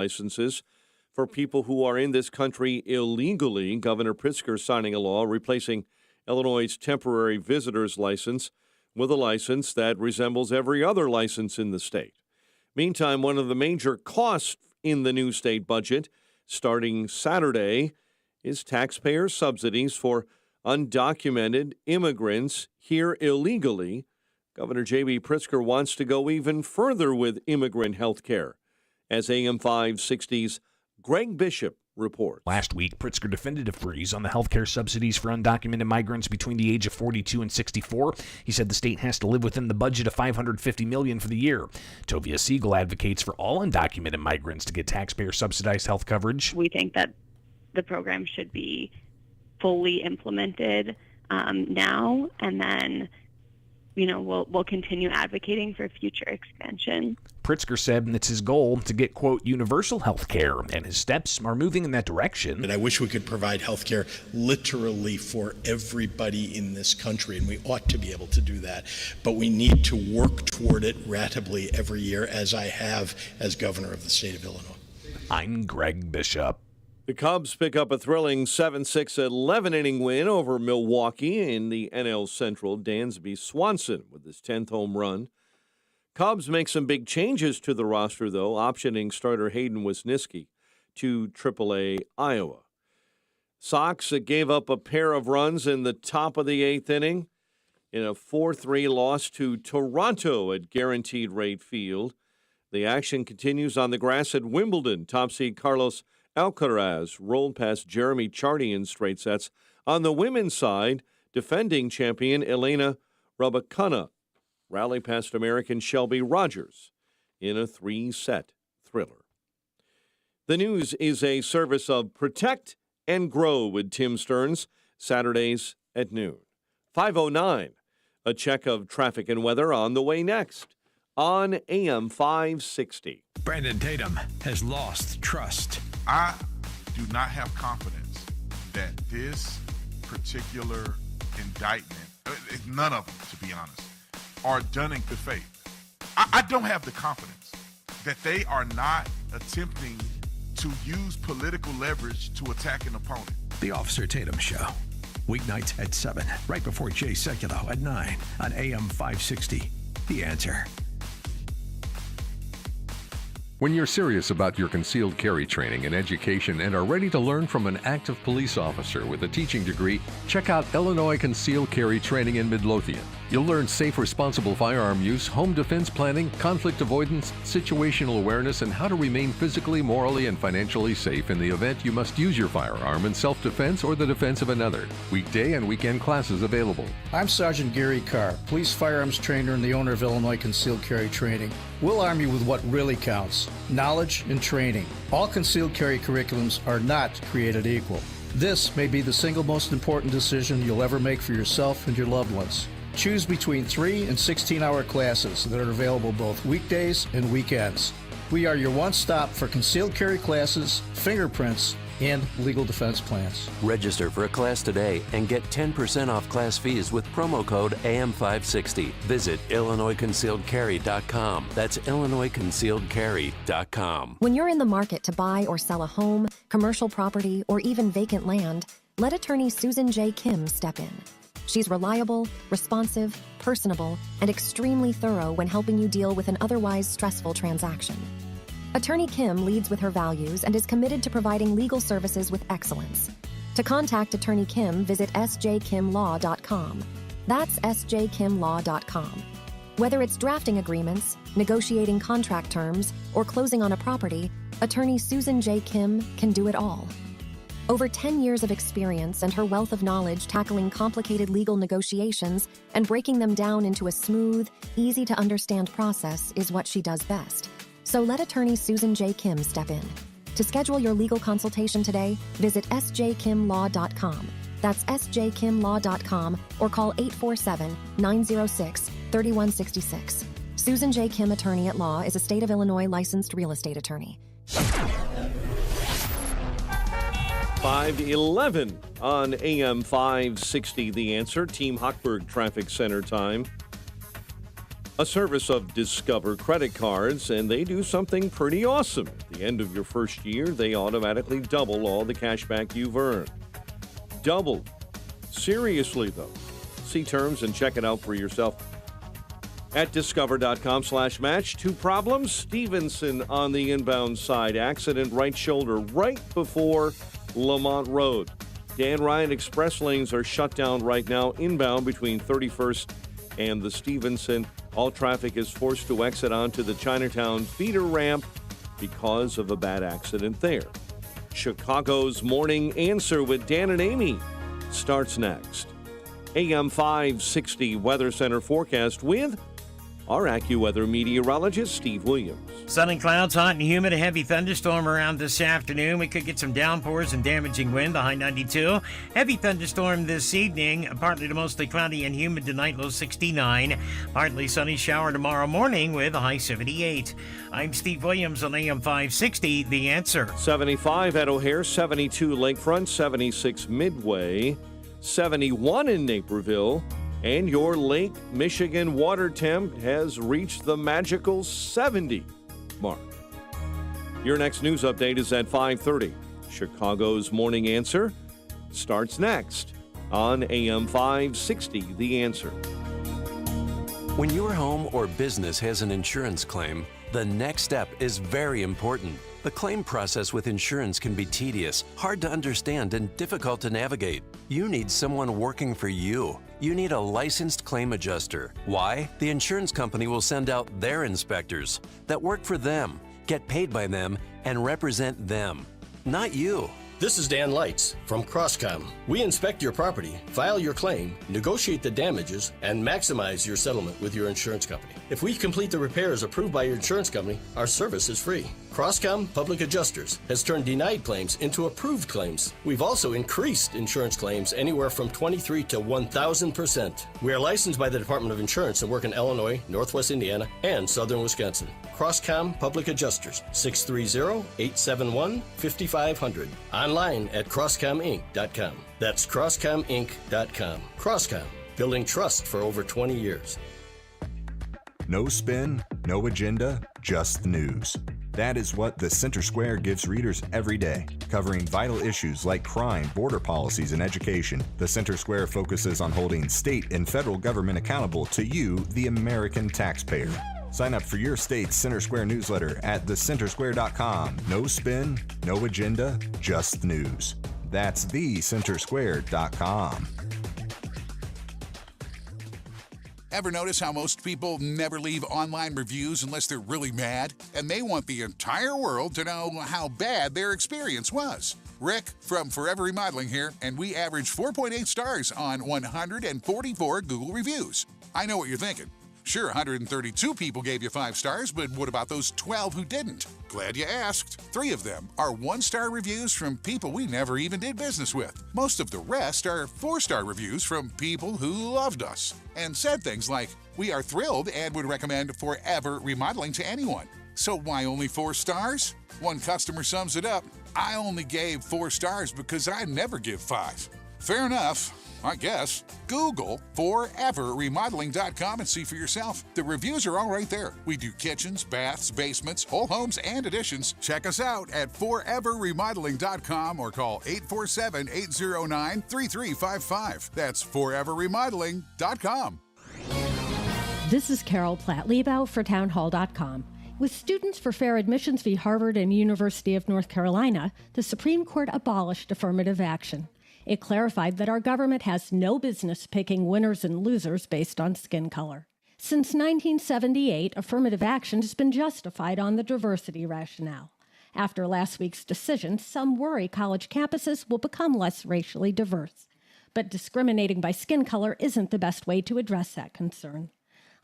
licenses for people who are in this country illegally. Governor Pritzker signing a law replacing Illinois' temporary visitor's license with a license that resembles every other license in the state. Meantime, one of the major costs in the new state budget starting Saturday is taxpayer subsidies for undocumented immigrants here illegally. Governor J.B. Pritzker wants to go even further with immigrant health care, as AM 560's Greg Bishop reports. Last week, Pritzker defended a freeze on the health care subsidies for undocumented migrants between the age of 42 and 64. He said the state has to live within the budget of $550 million for the year. Tovia Siegel advocates for all undocumented migrants to get taxpayer-subsidized health coverage. We think that the program should be fully implemented now, and then we'll continue advocating for future expansion. Pritzker said it's his goal to get, quote, universal health care, and his steps are moving in that direction. And I wish we could provide health care literally for everybody in this country, and we ought to be able to do that. But we need to work toward it ratably every year, as I have as governor of the state of Illinois. I'm Greg Bishop. The Cubs pick up a thrilling 7-6 11-inning win over Milwaukee in the NL Central. Dansby Swanson with his 10th home run. Cubs make some big changes to the roster, though, optioning starter Hayden Wesniewski to AAA Iowa. Sox gave up a pair of runs in the top of the 8th inning in a 4-3 loss to Toronto at Guaranteed Rate Field. The action continues on the grass at Wimbledon. Top seed Carlos Alcaraz rolled past Jeremy Chardy in straight sets. On the women's side, defending champion Elena Rybakina rallied past American Shelby Rogers in a 3-set thriller. The news is a service of Protect and Grow with Tim Stearns, Saturdays at noon. 5:09, a check of traffic and weather on the way next on AM 560. Brandon Tatum has lost trust. I do not have confidence that this particular indictment, none of them, to be honest, are done in good faith. I don't have the confidence that they are not attempting to use political leverage to attack an opponent. The Officer Tatum Show. Weeknights at 7, right before Jay Sekulow at 9 on AM 560. The Answer. When you're serious about your concealed carry training and education and are ready to learn from an active police officer with a teaching degree, check out Illinois Concealed Carry Training in Midlothian. You'll learn safe, responsible firearm use, home defense planning, conflict avoidance, situational awareness, and how to remain physically, morally, and financially safe in the event you must use your firearm in self-defense or the defense of another. Weekday and weekend classes available. I'm Sergeant Gary Carr, police firearms trainer and the owner of Illinois Concealed Carry Training. We'll arm you with what really counts: knowledge and training. All concealed carry curriculums are not created equal. This may be the single most important decision you'll ever make for yourself and your loved ones. Choose between 3 and 16-hour classes that are available both weekdays and weekends. We are your one-stop for concealed carry classes, fingerprints, and legal defense plans. Register for a class today and get 10% off class fees with promo code AM560. Visit IllinoisConcealedCarry.com. That's IllinoisConcealedCarry.com. When you're in the market to buy or sell a home, commercial property, or even vacant land, let attorney Susan J. Kim step in. She's reliable, responsive, personable, and extremely thorough when helping you deal with an otherwise stressful transaction. Attorney Kim leads with her values and is committed to providing legal services with excellence. To contact Attorney Kim, visit sjkimlaw.com. That's sjkimlaw.com. Whether it's drafting agreements, negotiating contract terms, or closing on a property, Attorney Susan J. Kim can do it all. Over 10 years of experience and her wealth of knowledge tackling complicated legal negotiations and breaking them down into a smooth, easy-to-understand process is what she does best. So let attorney Susan J. Kim step in. To schedule your legal consultation today, visit sjkimlaw.com. That's sjkimlaw.com or call 847-906-3166. Susan J. Kim Attorney at Law is a state of Illinois licensed real estate attorney. 5:11 on AM 560, The Answer. Team Hochberg Traffic Center time. a service of Discover credit cards, and they do something pretty awesome. At the end of your first year, they automatically double all the cash back you've earned. Double. Seriously, though. See terms and check it out for yourself at discover.com/match. 2 problems. Stevenson on the inbound side. Accident right shoulder right before Lamont Road. Dan Ryan Express lanes are shut down right now inbound between 31st and the Stevenson. All traffic is forced to exit onto the Chinatown feeder ramp because of a bad accident there. Chicago's Morning Answer with Dan and Amy starts next. AM 560 Weather Center forecast with our AccuWeather meteorologist, Steve Williams. Sun and clouds, hot and humid, a heavy thunderstorm around this afternoon. We could get some downpours and damaging wind, the high 92. Heavy thunderstorm this evening, partly to mostly cloudy and humid tonight, low 69. Partly sunny shower tomorrow morning with a high 78. I'm Steve Williams on AM 560, The Answer. 75 at O'Hare, 72 Lakefront, 76 Midway, 71 in Naperville. And your Lake Michigan water temp has reached the magical 70 mark. Your next news update is at 5:30. Chicago's Morning Answer starts next on AM 560, The Answer. When your home or business has an insurance claim, the next step is very important. The claim process with insurance can be tedious, hard to understand, and difficult to navigate. You need someone working for you. You need a licensed claim adjuster. Why? The insurance company will send out their inspectors that work for them, get paid by them, and represent them, not you. This is Dan Lights from Crosscom. We inspect your property, file your claim, negotiate the damages, and maximize your settlement with your insurance company. If we complete the repairs approved by your insurance company, our service is free. Crosscom Public Adjusters has turned denied claims into approved claims. We've also increased insurance claims anywhere from 23 to 1,000%. We are licensed by the Department of Insurance and work in Illinois, Northwest Indiana, and Southern Wisconsin. Crosscom Public Adjusters, 630-871-5500. Online at crosscominc.com. That's crosscominc.com. Crosscom, building trust for over 20 years. No spin, no agenda, just the news. That is what the Center Square gives readers every day, covering vital issues like crime, border policies, and education. The Center Square focuses on holding state and federal government accountable to you, the American taxpayer. Sign up for your state's Center Square newsletter at thecentersquare.com. No spin, no agenda, just news. That's thecentersquare.com. Ever notice how most people never leave online reviews unless they're really mad? And they want the entire world to know how bad their experience was. Rick from Forever Remodeling here, and we average 4.8 stars on 144 Google reviews. I know what you're thinking. Sure, 132 people gave you 5 stars, but what about those 12 who didn't? Glad you asked. 3 of them are 1-star reviews from people we never even did business with. Most of the rest are 4-star reviews from people who loved us and said things like, "We are thrilled and would recommend Forever Remodeling to anyone." So why only 4 stars? One customer sums it up, "I only gave 4 stars because I never give 5. Fair enough, I guess. Google foreverremodeling.com and see for yourself. The reviews are all right there. We do kitchens, baths, basements, whole homes, and additions. Check us out at foreverremodeling.com or call 847-809-3355. That's foreverremodeling.com. This is Carol Platt-Liebau for townhall.com. With Students for Fair Admissions v. Harvard and University of North Carolina, the Supreme Court abolished affirmative action. It clarified that our government has no business picking winners and losers based on skin color. Since 1978, affirmative action has been justified on the diversity rationale. After last week's decision, some worry college campuses will become less racially diverse. But discriminating by skin color isn't the best way to address that concern.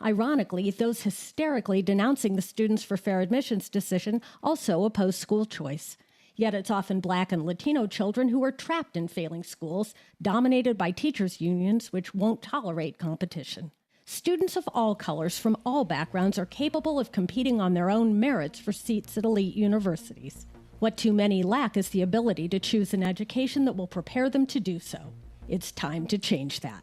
Ironically, those hysterically denouncing the Students for Fair Admissions decision also oppose school choice. Yet it's often Black and Latino children who are trapped in failing schools, dominated by teachers' unions which won't tolerate competition. Students of all colors from all backgrounds are capable of competing on their own merits for seats at elite universities. What too many lack is the ability to choose an education that will prepare them to do so. It's time to change that.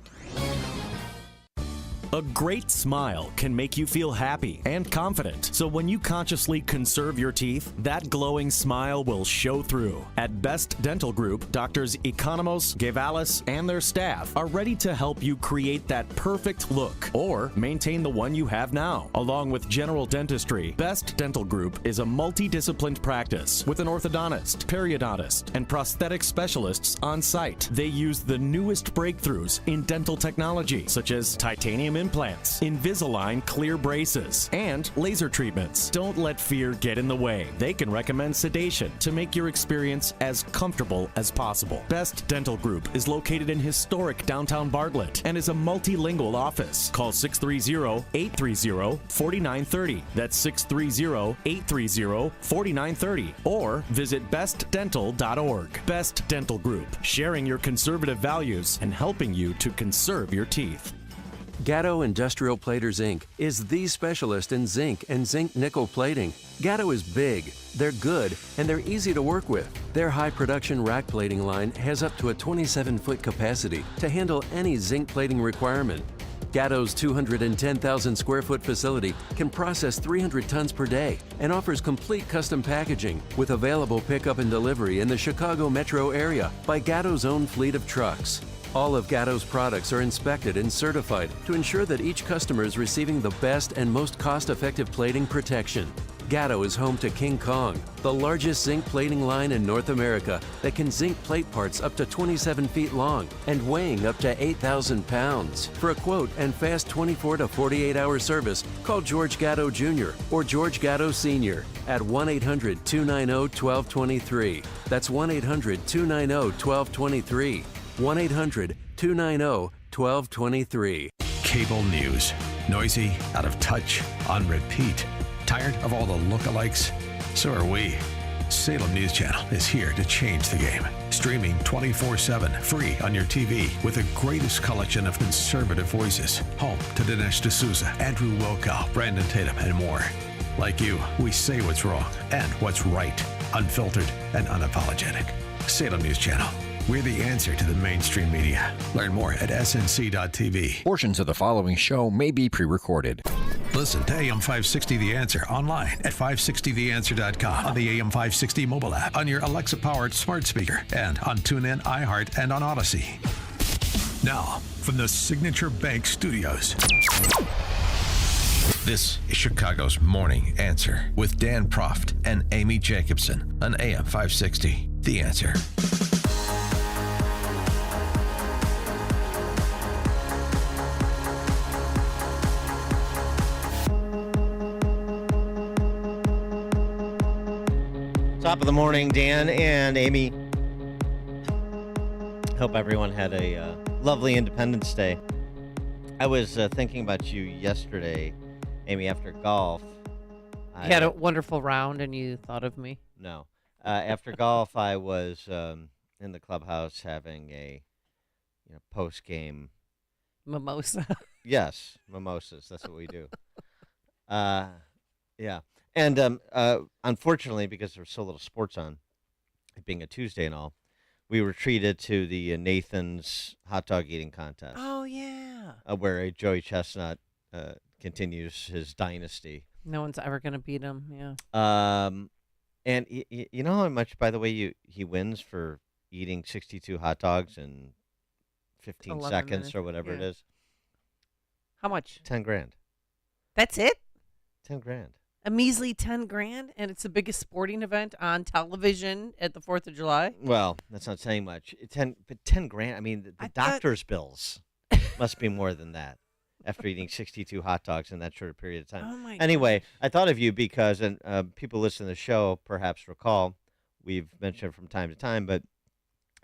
A great smile can make you feel happy and confident. So when you consciously conserve your teeth, that glowing smile will show through. At Best Dental Group, Doctors Economos, Gavalis, and their staff are ready to help you create that perfect look or maintain the one you have now. Along with general dentistry, Best Dental Group is a multidisciplined practice with an orthodontist, periodontist, and prosthetic specialists on site. They use the newest breakthroughs in dental technology, such as titanium implants, Invisalign clear braces, and laser treatments. Don't let fear get in the way. They can recommend sedation to make your experience as comfortable as possible. Best Dental Group is located in historic downtown Bartlett and is a multilingual office. Call 630-830-4930. That's 630-830-4930. Or visit bestdental.org. Best Dental Group, sharing your conservative values and helping you to conserve your teeth. Gatto Industrial Platers, Inc. is the specialist in zinc and zinc nickel plating. Gatto is big, they're good, and they're easy to work with. Their high production rack plating line has up to a 27-foot capacity to handle any zinc plating requirement. Gatto's 210,000 square foot facility can process 300 tons per day and offers complete custom packaging with available pickup and delivery in the Chicago metro area by Gatto's own fleet of trucks. All of Gatto's products are inspected and certified to ensure that each customer is receiving the best and most cost-effective plating protection. Gatto is home to King Kong, the largest zinc plating line in North America that can zinc plate parts up to 27 feet long and weighing up to 8,000 pounds. For a quote and fast 24 to 48-hour service, call George Gatto Jr. or George Gatto Sr. at 1-800-290-1223. That's 1-800-290-1223. 1-800-290-1223. Cable news. Noisy, out of touch, on repeat. Tired of all the lookalikes? So are we. Salem News Channel is here to change the game. Streaming 24/7, free on your TV with the greatest collection of conservative voices. Home to Dinesh D'Souza, Andrew Wilkow, Brandon Tatum, and more. Like you, we say what's wrong and what's right. Unfiltered and unapologetic. Salem News Channel. We're the answer to the mainstream media. Learn more at snc.tv. Portions of the following show may be pre-recorded. Listen to AM 560 The Answer online at 560theanswer.com, on the AM 560 mobile app, on your Alexa-powered smart speaker, and on TuneIn, iHeart, and on Odyssey. Now, from the Signature Bank Studios, this is Chicago's Morning Answer with Dan Proft and Amy Jacobson on AM 560 The Answer. Top of the morning, Dan and Amy. Hope everyone had a lovely Independence Day. I was thinking about you yesterday, Amy, after golf. You had a wonderful round and you thought of me? No. After golf, I was in the clubhouse having a post-game... Mimosa. Yes, mimosas. That's what we do. Yeah. And unfortunately, because there's so little sports on, it being a Tuesday and all, we were treated to the Nathan's hot dog eating contest. Oh, yeah. Where Joey Chestnut continues his dynasty. No one's ever going to beat him, yeah. And you know how much, by the way, he wins for eating 62 hot dogs in 15 seconds minutes, or whatever it is? How much? 10 grand. That's it? 10 grand. A measly 10 grand, and it's the biggest sporting event on television at the 4th of July? Well, that's not saying much. 10 grand, I mean, the doctor's bills must be more than that after eating 62 hot dogs in that short period of time. Oh my Anyway, I thought of you because, and people listening to the show perhaps recall, we've mentioned it from time to time, but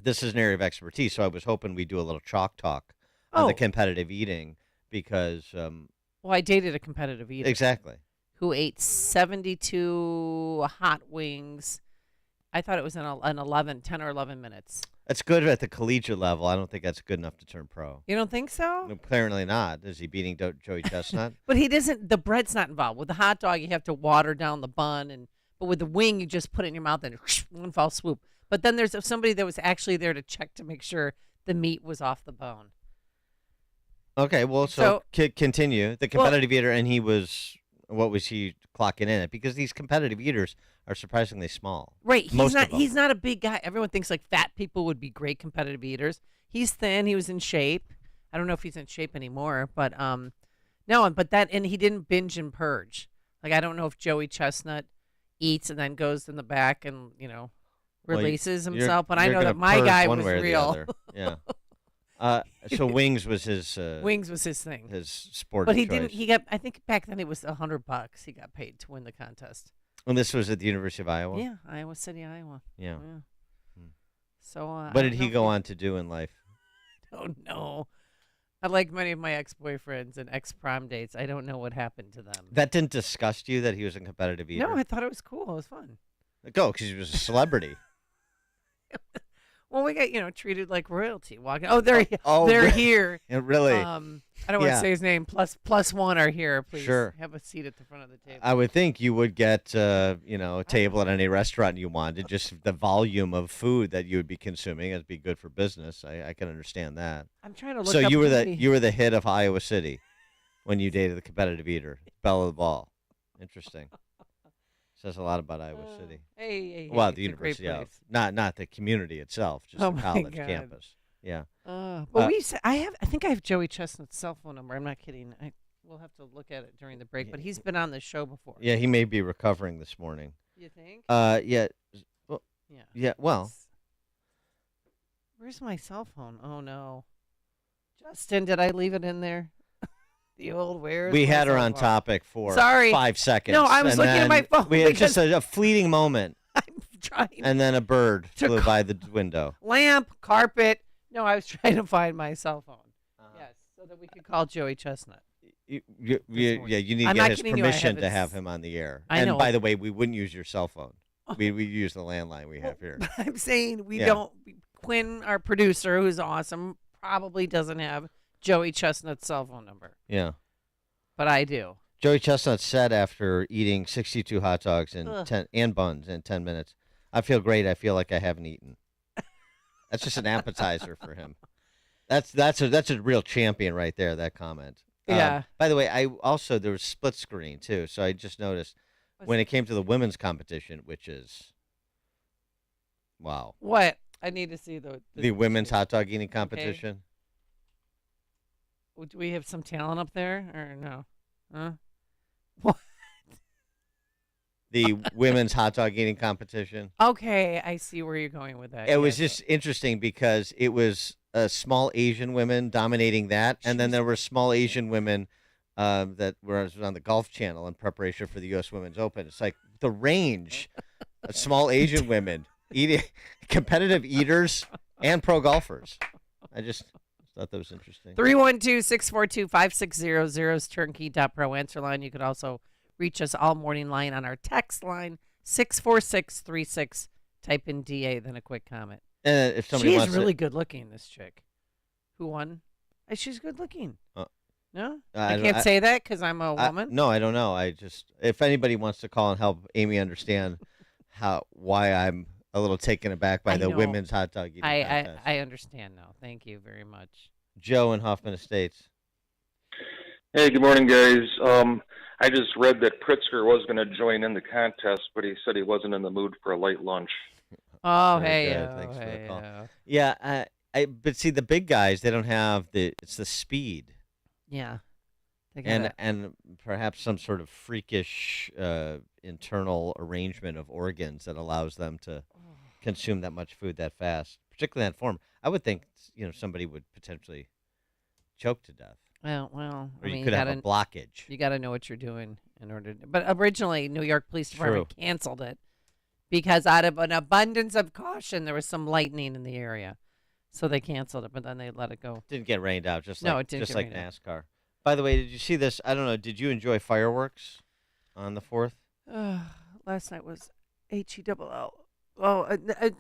this is an area of expertise, so I was hoping we'd do a little chalk talk on the competitive eating because... well, I dated a competitive eater. Exactly. Who ate 72 hot wings. I thought it was in 10 or 11 minutes. That's good at the collegiate level. I don't think that's good enough to turn pro. You don't think so? Apparently not. Is he beating Joey Chestnut? But he doesn't. The bread's not involved. With the hot dog, you have to water down the bun, but with the wing, you just put it in your mouth and one foul swoop. But then there's somebody that was actually there to check to make sure the meat was off the bone. Okay, well, so continue. The competitive eater, and what was he clocking in at? Because these competitive eaters are surprisingly small. Right. He's Most not. of them. He's not a big guy. Everyone thinks like fat people would be great competitive eaters. He's thin. He was in shape. I don't know if he's in shape anymore, but no. But and he didn't binge and purge. Like I don't know if Joey Chestnut eats and then goes in the back and releases himself. But I know that my guy was real. Yeah. So wings was his. Wings was his thing. His sport. But he choice. didn't. He got. I think back then it was $100 he got paid to win the contest. And this was at the University of Iowa. Yeah, Iowa City, Iowa. Yeah. So. What did he go on to do in life? I don't know. I like many of my ex-boyfriends and ex-prom dates. I don't know what happened to them. That didn't disgust you that he was a competitive eater? No, I thought it was cool. It was fun. Go, because he was a celebrity. Well, we got treated like royalty. Walking. Oh, they're here. Really? I don't want to say his name. Plus one are here. Please have a seat at the front of the table. I would think you would get a table at any restaurant you wanted. Just the volume of food that you would be consuming would be good for business. I can understand that. I'm trying to look. So up you were the hit of Iowa City when you dated the competitive eater, belle of the ball. Interesting. Says a lot about Iowa City. Hey, well, it's the a great university, place. not the community itself, just the my college God. campus. Yeah. But I think I have Joey Chestnut's cell phone number. I'm not kidding. We'll have to look at it during the break. But he's been on the show before. Yeah, he may be recovering this morning. You think? Yeah. Well, yeah. Yeah. Well. Where's my cell phone? Oh no. Justin, did I leave it in there? The old where? We had her on topic for 5 seconds. No, I was looking at my phone. We had just a fleeting moment. I'm trying. And then a bird flew by the window. Lamp, carpet. No, I was trying to find my cell phone. Yes, so that we could call Joey Chestnut. You need to get his permission to have him on the air. And by the way, we wouldn't use your cell phone. We use the landline we have here. I'm saying we don't. Quinn, our producer, who's awesome, probably doesn't have Joey Chestnut's cell phone number. Yeah. But I do. Joey Chestnut said after eating 62 hot dogs and buns in 10 minutes, I feel great. I feel like I haven't eaten. That's just an appetizer for him. That's a real champion right there, that comment. Yeah. By the way, there was split screen too, so I just noticed when it came to the women's competition, which is wow. What? I need to see the women's hot dog eating competition. Okay. Do we have some talent up there or no? Huh? What? The women's hot dog eating competition. Okay, I see where you're going with that. It was just interesting because it was small Asian women dominating that, and then there were small Asian women that were on the Golf Channel in preparation for the U.S. Women's Open. It's like the range of small Asian women eating, competitive eaters and pro golfers. I just thought that was interesting. 312-642-5600 is turnkey.pro answer line. You could also reach us all morning line on our text line 64636. Type in DA, then a quick comment. If somebody she's wants really good looking, this chick. Who won? She's good looking. No? I can't say that because I'm a woman? No, I don't know. If anybody wants to call and help Amy understand why I'm a little taken aback by the women's hot dog eating contest. I understand now. Thank you very much. Joe in Hoffman Estates. Hey, good morning, guys. I just read that Pritzker was going to join in the contest, but he said he wasn't in the mood for a light lunch. Oh, Very good. Thanks for the call. Yeah, but see, the big guys, they don't have it's the speed. Yeah. And perhaps some sort of freakish internal arrangement of organs that allows them to consume that much food that fast, particularly in that form. I would think somebody would potentially choke to death. Well, or you could have a blockage. You got to know what you're doing in order to. But originally, New York Police Department canceled it because out of an abundance of caution, there was some lightning in the area. So they canceled it, but then they let it go. Didn't get rained out, it didn't just get like rained NASCAR. Out. By the way, did you see this? I don't know. Did you enjoy fireworks on the 4th? Last night was HELL. Oh,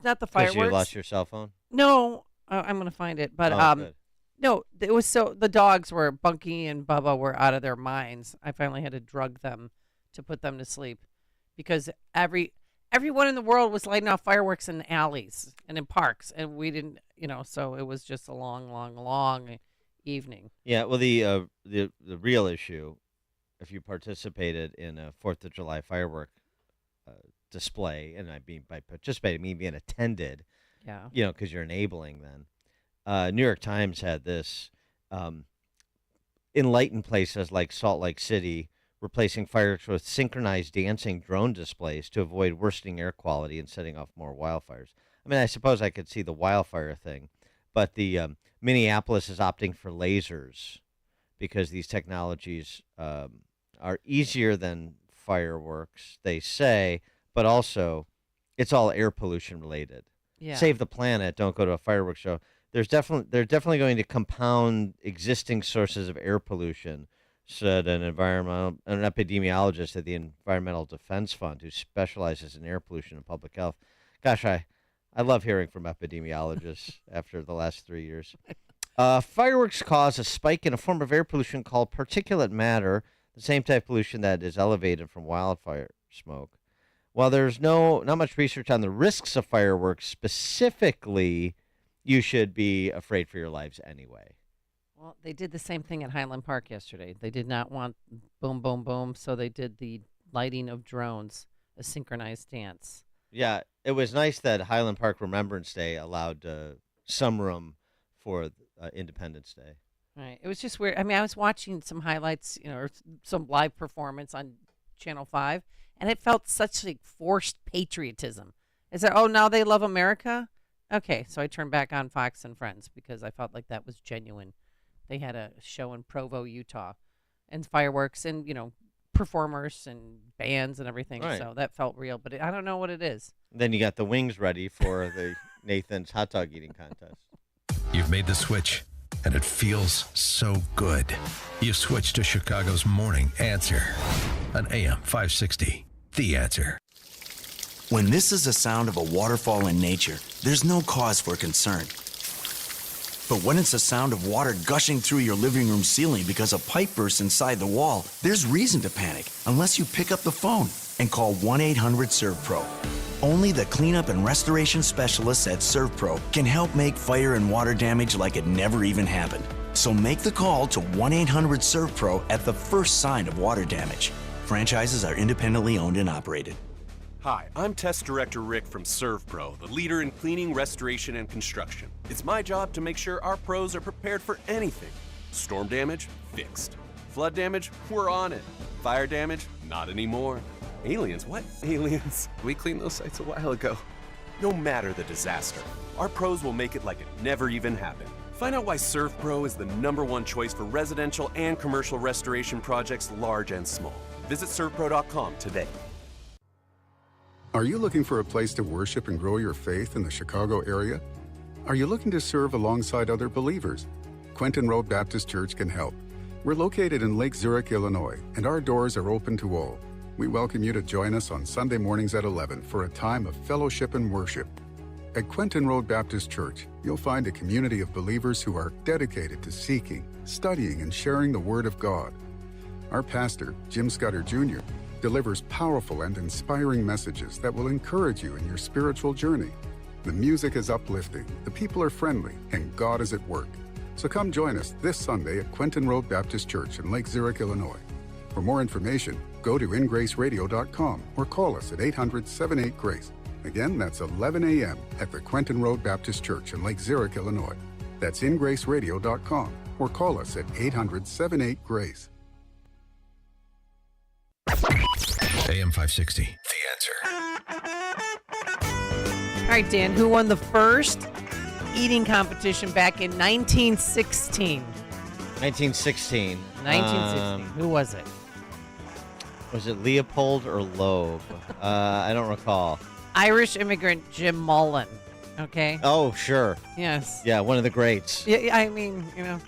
not the fireworks. Because you lost your cell phone? No, I'm going to find it. But good. no, it was the dogs were, Bunky and Bubba were out of their minds. I finally had to drug them to put them to sleep because everyone in the world was lighting off fireworks in alleys and in parks, and we didn't, so it was just a long evening. Yeah, well, the real issue, if you participated in a 4th of July firework display, and I mean by participating, I mean being attended, Yeah. because you're enabling then. New York Times had this, enlightened places like Salt Lake City replacing fireworks with synchronized dancing drone displays to avoid worsening air quality and setting off more wildfires. I mean, I suppose I could see the wildfire thing, but the Minneapolis is opting for lasers because these technologies are easier than fireworks, they say, but also it's all air pollution related. Yeah. Save the planet, don't go to a fireworks show. They're definitely going to compound existing sources of air pollution, said an epidemiologist at the Environmental Defense Fund who specializes in air pollution and public health. Gosh, I love hearing from epidemiologists after the last 3 years. Fireworks cause a spike in a form of air pollution called particulate matter, the same type of pollution that is elevated from wildfire smoke. While there's not much research on the risks of fireworks specifically, you should be afraid for your lives anyway. Well, they did the same thing at Highland Park yesterday. They did not want boom, boom, boom, so they did the lighting of drones, a synchronized dance. Yeah, it was nice that Highland Park Remembrance Day allowed some room for Independence Day. Right. It was just weird. I mean, I was watching some highlights, or some live performance on Channel 5, and it felt such like forced patriotism. Is that, now they love America? Okay, so I turned back on Fox and Friends because I felt like that was genuine. They had a show in Provo, Utah, and fireworks and, performers and bands and everything. Right. So that felt real, but I don't know what it is. Then you got the wings ready for the Nathan's hot dog eating contest. You've made the switch, and it feels so good. You switched to Chicago's Morning Answer on AM 560. The Answer. When this is the sound of a waterfall in nature, there's no cause for concern. But when it's the sound of water gushing through your living room ceiling because a pipe bursts inside the wall, there's reason to panic unless you pick up the phone and call 1-800-SERVPRO. Only the cleanup and restoration specialists at ServPro can help make fire and water damage like it never even happened. So make the call to 1-800-SERVPRO at the first sign of water damage. Franchises are independently owned and operated. Hi, I'm Test Director Rick from ServPro, the leader in cleaning, restoration, and construction. It's my job to make sure our pros are prepared for anything. Storm damage? Fixed. Flood damage? We're on it. Fire damage? Not anymore. Aliens? What? Aliens? We cleaned those sites a while ago. No matter the disaster, our pros will make it like it never even happened. Find out why ServPro is the #1 choice for residential and commercial restoration projects large and small. Visit servpro.com today. Are you looking for a place to worship and grow your faith in the Chicago area? Are you looking to serve alongside other believers? Quentin Road Baptist Church can help. We're located in Lake Zurich, Illinois, and our doors are open to all. We welcome you to join us on Sunday mornings at 11 for a time of fellowship and worship. At Quentin Road Baptist Church, you'll find a community of believers who are dedicated to seeking, studying, and sharing the Word of God. Our pastor, Jim Scudder Jr., delivers powerful and inspiring messages that will encourage you in your spiritual journey. The music is uplifting, the people are friendly, and God is at work. So come join us this Sunday at Quentin Road Baptist Church in Lake Zurich, Illinois. For more information, go to ingraceradio.com or call us at 800-78-GRACE. Again, that's 11 a.m. at the Quentin Road Baptist Church in Lake Zurich, Illinois. That's ingraceradio.com or call us at 800-78-GRACE. AM 560. The Answer. All right, Dan, who won the first eating competition back in 1916? 1916. 1916. Who was it? Was it Leopold or Loeb? I don't recall. Irish immigrant Jim Mullen. Okay. Oh, sure. Yes. Yeah, one of the greats. Yeah, I mean, if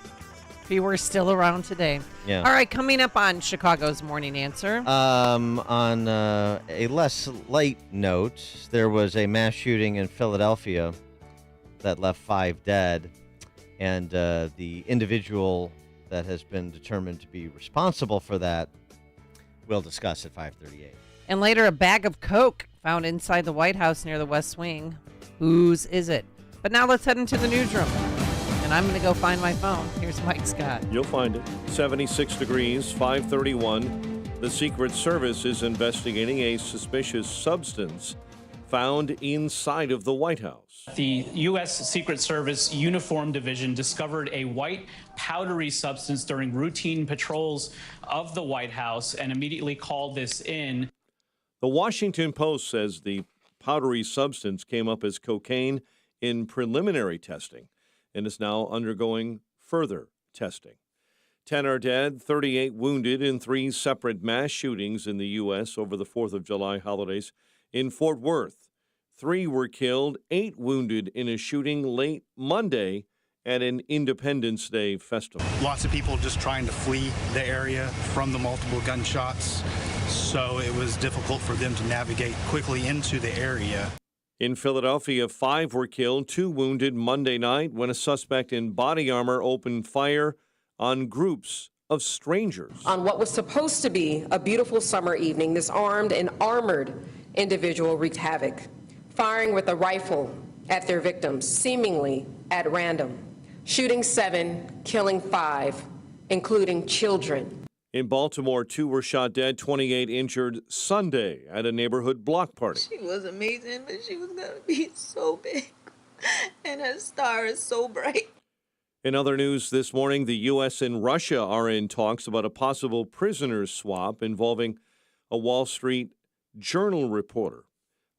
he were still around today. Yeah. All right, coming up on Chicago's Morning Answer. On a less light note, there was a mass shooting in Philadelphia that left 5 dead, and the individual that has been determined to be responsible for that we'll discuss at 5:38. And later, a bag of Coke found inside the White House near the West Wing. Whose is it? But now let's head into the newsroom. And and I'm going to go find my phone. Here's Mike Scott. You'll find it. 76 degrees, 531. The Secret Service is investigating a suspicious substance found inside of the White House. The U.S. Secret Service Uniform Division discovered a white powdery substance during routine patrols of the White House and immediately called this in. The Washington Post says the powdery substance came up as cocaine in preliminary testing and is now undergoing further testing. 10 are dead, 38 wounded in 3 separate mass shootings in the U.S. over the 4th of July holidays. In Fort Worth, 3 were killed, 8 wounded in a shooting late Monday at an Independence Day festival. Lots of people just trying to flee the area from the multiple gunshots, so it was difficult for them to navigate quickly into the area. In Philadelphia, 5 were killed, 2 wounded Monday night when a suspect in body armor opened fire on groups of strangers. On what was supposed to be a beautiful summer evening, this armed and armored individual wreaked havoc, firing with a rifle at their victims, seemingly at random, shooting 7, killing 5, including children. In Baltimore, 2 were shot dead, 28 injured Sunday at a neighborhood block party. She was amazing, but she was going to be so big, and her star is so bright. In other news this morning, the U.S. and Russia are in talks about a possible prisoners swap involving a Wall Street Journal reporter.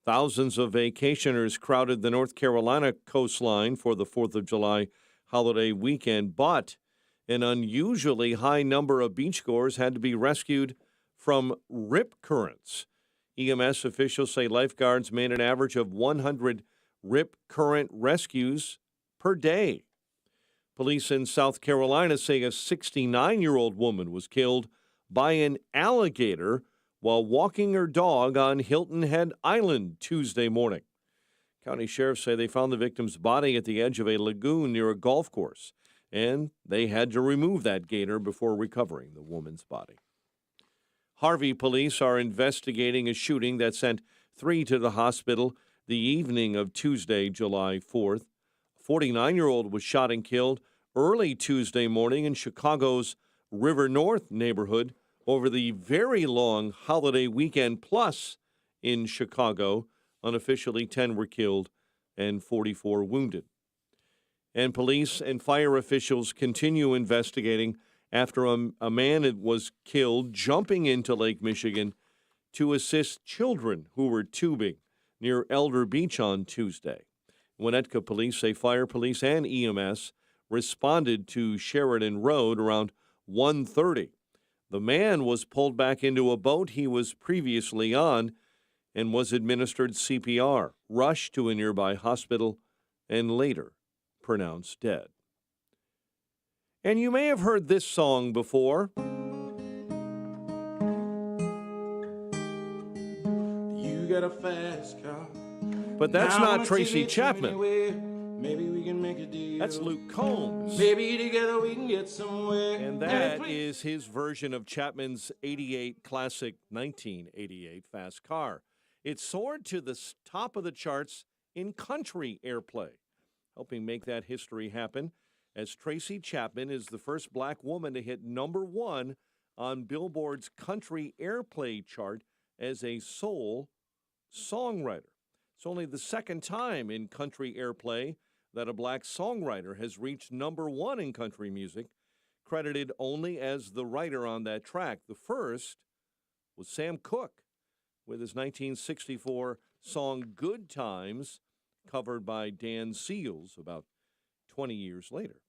Thousands of vacationers crowded the North Carolina coastline for the 4th of July holiday weekend, but an unusually high number of beachgoers had to be rescued from rip currents. EMS officials say lifeguards made an average of 100 rip current rescues per day. Police in South Carolina say a 69-year-old woman was killed by an alligator while walking her dog on Hilton Head Island Tuesday morning. County sheriffs say they found the victim's body at the edge of a lagoon near a golf course, and they had to remove that gator before recovering the woman's body. Harvey police are investigating a shooting that sent 3 to the hospital the evening of Tuesday, July 4th. A 49-year-old was shot and killed early Tuesday morning in Chicago's River North neighborhood over the very long holiday weekend. Plus, in Chicago, unofficially 10 were killed and 44 wounded. And police and fire officials continue investigating after a man was killed jumping into Lake Michigan to assist children who were tubing near Elder Beach on Tuesday. Winnetka police say fire, police, and EMS responded to Sheridan Road around 1:30. The man was pulled back into a boat he was previously on and was administered CPR, rushed to a nearby hospital, and later pronounced dead. And you may have heard this song before. You got a fast car. But that's Now not I'ma Tracy take it Chapman. anywhere. Maybe we can make a deal. That's Luke Combs. Maybe together we can get somewhere. And that is his version of Chapman's 88 classic 1988 fast car. It soared to the top of the charts in country airplay, helping make that history happen, as Tracy Chapman is the first black woman to hit #1 on Billboard's country airplay chart as a sole songwriter. It's only the second time in country airplay that a black songwriter has reached #1 in country music, credited only as the writer on that track. The first was Sam Cooke with his 1964 song Good Times, covered by Dan Seals about 20 years later.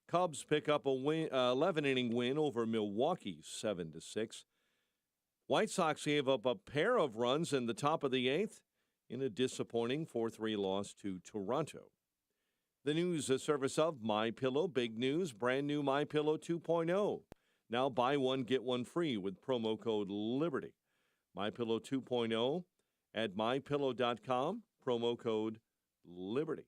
Cubs pick up a 11-inning win over Milwaukee, 7-6. White Sox gave up a pair of runs in the top of the 8th in a disappointing 4-3 loss to Toronto. The news service of MyPillow. Big news, brand new MyPillow 2.0. Now buy one, get one free with promo code LIBERTY. MyPillow 2.0 at mypillow.com, promo code LIBERTY.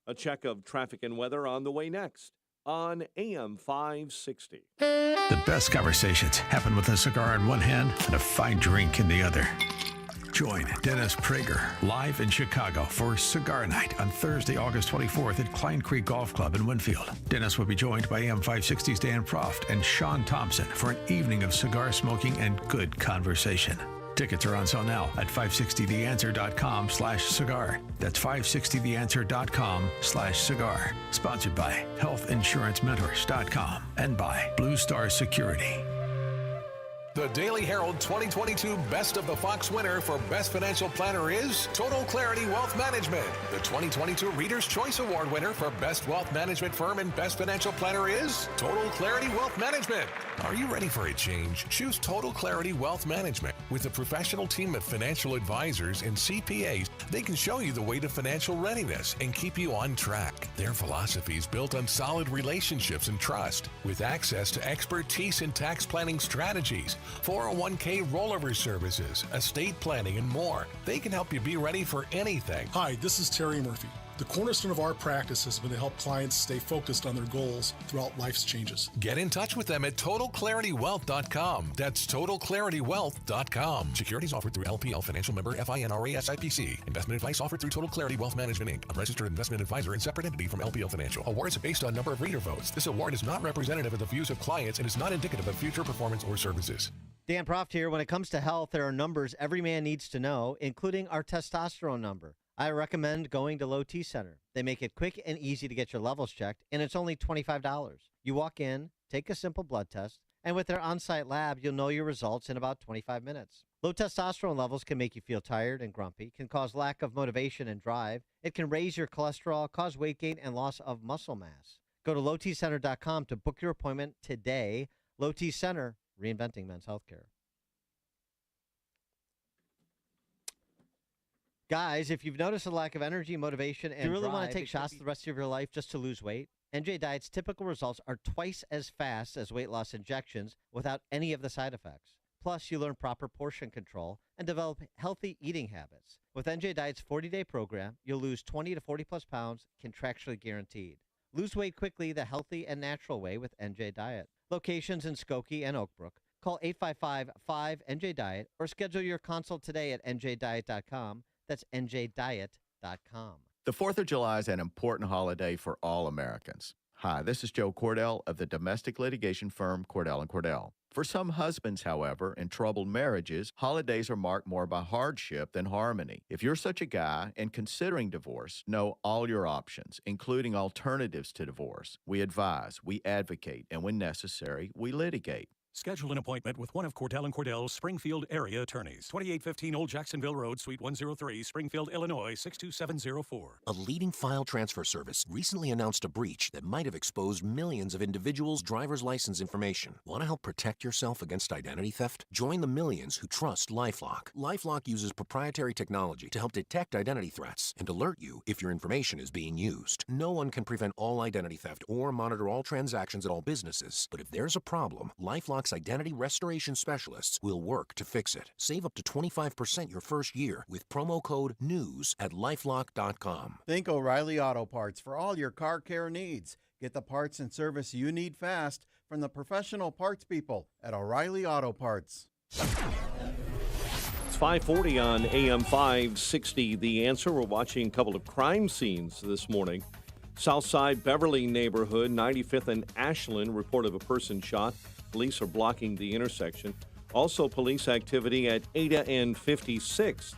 A check of traffic and weather on the way next on AM 560. The best conversations happen with a cigar in one hand and a fine drink in the other. Join Dennis Prager live in Chicago for Cigar Night on Thursday, August 24th at Klein Creek Golf Club in Winfield. Dennis will be joined by AM 560's Dan Proft and Sean Thompson for an evening of cigar smoking and good conversation. Tickets are on sale now at 560theanswer.com/cigar. That's 560theanswer.com/cigar. Sponsored by healthinsurancementors.com and by Blue Star Security. The Daily Herald 2022 Best of the Fox winner for Best Financial Planner is Total Clarity Wealth Management. The 2022 Reader's Choice Award winner for Best Wealth Management Firm and Best Financial Planner is Total Clarity Wealth Management. Are you ready for a change? Choose Total Clarity Wealth Management. With a professional team of financial advisors and CPAs, they can show you the way to financial readiness and keep you on track. Their philosophy is built on solid relationships and trust, with access to expertise in tax planning strategies, 401k rollover services, estate planning, and more. They can help you be ready for anything. Hi, this is Terry Murphy. The cornerstone of our practice has been to help clients stay focused on their goals throughout life's changes. Get in touch with them at TotalClarityWealth.com. That's TotalClarityWealth.com. Securities offered through LPL Financial Member FINRA SIPC. Investment advice offered through Total Clarity Wealth Management Inc., a registered investment advisor and separate entity from LPL Financial. Awards are based on number of reader votes. This award is not representative of the views of clients and is not indicative of future performance or services. Dan Proft here. When it comes to health, there are numbers every man needs to know, including our testosterone number. I recommend going to Low T Center. They make it quick and easy to get your levels checked, and it's only $25. You walk in, take a simple blood test, and with their on-site lab, you'll know your results in about 25 minutes. Low testosterone levels can make you feel tired and grumpy, can cause lack of motivation and drive. It can raise your cholesterol, cause weight gain, and loss of muscle mass. Go to lowtcenter.com to book your appointment today. Low T Center, reinventing men's healthcare. Guys, if you've noticed a lack of energy, motivation, and do you really want to take shots the rest of your life just to lose weight? NJ Diet's typical results are twice as fast as weight loss injections without any of the side effects. Plus, you learn proper portion control and develop healthy eating habits. With NJ Diet's 40-day program, you'll lose 20 to 40-plus pounds, contractually guaranteed. Lose weight quickly the healthy and natural way with NJ Diet. Locations in Skokie and Oak Brook. Call 855-5-NJ-DIET or schedule your consult today at njdiet.com. That's njdiet.com. The 4th of July is an important holiday for all Americans. Hi, this is Joe Cordell of the domestic litigation firm Cordell & Cordell. For some husbands, however, in troubled marriages, holidays are marked more by hardship than harmony. If you're such a guy and considering divorce, know all your options, including alternatives to divorce. We advise, we advocate, and when necessary, we litigate. Schedule an appointment with one of Cordell & Cordell's Springfield area attorneys. 2815 Old Jacksonville Road, Suite 103, Springfield, Illinois, 62704. A leading file transfer service recently announced a breach that might have exposed millions of individuals' driver's license information. Want to help protect yourself against identity theft? Join the millions who trust LifeLock. LifeLock uses proprietary technology to help detect identity threats and alert you if your information is being used. No one can prevent all identity theft or monitor all transactions at all businesses, but if there's a problem, LifeLock identity restoration specialists will work to fix it. Save up to 25% your first year with promo code NEWS at LifeLock.com. Think O'Reilly Auto Parts for all your car care needs. Get the parts and service you need fast from the professional parts people at O'Reilly Auto Parts. It's 540 on AM 560. The Answer. We're watching a couple of crime scenes this morning. Southside Beverly neighborhood, 95th and Ashland, report of a person shot. Police are blocking the intersection. Also, police activity at Ada and 56th.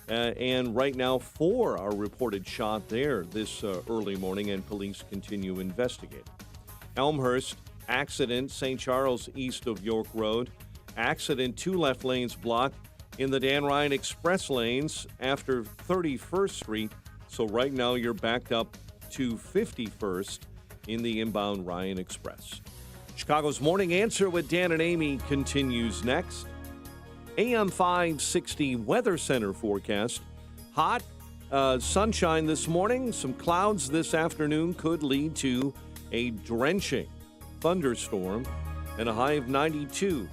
And right now, 4 are reported shot there this early morning, and police continue investigating. Elmhurst, accident, St. Charles east of York Road. Accident, 2 left lanes blocked in the Dan Ryan Express lanes after 31st Street. So right now, you're backed up to 51st in the inbound Ryan Express. Chicago's Morning Answer with Dan and Amy continues next. AM 560 Weather Center forecast. Hot sunshine this morning. Some clouds this afternoon could lead to a drenching thunderstorm and a high of 92.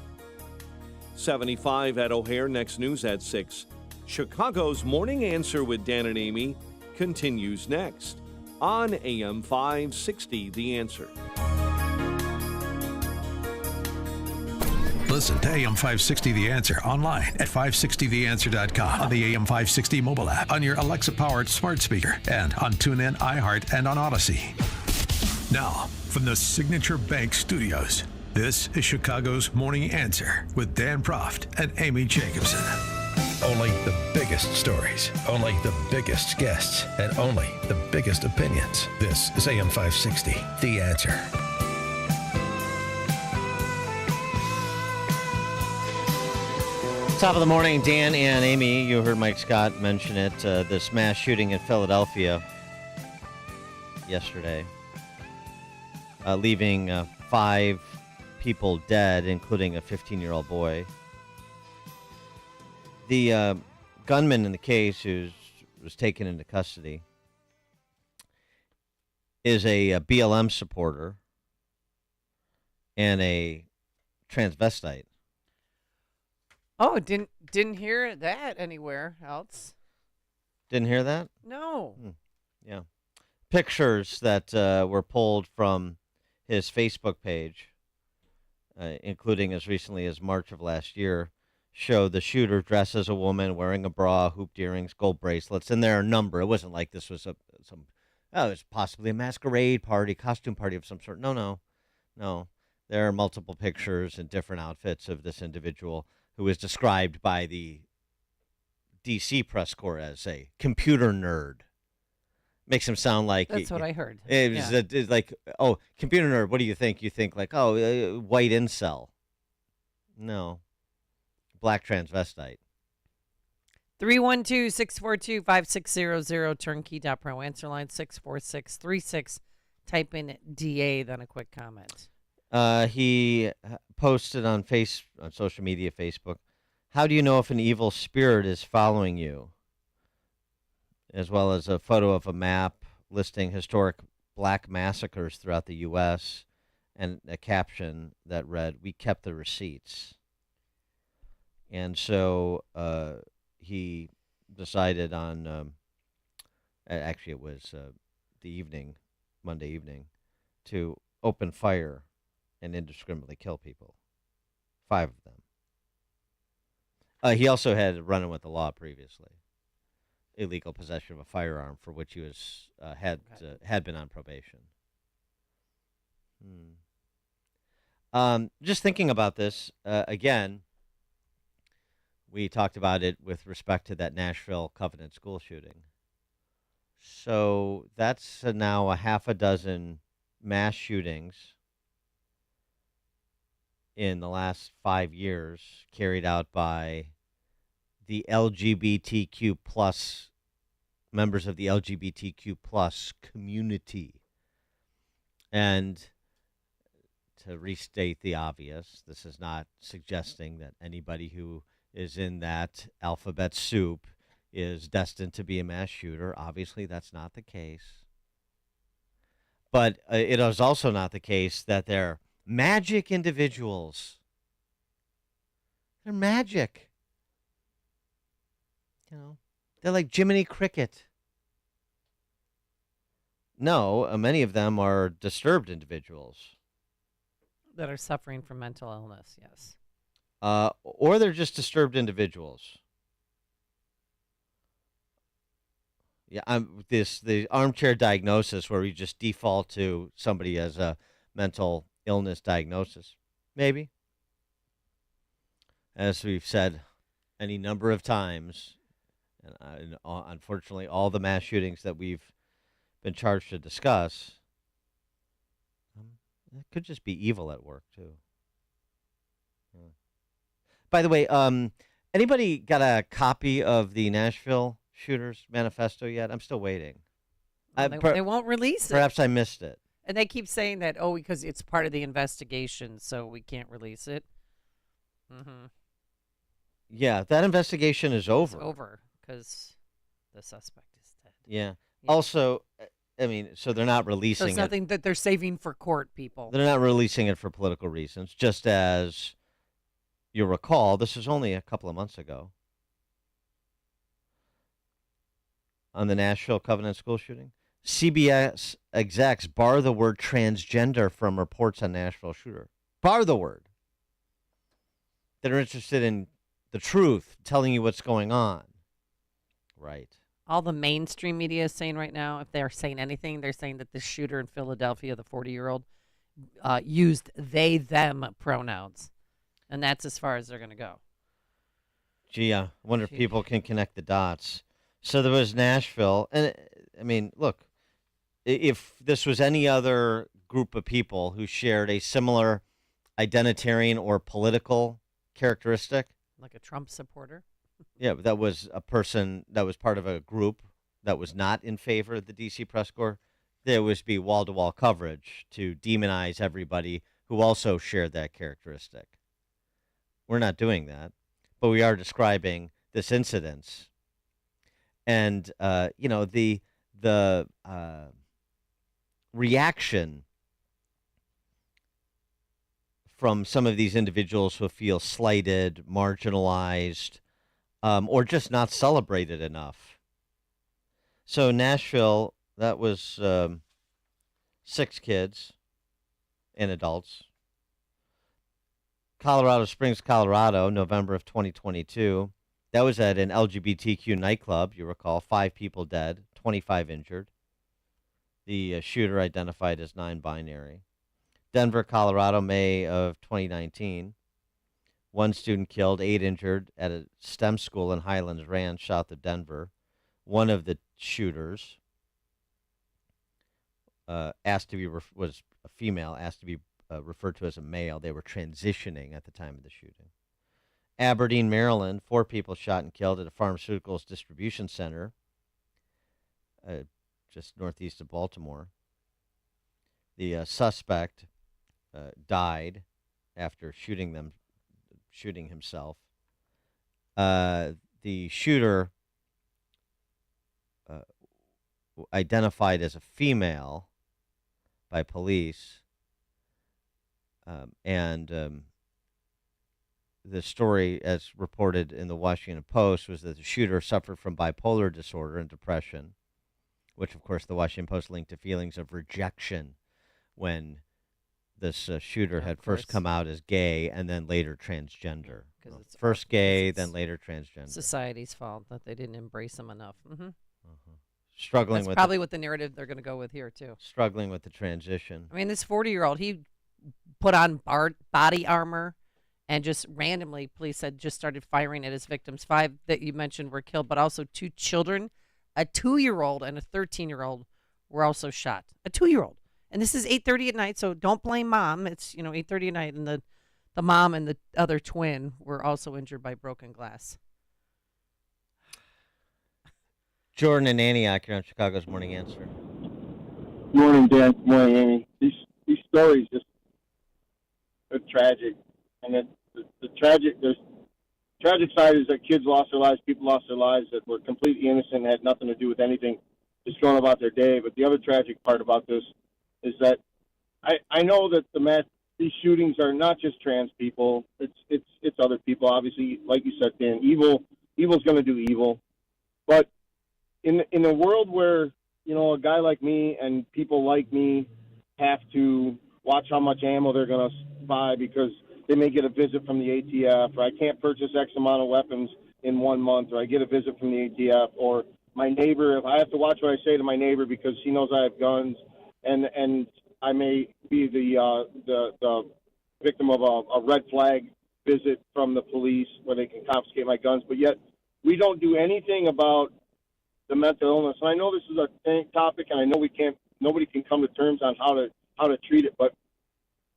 75 at O'Hare. Next news at 6. Chicago's Morning Answer with Dan and Amy continues next on AM 560 The Answer. Listen to AM 560 The Answer online at 560theanswer.com, on the AM 560 mobile app, on your Alexa-powered smart speaker, and on TuneIn, iHeart, and on Odyssey. Now, from the Signature Bank Studios, this is Chicago's Morning Answer with Dan Proft and Amy Jacobson. Only the biggest stories, only the biggest guests, and only the biggest opinions. This is AM 560, The Answer. Top of the morning, Dan and Amy. You heard Mike Scott mention it. This mass shooting in Philadelphia yesterday, leaving 5 people dead, including a 15-year-old boy. The gunman in the case, who was taken into custody, is a BLM supporter and a transvestite. Oh, didn't hear that anywhere else. Didn't hear that? No. Yeah. Pictures that were pulled from his Facebook page, including as recently as March of last year, show the shooter dressed as a woman, wearing a bra, hooped earrings, gold bracelets, and there are a number. It wasn't like this was it was possibly a masquerade party, costume party of some sort. No. There are multiple pictures and different outfits of this individual, who is described by the D.C. press corps as a computer nerd. Makes him sound like... That's what I heard. It's like, oh, computer nerd, what do you think? You think like, oh, white incel. No. Black transvestite. 312-642-5600, turnkey.pro. Answer line 64636. Type in DA, then a quick comment. He posted on social media, Facebook, how do you know if an evil spirit is following you? As well as a photo of a map listing historic black massacres throughout the U.S. and a caption that read, "We kept the receipts." And so he decided on, actually it was Monday evening, to open fire and indiscriminately kill people. 5 of them. He also had run-in with the law previously. Illegal possession of a firearm, for which he was had been on probation. Just thinking about this again. We talked about it with respect to that Nashville Covenant school shooting. So that's now a half a dozen mass shootings in the last 5 years carried out by the LGBTQ plus members of the LGBTQ plus community. And to restate the obvious, this is not suggesting that anybody who is in that alphabet soup is destined to be a mass shooter. Obviously, that's not the case. But it is also not the case that they're magic individuals. They're magic. They're like Jiminy Cricket. No, many of them are disturbed individuals. That are suffering from mental illness, yes. Or they're just disturbed individuals. Yeah, the armchair diagnosis where we just default to somebody as a mental illness diagnosis. Maybe. As we've said any number of times, and unfortunately all the mass shootings that we've been charged to discuss, it could just be evil at work, too. Yeah. By the way, anybody got a copy of the Nashville shooters manifesto yet? I'm still waiting. Well, they won't release it. Perhaps I missed it. And they keep saying that, because it's part of the investigation, so we can't release it. Mm-hmm. Yeah, that investigation is over. It's over because the suspect is dead. Yeah. Also, so they're not releasing it. So it's nothing that they're saving for court, people. They're not releasing it for political reasons. Just as you'll recall, this was only a couple of months ago. On the Nashville Covenant school shooting, CBS execs bar the word transgender from reports on Nashville shooter. Bar the word. that are interested in the truth, telling you what's going on. Right. All the mainstream media is saying right now, if they're saying anything, they're saying that the shooter in Philadelphia, the 40-year-old, used they, them pronouns. And that's as far as they're going to go. Gee, I wonder if people can connect the dots. So there was Nashville. And, I mean, look, if this was any other group of people who shared a similar identitarian or political characteristic. Like a Trump supporter? Yeah, that was a person that was part of a group that was not in favor of the D.C. press corps. There would be wall-to-wall coverage to demonize everybody who also shared that characteristic. We're not doing that, but we are describing this incident. And, the reaction from some of these individuals who feel slighted, marginalized, or just not celebrated enough. So Nashville, that was 6 kids and adults. Colorado Springs, Colorado, November of 2022. That was at an LGBTQ nightclub, you recall. 5 people dead, 25 injured. The shooter identified as non-binary. Denver, Colorado, May of 2019. 1 student killed, 8 injured at a STEM school in Highlands Ranch, south of Denver. One of the shooters was a female, asked to be referred to as a male. They were transitioning at the time of the shooting. Aberdeen, Maryland, 4 people shot and killed at a pharmaceuticals distribution center just northeast of Baltimore. The suspect died after shooting himself. The shooter identified as a female by police, and the story, as reported in the Washington Post, was that the shooter suffered from bipolar disorder and depression, which, of course, the Washington Post linked to feelings of rejection when this shooter had first come out as gay and then later transgender. First gay, then later transgender. Society's fault that they didn't embrace him enough. Mm-hmm. Struggling That's with probably what the narrative they're going to go with here, too. Struggling with the transition. I mean, this 40-year-old, he put on body armor and just randomly, police said, just started firing at his victims. 5 that you mentioned were killed, but also 2 children, a 2-year-old and a 13-year-old were also shot. A 2-year-old. And this is 8:30 at night, so don't blame mom. It's, 8:30 at night, and the mom and the other twin were also injured by broken glass. Jordan and Antioch here on Chicago's Morning Answer. Good morning, Dan. Good morning, Amy. These stories are tragic, and the tragic side is that kids lost their lives, people lost their lives that were completely innocent, had nothing to do with anything, just going about their day. But the other tragic part about this is that I know that these shootings are not just trans people. It's other people. Obviously, like you said, Dan, evil's going to do evil. But in a world where a guy like me and people like me have to watch how much ammo they're going to buy because they may get a visit from the ATF, or I can't purchase X amount of weapons in 1 month, or I get a visit from the ATF, or my neighbor, if I have to watch what I say to my neighbor because he knows I have guns, and I may be the victim of a red flag visit from the police where they can confiscate my guns, but yet we don't do anything about the mental illness. And I know this is a topic, and I know nobody can come to terms on how to treat it, but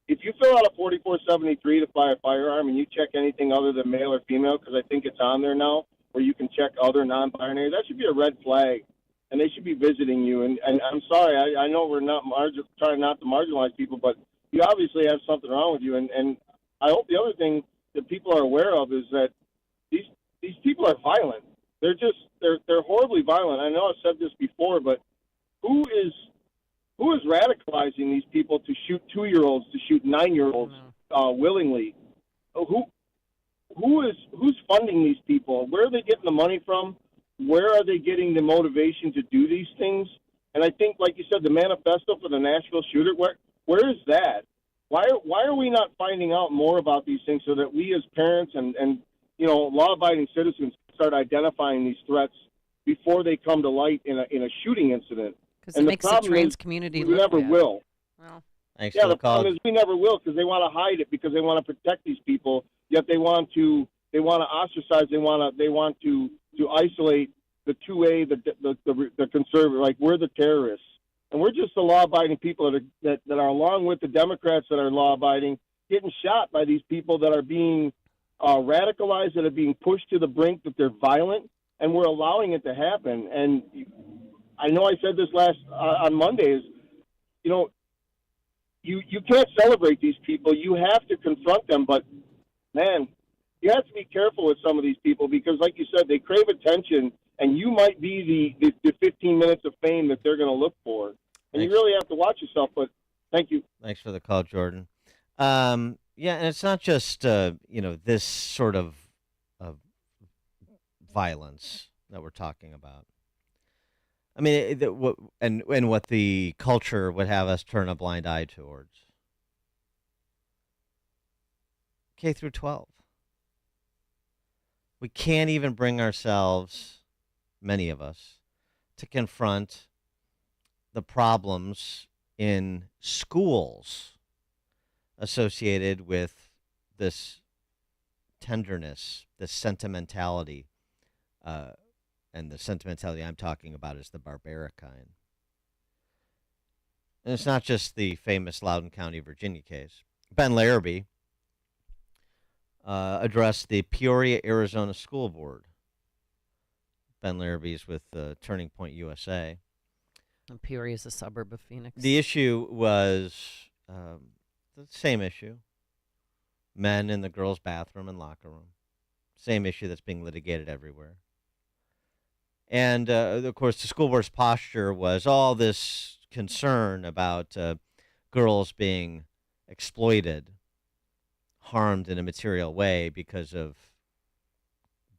if you fill out a 4473 to buy a firearm and you check anything other than male or female, because I think it's on there now, where you can check other non-binary, that should be a red flag, and they should be visiting you. And I'm sorry, I know we're not trying not to marginalize people, but you obviously have something wrong with you. And I hope the other thing that people are aware of is that these people are violent. They're horribly violent. I know I've said this before, but who is radicalizing these people to shoot 2-year-olds, to shoot 9-year-olds willingly? Who's funding these people? Where are they getting the money from? Where are they getting the motivation to do these things? And I think, like you said, the manifesto for the Nashville shooter, where is that? Why are we not finding out more about these things so that we as parents and law-abiding citizens start identifying these threats before they come to light in a shooting incident? Because it makes the trans community we look never bad. will. Well, Thanks Yeah, for the the call. problem is we never will because they want to hide it because they want to protect these people. Yet they want to ostracize. They want to isolate the 2A, the conservative. Like we're the terrorists, and we're just the law-abiding people that are along with the Democrats that are law-abiding, getting shot by these people that are being radicalized, that are being pushed to the brink, that they're violent, and we're allowing it to happen. And I know I said this on Monday is, you can't celebrate these people. You have to confront them. But, man, you have to be careful with some of these people because, like you said, they crave attention, and you might be the 15 minutes of fame that they're going to look for. And you really have to watch yourself. But thank you. Thanks for the call, Jordan. And it's not just, this sort of violence that we're talking about. I mean, what the culture would have us turn a blind eye towards. K through 12. We can't even bring ourselves, many of us, to confront the problems in schools associated with this tenderness, this sentimentality, and the sentimentality I'm talking about is the barbaric kind. And it's not just the famous Loudoun County, Virginia case. Ben Larrabee addressed the Peoria, Arizona School Board. Ben Larrabee's with Turning Point USA. And Peoria is a suburb of Phoenix. The issue was the same issue. Men in the girls' bathroom and locker room. Same issue that's being litigated everywhere. And, of course, the school board's posture was all this concern about girls being exploited, harmed in a material way because of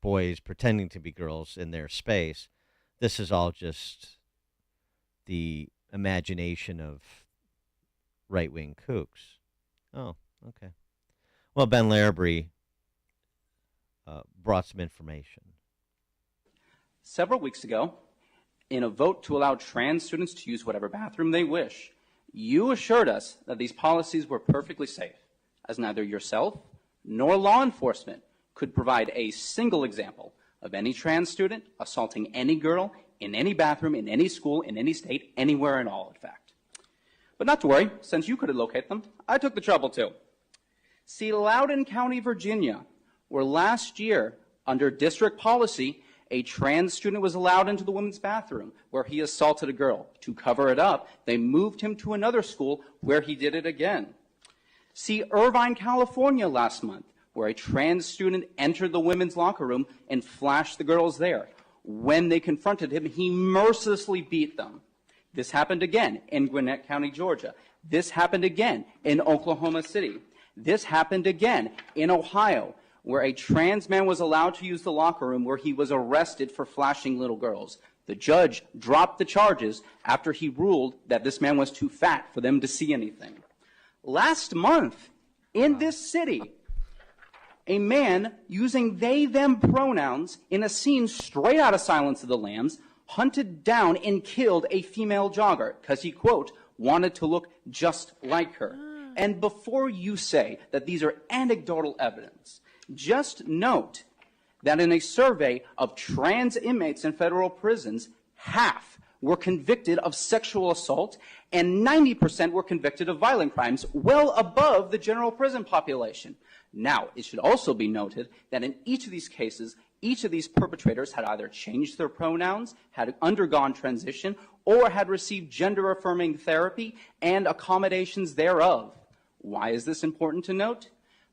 boys pretending to be girls in their space. This is all just the imagination of right-wing kooks. Oh, okay. Well, Ben Larrabee brought some information. Several weeks ago, in a vote to allow trans students to use whatever bathroom they wish, you assured us that these policies were perfectly safe, as neither yourself nor law enforcement could provide a single example of any trans student assaulting any girl in any bathroom, in any school, in any state, anywhere at all, in fact. But not to worry, since you couldn't locate them, I took the trouble to. See, Loudoun County, Virginia, where last year, under district policy, a trans student was allowed into the women's bathroom where he assaulted a girl. To cover it up, they moved him to another school where he did it again. See, Irvine, California last month, where a trans student entered the women's locker room and flashed the girls there. When they confronted him, he mercilessly beat them. This happened again in Gwinnett County, Georgia. This happened again in Oklahoma City. This happened again in Ohio, where a trans man was allowed to use the locker room where he was arrested for flashing little girls. The judge dropped the charges after he ruled that this man was too fat for them to see anything. Last month, in this city, a man using they-them pronouns in a scene straight out of Silence of the Lambs hunted down and killed a female jogger because he, quote, wanted to look just like her. And before you say that these are anecdotal evidence, just note that in a survey of trans inmates in federal prisons, half were convicted of sexual assault and 90% were convicted of violent crimes, well above the general prison population. Now, it should also be noted that in each of these cases, each of these perpetrators had either changed their pronouns, had undergone transition, or had received gender-affirming therapy and accommodations thereof. Why is this important to note?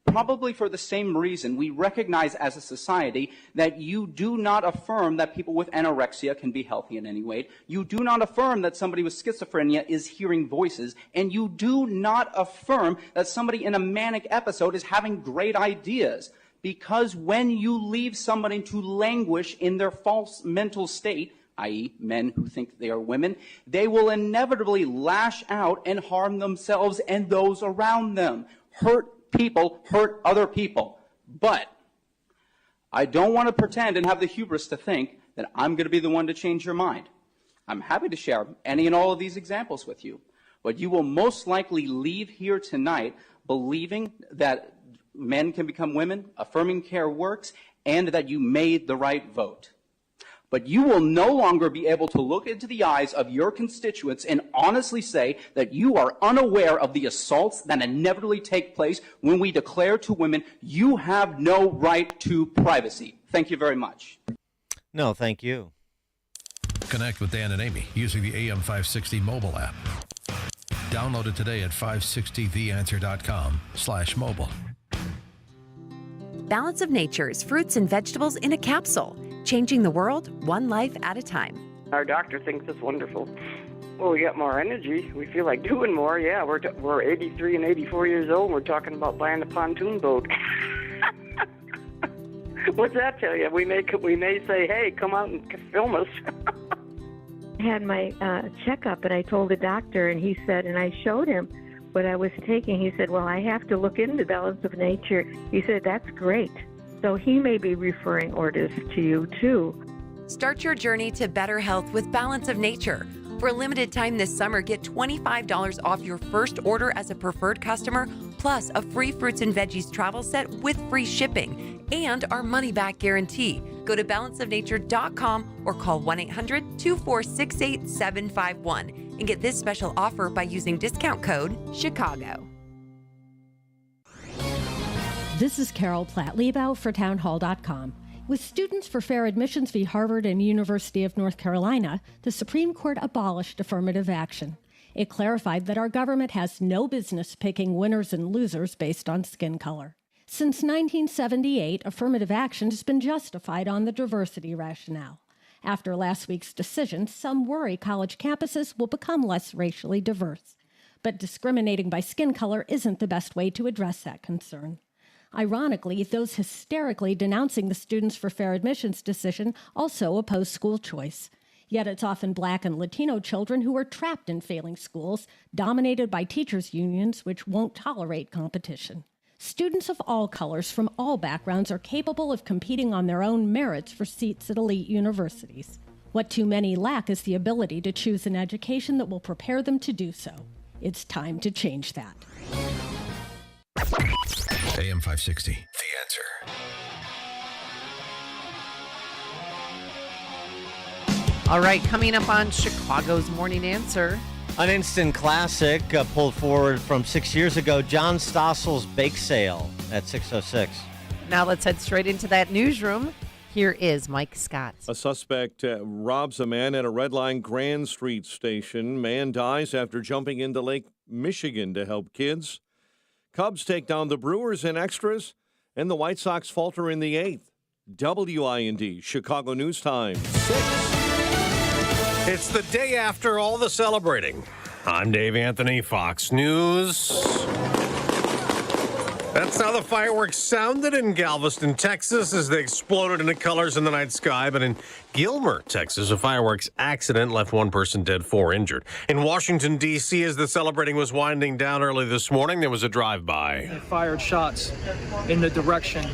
Probably for the same reason we recognize as a society that you do not affirm that people with anorexia can be healthy in any way. You do not affirm that somebody with schizophrenia is hearing voices. And you do not affirm that somebody in a manic episode is having great ideas. Because when you leave somebody to languish in their false mental state, i.e. men who think they are women, they will inevitably lash out and harm themselves and those around them. Hurt people, hurt other people. But I don't want to pretend and have the hubris to think that I'm going to be the one to change your mind. I'm happy to share any and all of these examples with you, but you will most likely leave here tonight believing that men can become women, affirming care works, and that you made the right vote. But you will no longer be able to look into the eyes of your constituents and honestly say that you are unaware of the assaults that inevitably take place when we declare to women, you have no right to privacy. Thank you very much. No, thank you. Connect with Dan and Amy using the AM 560 mobile app. Download it today at 560theanswer.com/mobile. Balance of Nature's fruits and vegetables in a capsule, changing the world one life at a time. Our doctor thinks it's wonderful. Well, we got more energy. We feel like doing more. Yeah, we're 83 and 84 years old. And we're talking about buying a pontoon boat. What's that tell you? We may say, hey, come out and film us. I had my checkup, and I told the doctor, and he said, and I showed him what I was taking. He said, well, I have to look into Balance of Nature. He said, that's great. So he may be referring orders to you, too. Start your journey to better health with Balance of Nature. For a limited time this summer, get $25 off your first order as a preferred customer, plus a free fruits and veggies travel set with free shipping and our money-back guarantee. Go to balanceofnature.com or call 1-800-246-8751 and get this special offer by using discount code CHICAGO. This is Carol Platt-Liebau for townhall.com. With Students for Fair Admissions v. Harvard and University of North Carolina, the Supreme Court abolished affirmative action. It clarified that our government has no business picking winners and losers based on skin color. Since 1978, affirmative action has been justified on the diversity rationale. After last week's decision, some worry college campuses will become less racially diverse. But discriminating by skin color isn't the best way to address that concern. Ironically, those hysterically denouncing the Students for Fair Admissions decision also oppose school choice. Yet it's often Black and Latino children who are trapped in failing schools, dominated by teachers' unions which won't tolerate competition. Students of all colors from all backgrounds are capable of competing on their own merits for seats at elite universities. What too many lack is the ability to choose an education that will prepare them to do so. It's time to change that. AM 560, The Answer. All right, coming up on Chicago's Morning Answer. An instant classic pulled forward from 6 years ago, John Stossel's Bake Sale at 6:06. Now let's head straight into that newsroom. Here is Mike Scott. A suspect robs a man at a Red Line Grand Street station. Man dies after jumping into Lake Michigan to help kids. Cubs take down the Brewers in extras, and the White Sox falter in the eighth. WIND, Chicago News Time, 6. It's the day after all the celebrating. I'm Dave Anthony, Fox News. That's how the fireworks sounded in Galveston, Texas, as they exploded into colors in the night sky. But in Gilmer, Texas, a fireworks accident left one person dead, 4 injured. In Washington, D.C., as the celebrating was winding down early this morning, there was a drive-by. They fired shots in the direction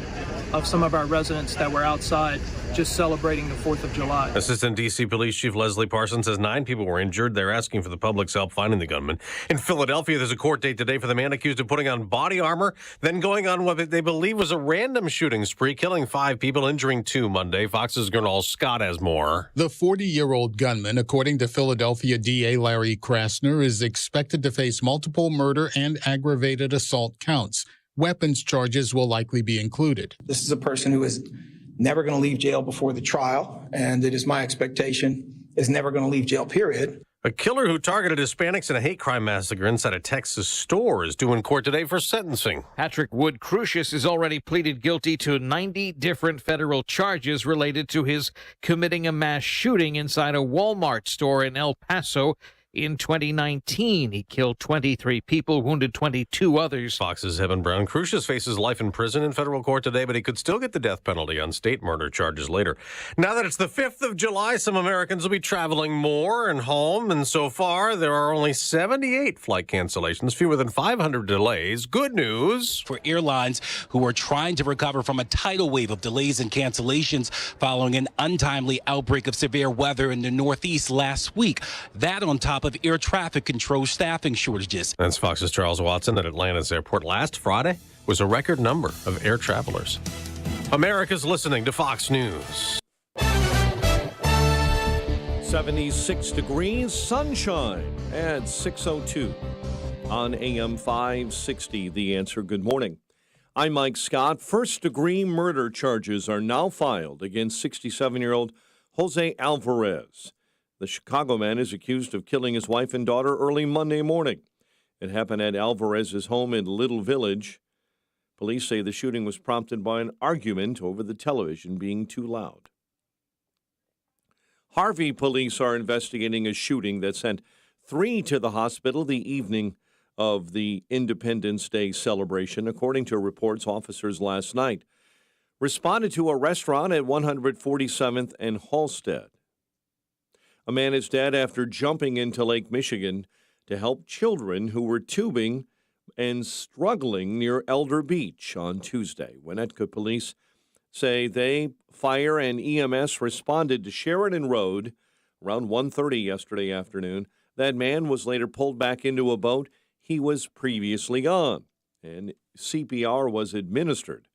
of some of our residents that were outside just celebrating the 4th of July. Assistant D.C. Police Chief Leslie Parsons says 9 people were injured. They're asking for the public's help finding the gunman. In Philadelphia, there's a court date today for the man accused of putting on body armor, then going on what they believe was a random shooting spree, killing 5 people, injuring 2 Monday. Fox's Gernal Scott has more. The 40-year-old gunman, according to Philadelphia DA Larry Krasner, is expected to face multiple murder and aggravated assault counts. Weapons charges will likely be included. This is a person who is never going to leave jail before the trial, and it is my expectation is never going to leave jail, period. A killer who targeted Hispanics in a hate crime massacre inside a Texas store is due in court today for sentencing. Patrick Wood Crucius has already pleaded guilty to 90 different federal charges related to his committing a mass shooting inside a Walmart store in El Paso. In 2019, he killed 23 people, wounded 22 others. Fox's Evan Brown Crucius faces life in prison in federal court today, but he could still get the death penalty on state murder charges later. Now that it's the 5th of July, some Americans will be traveling more and home, and so far there are only 78 flight cancellations, fewer than 500 delays. Good news for airlines who are trying to recover from a tidal wave of delays and cancellations following an untimely outbreak of severe weather in the Northeast last week. That on top of air traffic control staffing shortages. That's Fox's Charles Watson at Atlanta's airport. Last Friday was a record number of air travelers. America's listening to Fox News. 76 degrees, sunshine at 6:02 on AM 560. The Answer. Good morning. I'm Mike Scott. First-degree murder charges are now filed against 67-year-old Jose Alvarez. The Chicago man is accused of killing his wife and daughter early Monday morning. It happened at Alvarez's home in Little Village. Police say the shooting was prompted by an argument over the television being too loud. Harvey police are investigating a shooting that sent 3 to the hospital the evening of the Independence Day celebration, according to reports officers last night responded to a restaurant at 147th and Halstead. A man is dead after jumping into Lake Michigan to help children who were tubing and struggling near Elder Beach on Tuesday. Winnetka police say fire and EMS responded to Sheridan Road around 1:30 yesterday afternoon. That man was later pulled back into a boat he was previously on, and CPR was administered.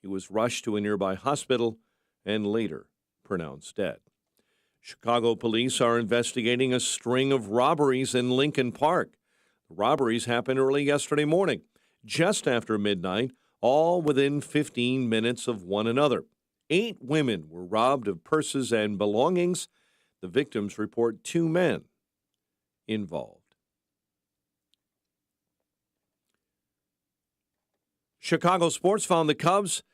He was rushed to a nearby hospital and later pronounced dead. Chicago police are investigating a string of robberies in Lincoln Park. The robberies happened early yesterday morning, just after midnight, all within 15 minutes of one another. 8 women were robbed of purses and belongings. The victims report 2 men involved. Chicago sports found the Cubs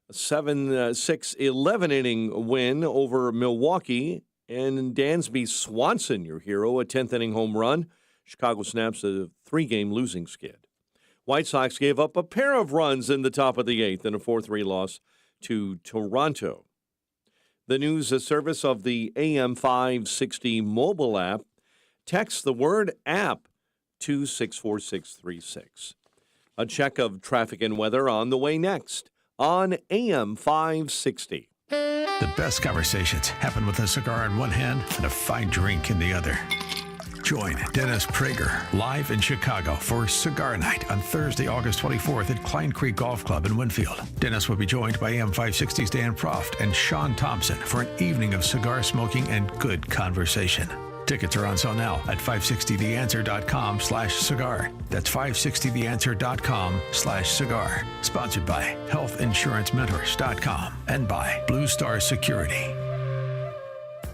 a 7-6 11-inning win over Milwaukee. And Dansby Swanson, your hero, a 10th-inning home run. Chicago snaps a 3-game losing skid. White Sox gave up a pair of runs in the top of the 8th in a 4-3 loss to Toronto. The news service of the AM 560 mobile app. Text the word app to 64636. A check of traffic and weather on the way next on AM 560. The best conversations happen with a cigar in one hand and a fine drink in the other. Join Dennis Prager live in Chicago for Cigar Night on Thursday, August 24th at Klein Creek Golf Club in Winfield. Dennis will be joined by AM 560's Dan Proft and Sean Thompson for an evening of cigar smoking and good conversation. Tickets are on sale now at 560theanswer.com/cigar. That's 560theanswer.com/cigar. Sponsored by healthinsurancementors.com and by Blue Star Security.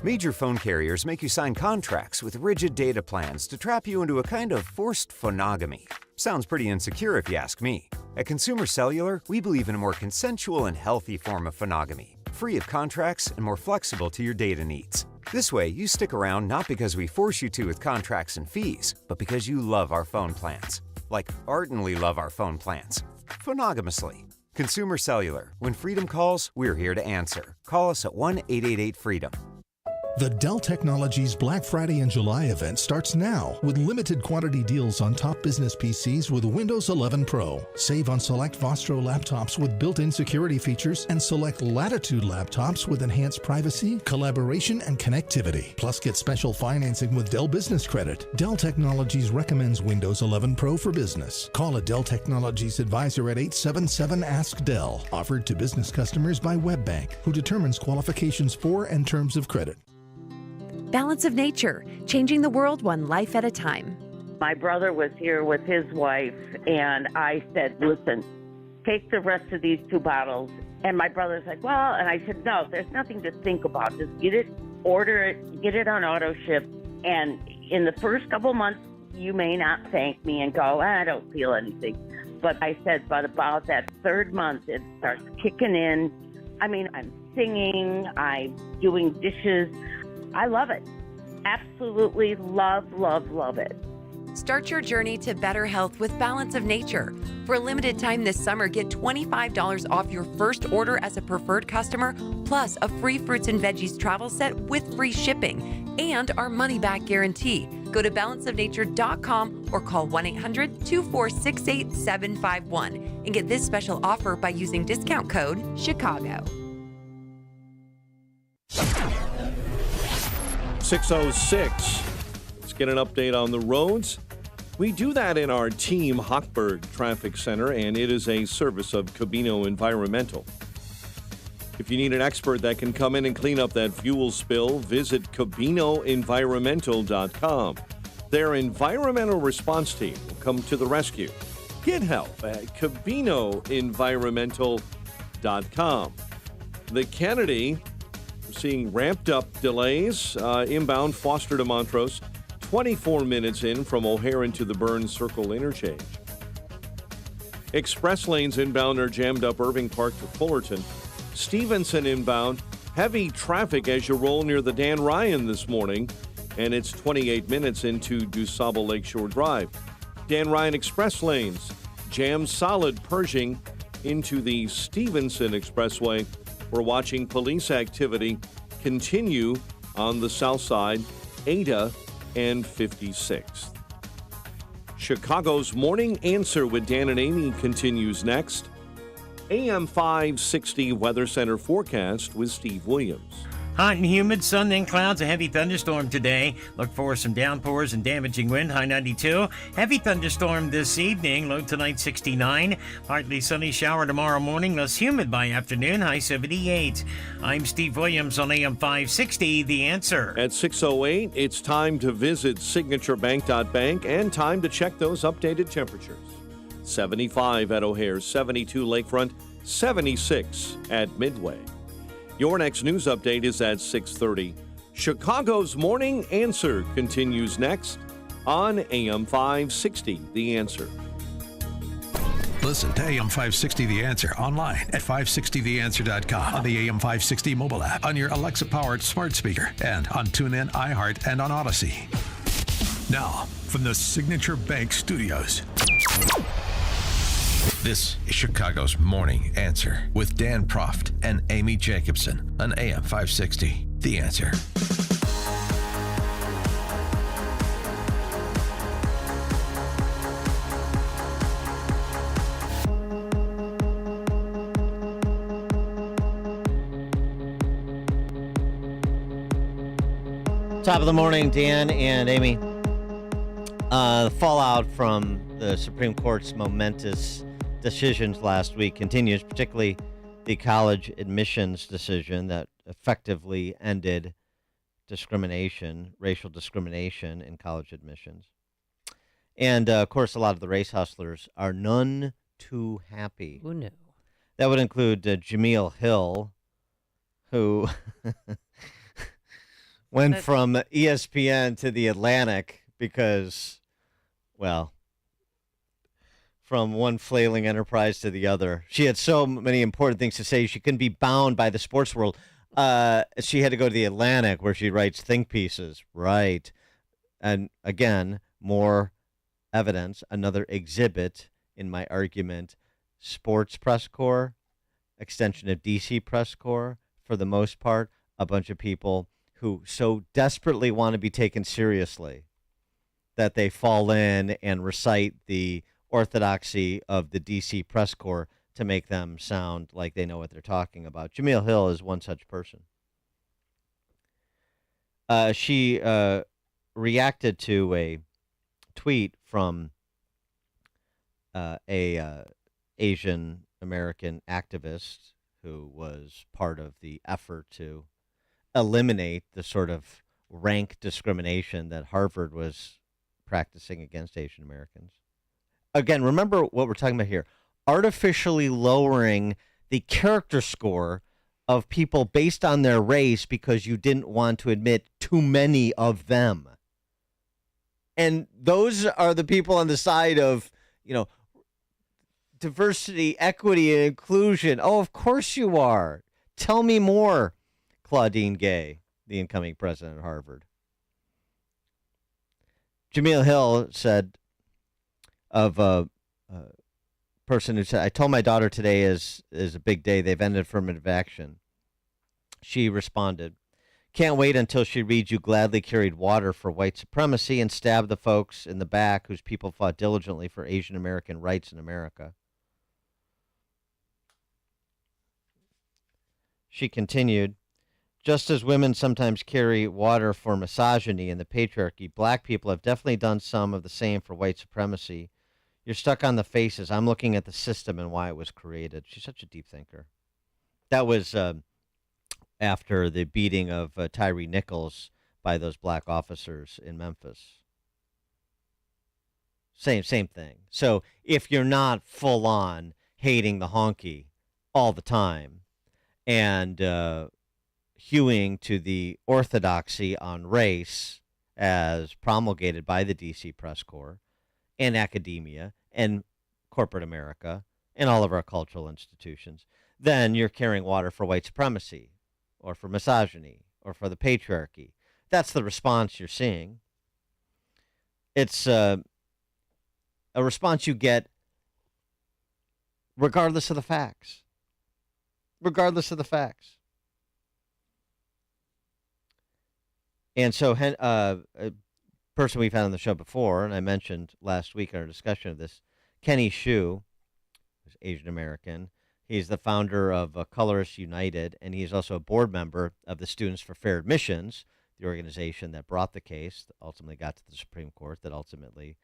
Major phone carriers make you sign contracts with rigid data plans to trap you into a kind of forced phonogamy. Sounds pretty insecure if you ask me. At Consumer Cellular, we believe in a more consensual and healthy form of phonogamy, free of contracts and more flexible to your data needs. This way, you stick around not because we force you to with contracts and fees, but because you love our phone plans. Like ardently love our phone plans. Phonogamously. Consumer Cellular. When freedom calls, we're here to answer. Call us at 1-888-FREEDOM. The Dell Technologies Black Friday and July event starts now with limited quantity deals on top business PCs with Windows 11 Pro. Save on select Vostro laptops with built-in security features and select Latitude laptops with enhanced privacy, collaboration, and connectivity. Plus, get special financing with Dell Business Credit. Dell Technologies recommends Windows 11 Pro for business. Call a Dell Technologies advisor at 877-ASK-DELL. Offered to business customers by WebBank, who determines qualifications for and terms of credit. Balance of Nature, changing the world one life at a time. My brother was here with his wife, and I said, listen, take the rest of these 2 bottles. And my brother's like, well, and I said, no, there's nothing to think about. Just get it, order it, get it on auto ship. And in the first couple months, you may not thank me and go, I don't feel anything. But I said, but about that 3rd month, it starts kicking in. I mean, I'm singing, I'm doing dishes. I love it. absolutely love, love, love it. Start your journey to better health with Balance of Nature. For a limited time this summer, get $25 off your first order as a preferred customer, plus a free fruits and veggies travel set with free shipping and our money-back guarantee. Go to balanceofnature.com or call 1-800-246-8751 and get this special offer by using discount code CHICAGO. 6:06. Let's get an update on the roads. We do that in our Team Hochberg Traffic Center, and it is a service of Cabino Environmental. If you need an expert that can come in and clean up that fuel spill, visit CabinoEnvironmental.com. Their environmental response team will come to the rescue. Get help at CabinoEnvironmental.com. The Kennedy, we're seeing ramped up delays inbound Foster to Montrose. 24 minutes in from O'Hare to the Burns Circle interchange. Express lanes inbound are jammed up Irving Park to Fullerton. Stevenson inbound, heavy traffic as you roll near the Dan Ryan this morning, and it's 28 minutes into DuSable Lakeshore Drive. Dan Ryan Express lanes jammed solid Pershing into the Stevenson Expressway. We're watching police activity continue on the south side, Ada and 56th. Chicago's Morning Answer with Dan and Amy continues next. AM 560 Weather Center forecast with Steve Williams. Hot and humid, sun then clouds, a heavy thunderstorm today. Look for some downpours and damaging wind, high 92. Heavy thunderstorm this evening, low tonight 69. Partly sunny shower tomorrow morning, less humid by afternoon, high 78. I'm Steve Williams on AM 560, The Answer. At 6:08, it's time to visit signaturebank.bank and time to check those updated temperatures. 75 at O'Hare, 72 Lakefront, 76 at Midway. Your next news update is at 6:30. Chicago's Morning Answer continues next on AM 560, The Answer. Listen to AM 560 The Answer online at 560theanswer.com, on the AM 560 mobile app, on your Alexa-powered smart speaker, and on TuneIn, iHeart, and on Odyssey. Now, from the Signature Bank Studios, this is Chicago's Morning Answer with Dan Proft and Amy Jacobson on AM 560, The Answer. Top of the morning, Dan and Amy. The fallout from the Supreme Court's momentous decisions last week continues, particularly the college admissions decision that effectively ended discrimination, racial discrimination in college admissions. And, of course, a lot of the race hustlers are none too happy. Who knew? That would include Jameel Hill, who went from ESPN to the Atlantic because, well, from one flailing enterprise to the other. She had so many important things to say. She couldn't be bound by the sports world. She had to go to the Atlantic where she writes think pieces. Right. And again, more evidence, another exhibit in my argument. Sports press corps, extension of DC press corps, for the most part, a bunch of people who so desperately want to be taken seriously that they fall in and recite the orthodoxy of the DC press corps to make them sound like they know what they're talking about. Jameel Hill is one such person. She reacted to a tweet from a Asian American activist who was part of the effort to eliminate the sort of rank discrimination that Harvard was practicing against Asian Americans. Again, remember what we're talking about here. Artificially lowering the character score of people based on their race because you didn't want to admit too many of them. And those are the people on the side of, diversity, equity, and inclusion. Oh, of course you are. Tell me more, Claudine Gay, the incoming president of Harvard. Jameel Hill said of a person who said, I told my daughter today is a big day. They've ended affirmative action. She responded, can't wait until she reads you gladly carried water for white supremacy and stabbed the folks in the back whose people fought diligently for Asian American rights in America. She continued, just as women sometimes carry water for misogyny and the patriarchy, black people have definitely done some of the same for white supremacy. You're stuck on the faces. I'm looking at the system and why it was created. She's such a deep thinker. That was after the beating of Tyree Nichols by those black officers in Memphis. Same thing. So if you're not full on hating the honky all the time and hewing to the orthodoxy on race as promulgated by the D.C. press corps and academia and corporate America and all of our cultural institutions, then you're carrying water for white supremacy or for misogyny or for the patriarchy. That's the response you're seeing. It's a response you get regardless of the facts. Regardless of the facts. And so a person we've had on the show before, and I mentioned last week in our discussion of this, Kenny Xu, who's Asian American. He's the founder of Colorists United, and he's also a board member of the Students for Fair Admissions, the organization that brought the case, that ultimately got to the Supreme Court, that ultimately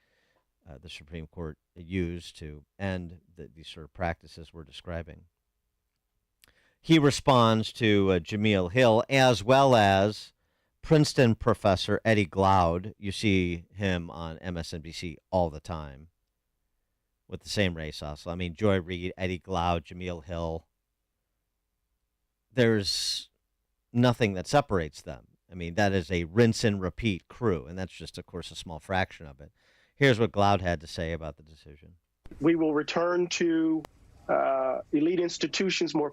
the Supreme Court used to end these sort of practices we're describing. He responds to Jameel Hill, as well as Princeton professor Eddie Glaude. You see him on MSNBC all the time with the same race also. I mean, Joy Reid, Eddie Glaude, Jameel Hill. There's nothing that separates them. I mean, that is a rinse and repeat crew, and that's just, of course, a small fraction of it. Here's what Glaude had to say about the decision. We will return to elite institutions, more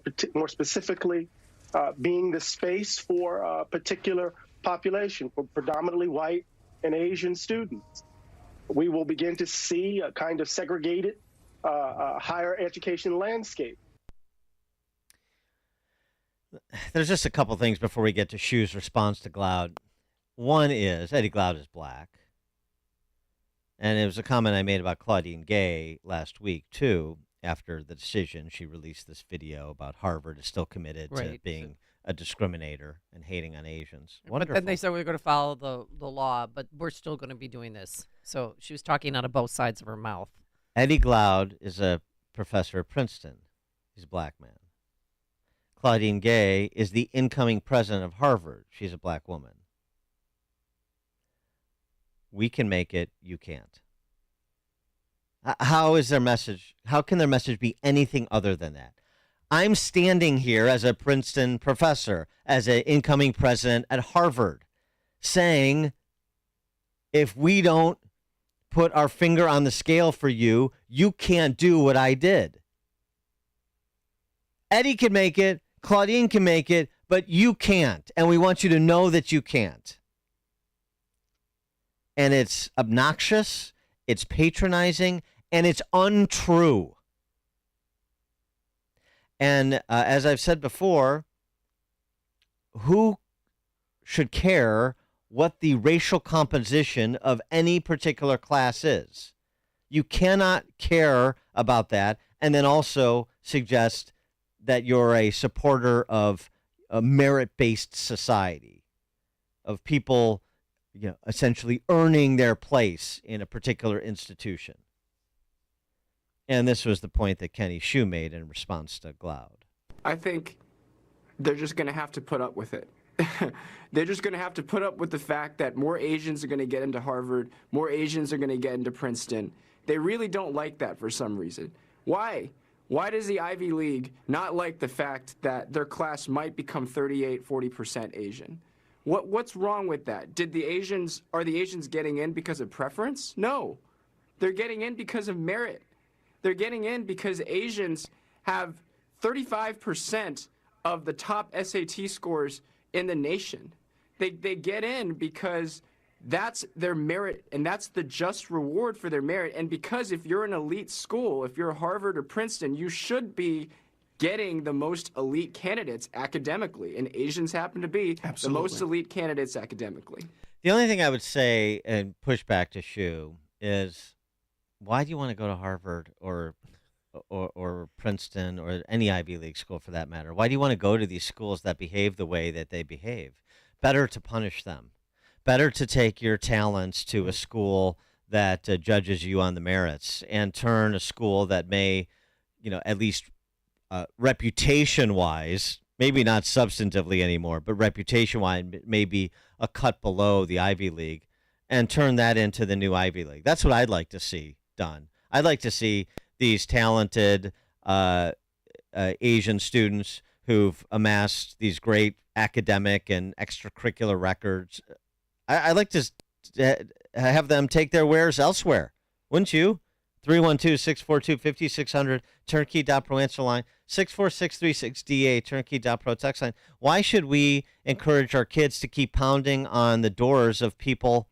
specifically being the space for a particular population, for predominantly white and Asian students. We will begin to see a kind of segregated higher education landscape. There's just a couple things before we get to Xu's response to Glaude. One is, Eddie Glaude is black. And it was a comment I made about Claudine Gay last week, too. After the decision, she released this video about Harvard is still committed to being a discriminator and hating on Asians. Wonderful. But then they said we were going to follow the law, but we're still going to be doing this. So she was talking out of both sides of her mouth. Eddie Glaude is a professor at Princeton. He's a black man. Claudine Gay is the incoming president of Harvard. She's a black woman. We can make it. You can't. How is their message? How can their message be anything other than that? I'm standing here as a Princeton professor, as an incoming president at Harvard, saying, if we don't put our finger on the scale for you, you can't do what I did. Eddie can make it, Claudine can make it, but you can't. And we want you to know that you can't. And it's obnoxious, it's patronizing, and it's untrue. And as I've said before, who should care what the racial composition of any particular class is? You cannot care about that and then also suggest that you're a supporter of a merit-based society, of people, essentially earning their place in a particular institution. And this was the point that Kenny Xu made in response to Glaude. I think they're just going to have to put up with it. They're just going to have to put up with the fact that more Asians are going to get into Harvard, more Asians are going to get into Princeton. They really don't like that for some reason. Why? Why does the Ivy League not like the fact that their class might become 38-40% Asian? What's wrong with that? Are the Asians getting in because of preference? No. They're getting in because of merit. They're getting in because Asians have 35% of the top SAT scores in the nation. They get in because That's their merit, and that's the just reward for their merit. And because if you're an elite school, if you're Harvard or Princeton, you should be getting the most elite candidates academically, and Asians happen to be the most elite candidates academically. The only thing I would say and push back to Shu is, why do you want to go to Harvard or Princeton or any Ivy League school for that matter? Why do you want to go to these schools that behave the way that they behave? Better to punish them. Better to take your talents to a school that judges you on the merits and turn a school that may, at least reputation-wise, maybe not substantively anymore, but reputation-wise, maybe a cut below the Ivy League, and turn that into the new Ivy League. That's what I'd like to see done. I'd like to see these talented Asian students who've amassed these great academic and extracurricular records. I'd like to have them take their wares elsewhere. Wouldn't you? 312-642-5600, turnkey.pro answer line, 64636DA, turnkey.pro text line. Why should we encourage our kids to keep pounding on the doors of people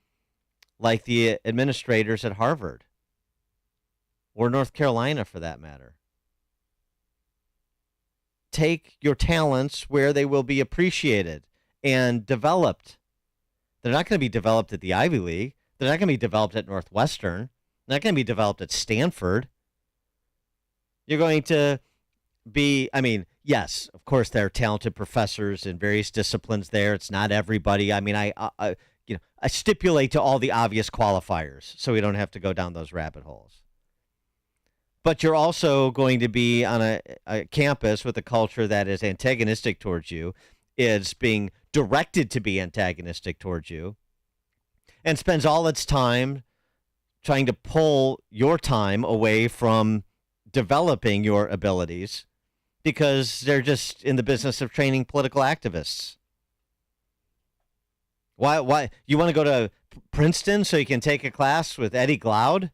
like the administrators at Harvard or North Carolina, for that matter? Take your talents where they will be appreciated and developed. They're not going to be developed at the Ivy League. They're not going to be developed at Northwestern. They're not going to be developed at Stanford. You're going to be, yes, of course, there are talented professors in various disciplines there. It's not everybody. I stipulate to all the obvious qualifiers so we don't have to go down those rabbit holes. But you're also going to be on a campus with a culture that is antagonistic towards you, is being directed to be antagonistic towards you, and spends all its time trying to pull your time away from developing your abilities because they're just in the business of training political activists. Why you want to go to Princeton so you can take a class with Eddie Glaude?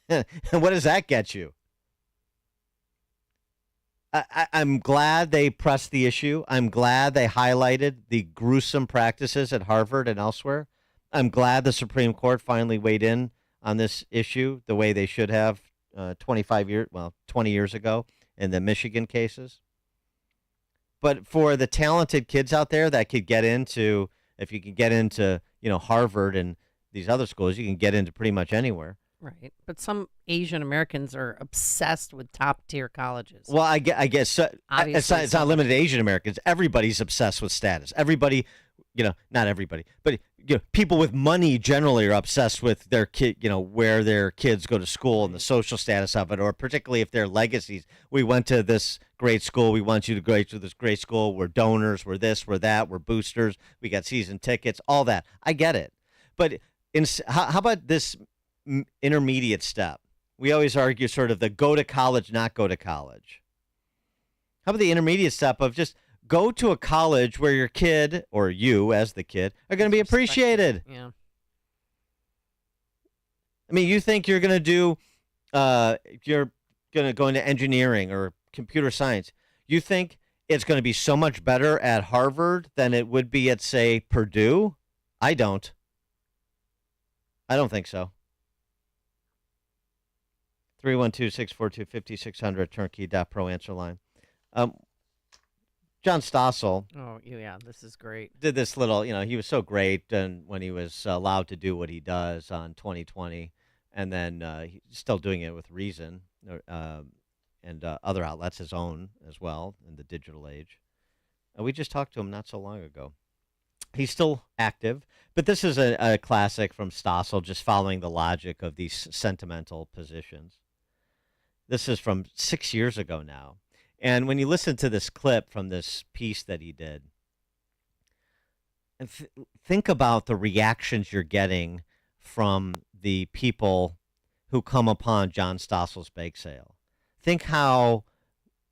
And what does that get you? I'm glad they pressed the issue. I'm glad they highlighted the gruesome practices at Harvard and elsewhere. I'm glad the Supreme Court finally weighed in on this issue the way they should have 20 years ago in the Michigan cases. But for the talented kids out there that could get into, if you can get into, Harvard and these other schools, you can get into pretty much anywhere. Right. But some Asian Americans are obsessed with top-tier colleges. Well, I guess so. It's not limited to Asian Americans. Everybody's obsessed with status. Everybody, not everybody, but people with money generally are obsessed with their kid, where their kids go to school and the social status of it, or particularly if they're legacies. We went to this great school. We want you to go to this great school. We're donors. We're this. We're that. We're boosters. We got season tickets. All that. I get it. But how about this intermediate step? We always argue sort of the go to college, not go to college. How about the intermediate step of just go to a college where your kid, or you as the kid, are going to be appreciated? Yeah. You think you're going to do, you're going to go into engineering or computer science. You think it's going to be so much better at Harvard than it would be at, say, Purdue? I don't think so. 312-642-5600, turnkey.pro answer line. John Stossel. Oh, yeah, this is great. Did this little, he was so great and when he was allowed to do what he does on 2020, and then he's still doing it with Reason and other outlets, his own as well, in the digital age. We just talked to him not so long ago. He's still active, but this is a classic from Stossel, just following the logic of these sentimental positions. This is from 6 years ago now. And when you listen to this clip from this piece that he did, and think about the reactions you're getting from the people who come upon John Stossel's bake sale. Think how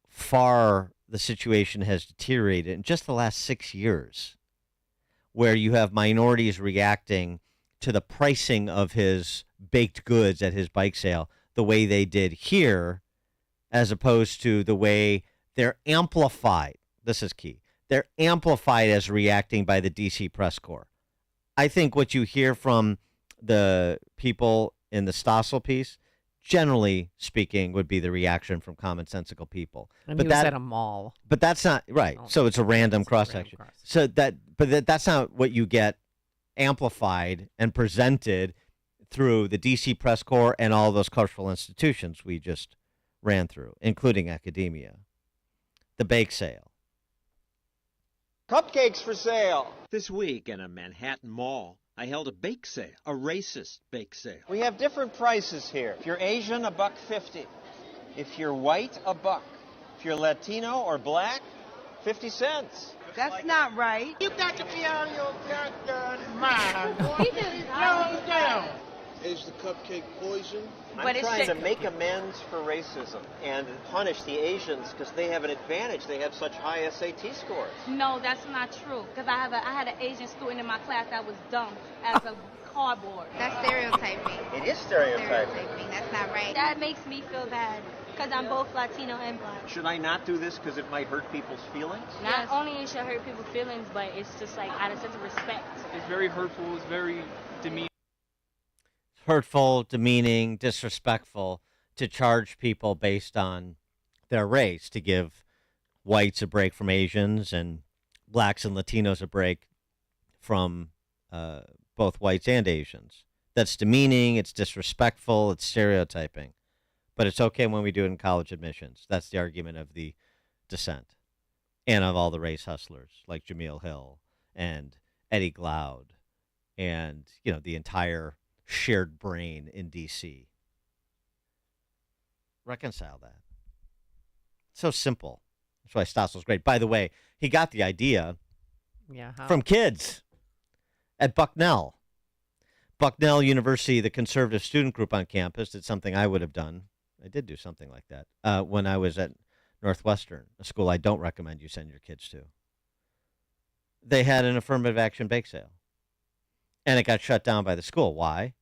far the situation has deteriorated in just the last 6 years, where you have minorities reacting to the pricing of his baked goods at his bike sale the way they did here, as opposed to the way they're amplified. This is key. They're amplified as reacting by the D.C. press corps. I think what you hear from the people in the Stossel piece, generally speaking, would be the reaction from commonsensical people. And but he was at a mall. But that's not right. So it's a random cross section. So that's not what you get amplified and presented through the DC Press Corps and all those cultural institutions we just ran through, including academia. The bake sale. Cupcakes for sale. This week in a Manhattan mall, I held a bake sale, a racist bake sale. We have different prices here. If you're Asian, $1.50. If you're white, $1. If you're Latino or black, 50 cents. That's not right. You got to be on your goddamn mind. Slow down. Is the cupcake poison? But I'm trying to make amends for racism and punish the Asians because they have an advantage. They have such high SAT scores. No, that's not true. Because I had an Asian student in my class that was dumb as a cardboard. That's stereotyping. It is stereotyping. That's not right. That makes me feel bad because I'm both Latino and black. Should I not do this because it might hurt people's feelings? Not only it should hurt people's feelings, but it's just like out of sense of respect. It's very hurtful. It's very demeaning. Hurtful, demeaning, disrespectful to charge people based on their race, to give whites a break from Asians and blacks and Latinos a break from both whites and Asians. That's demeaning, it's disrespectful, it's stereotyping. But it's okay when we do it in college admissions. That's the argument of the dissent and of all the race hustlers like Jameel Hill and Eddie Glaude and, the entire shared brain in D.C. Reconcile that. So simple. That's why Stossel's great. By the way, he got the idea from kids at Bucknell. Bucknell University, the conservative student group on campus, did something I would have done. I did do something like that when I was at Northwestern, a school I don't recommend you send your kids to. They had an affirmative action bake sale. And it got shut down by the school. Why?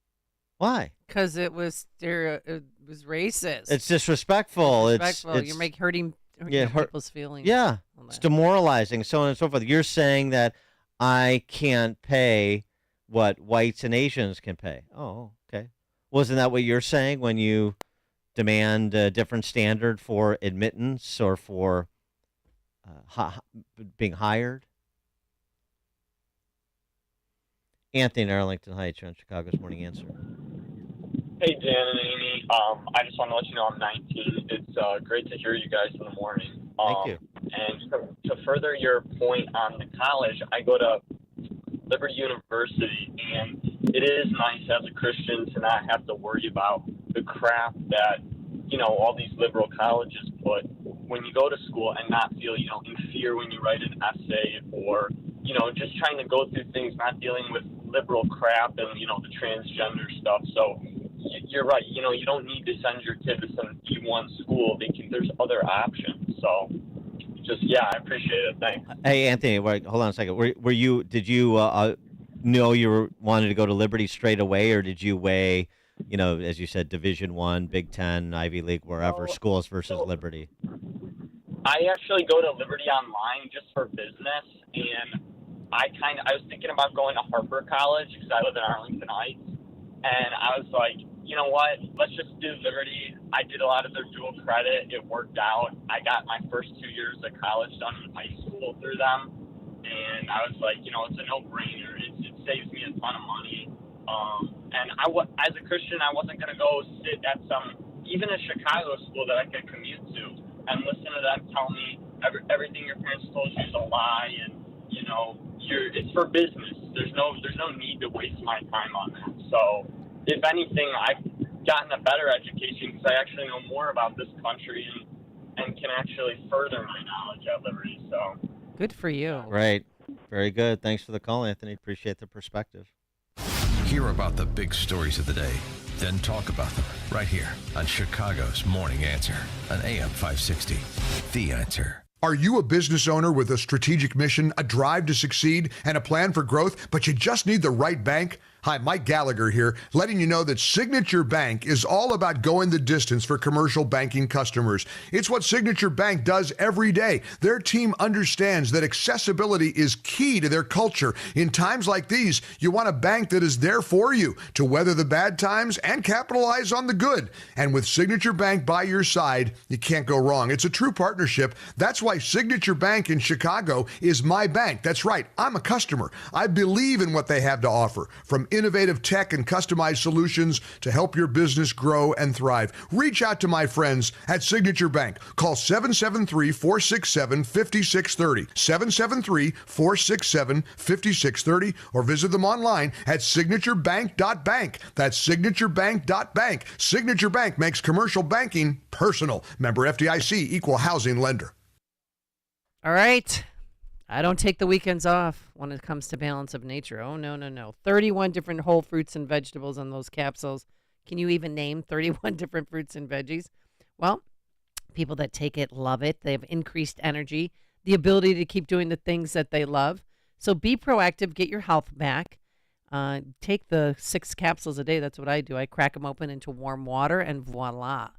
Why? Because it was racist. It's disrespectful. It's You're hurting people's feelings. Yeah. It's demoralizing, so on and so forth. You're saying that I can't pay what whites and Asians can pay. Oh, okay. Wasn't that what you're saying when you demand a different standard for admittance or for being hired? Anthony in Arlington Heights, you're on Chicago's Morning Answer. Hey, Dan and Amy. I just want to let you know I'm 19. It's great to hear you guys in the morning. Thank you. And to further your point on the college, I go to Liberty University, and it is nice as a Christian to not have to worry about the crap that, all these liberal colleges put when you go to school and not feel, in fear when you write an essay or, just trying to go through things, not dealing with liberal crap and, the transgender stuff. So you're right. You don't need to send your kid to some E1 school. There's other options. So I appreciate it. Thanks. Hey, Anthony, wait, hold on a second. Did you know you wanted to go to Liberty straight away, or did you weigh, as you said, Division I, Big Ten, Ivy League, wherever, schools versus Liberty? I actually go to Liberty Online just for business, and I was thinking about going to Harper College because I live in Arlington Heights, and I was like, you know what, let's just do Liberty. I did a lot of their dual credit. It worked out. I got my first 2 years of college done in high school through them, and I was like, it's a no-brainer. It saves me a ton of money. And as a Christian, I wasn't going to go sit at even a Chicago school that I could commute to and listen to them tell me everything your parents told you is a lie, and it's for business. There's no need to waste my time on that. So if anything, I've gotten a better education because I actually know more about this country and can actually further my knowledge at Liberty. So good for you. Right. Very good. Thanks for the call, Anthony. Appreciate the perspective. Hear about the big stories of the day, then talk about them right here on Chicago's Morning Answer on AM 560. The Answer. Are you a business owner with a strategic mission, a drive to succeed, and a plan for growth, but you just need the right bank? Hi, Mike Gallagher here, letting you know that Signature Bank is all about going the distance for commercial banking customers. It's what Signature Bank does every day. Their team understands that accessibility is key to their culture. In times like these, you want a bank that is there for you to weather the bad times and capitalize on the good. And with Signature Bank by your side, you can't go wrong. It's a true partnership. That's why Signature Bank in Chicago is my bank. That's right. I'm a customer. I believe in what they have to offer, from innovative tech and customized solutions to help your business grow and thrive. Reach out to my friends at Signature Bank. Call 773-467-5630, 773-467-5630, or visit them online at signaturebank.bank. That's signaturebank.bank. Signature Bank makes commercial banking personal. Member FDIC, equal housing lender. All right. I don't take the weekends off when it comes to balance of nature. Oh, no, no, no. 31 different whole fruits and vegetables on those capsules. Can you even name 31 different fruits and veggies? Well, people that take it love it. They have increased energy, the ability to keep doing the things that they love. So be proactive. Get your health back. Take the 6 capsules a day. That's what I do. I crack them open into warm water, and voila.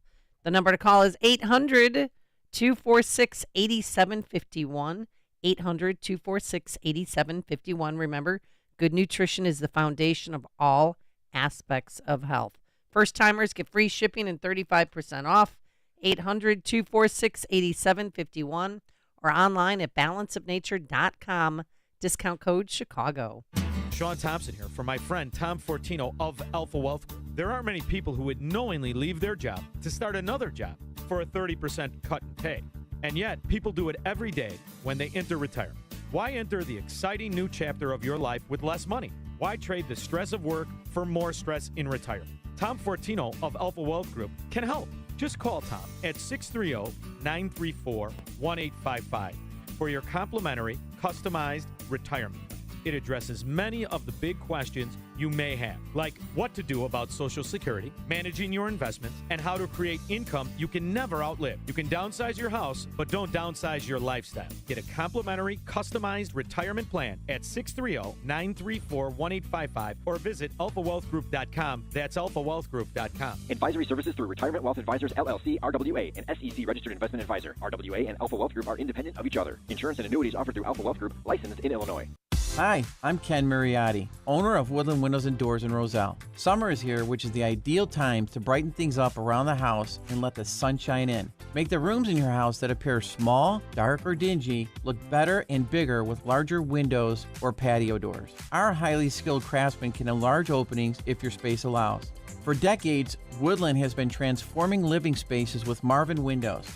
The number to call is 800-246-8751. 800-246-8751. Remember, good nutrition is the foundation of all aspects of health. First-timers get free shipping and 35% off. 800-246-8751 or online at balanceofnature.com. Discount code Chicago. Sean Thompson here for my friend Tom Fortino of Alpha Wealth Group. There aren't many people who would knowingly leave their job to start another job for a 30% cut in pay. And yet, people do it every day when they enter retirement. Why enter the exciting new chapter of your life with less money? Why trade the stress of work for more stress in retirement? Tom Fortino of Alpha Wealth Group can help. Just call Tom at 630-934-1855 for your complimentary, customized retirement. It addresses many of the big questions you may have, like what to do about Social Security, managing your investments, and how to create income you can never outlive. You can downsize your house, but don't downsize your lifestyle. Get a complimentary, customized retirement plan at 630-934-1855 or visit alphawealthgroup.com. That's alphawealthgroup.com. Advisory services through Retirement Wealth Advisors, LLC, RWA, an SEC registered investment advisor. RWA and Alpha Wealth Group are independent of each other. Insurance and annuities offered through Alpha Wealth Group, licensed in Illinois. Hi, I'm Ken Mariotti, owner of Woodland Windows and Doors in Roselle. Summer is here, which is the ideal time to brighten things up around the house and let the sunshine in. Make the rooms in your house that appear small, dark, or dingy look better and bigger with larger windows or patio doors. Our highly skilled craftsmen can enlarge openings if your space allows. For decades, Woodland has been transforming living spaces with Marvin windows,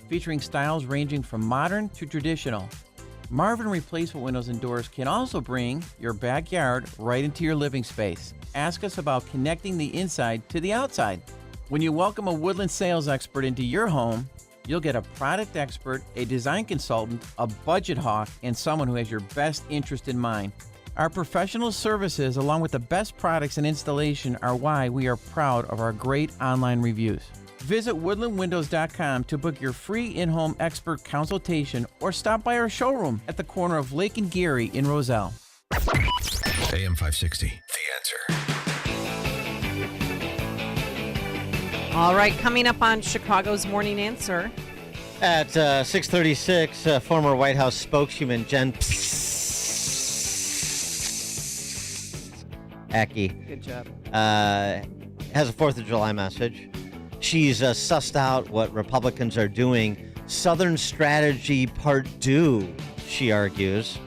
featuring styles ranging from modern to traditional. Marvin replacement windows and doors can also bring your backyard right into your living space. Ask us about connecting the inside to the outside. When you welcome a Woodland sales expert into your home, you'll get a product expert, a design consultant, a budget hawk, and someone who has your best interest in mind. Our professional services, along with the best products and installation, are why we are proud of our great online reviews. Visit woodlandwindows.com to book your free in-home expert consultation or stop by our showroom at the corner of Lake and Geary in Roselle. AM 560, The Answer. All right, coming up on Chicago's Morning Answer. At 6:36, former White House spokeswoman Jen Psaki Good job. has a 4th of July message. She's sussed out what Republicans are doing. Southern Strategy Part 2, she argues.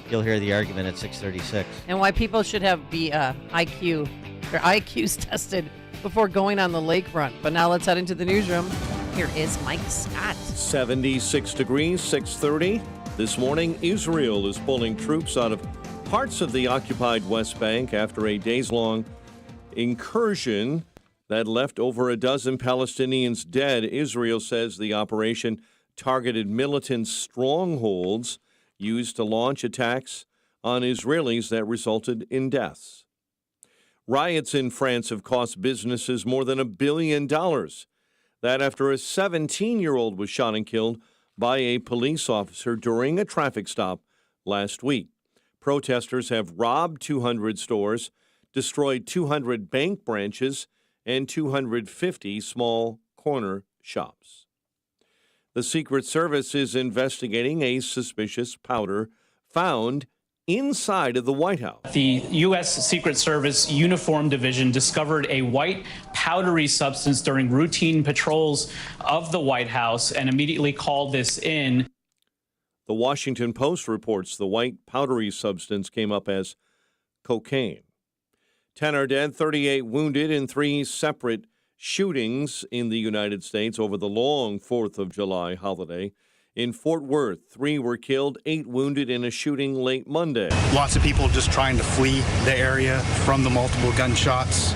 You'll hear the argument at 6:36. And why people should have their IQs tested before going on the lakefront. But now let's head into the newsroom. Here is Mike Scott. 76 degrees, 6:30. This morning, Israel is pulling troops out of parts of the occupied West Bank after a days-long incursion that left over a dozen Palestinians dead. Israel says the operation targeted militant strongholds used to launch attacks on Israelis that resulted in deaths. Riots in France have cost businesses more than $1 billion. That after a 17-year-old was shot and killed by a police officer during a traffic stop last week. Protesters have robbed 200 stores, destroyed 200 bank branches and 250 small corner shops. The Secret Service is investigating a suspicious powder found inside of the White House. The U.S. Secret Service Uniform Division discovered a white powdery substance during routine patrols of the White House and immediately called this in. The Washington Post reports the white powdery substance came up as cocaine. 10 are dead, 38 wounded in 3 separate shootings in the United States over the long 4th of July holiday. In Fort Worth, 3 were killed, 8 wounded in a shooting late Monday. Lots of people just trying to flee the area from the multiple gunshots,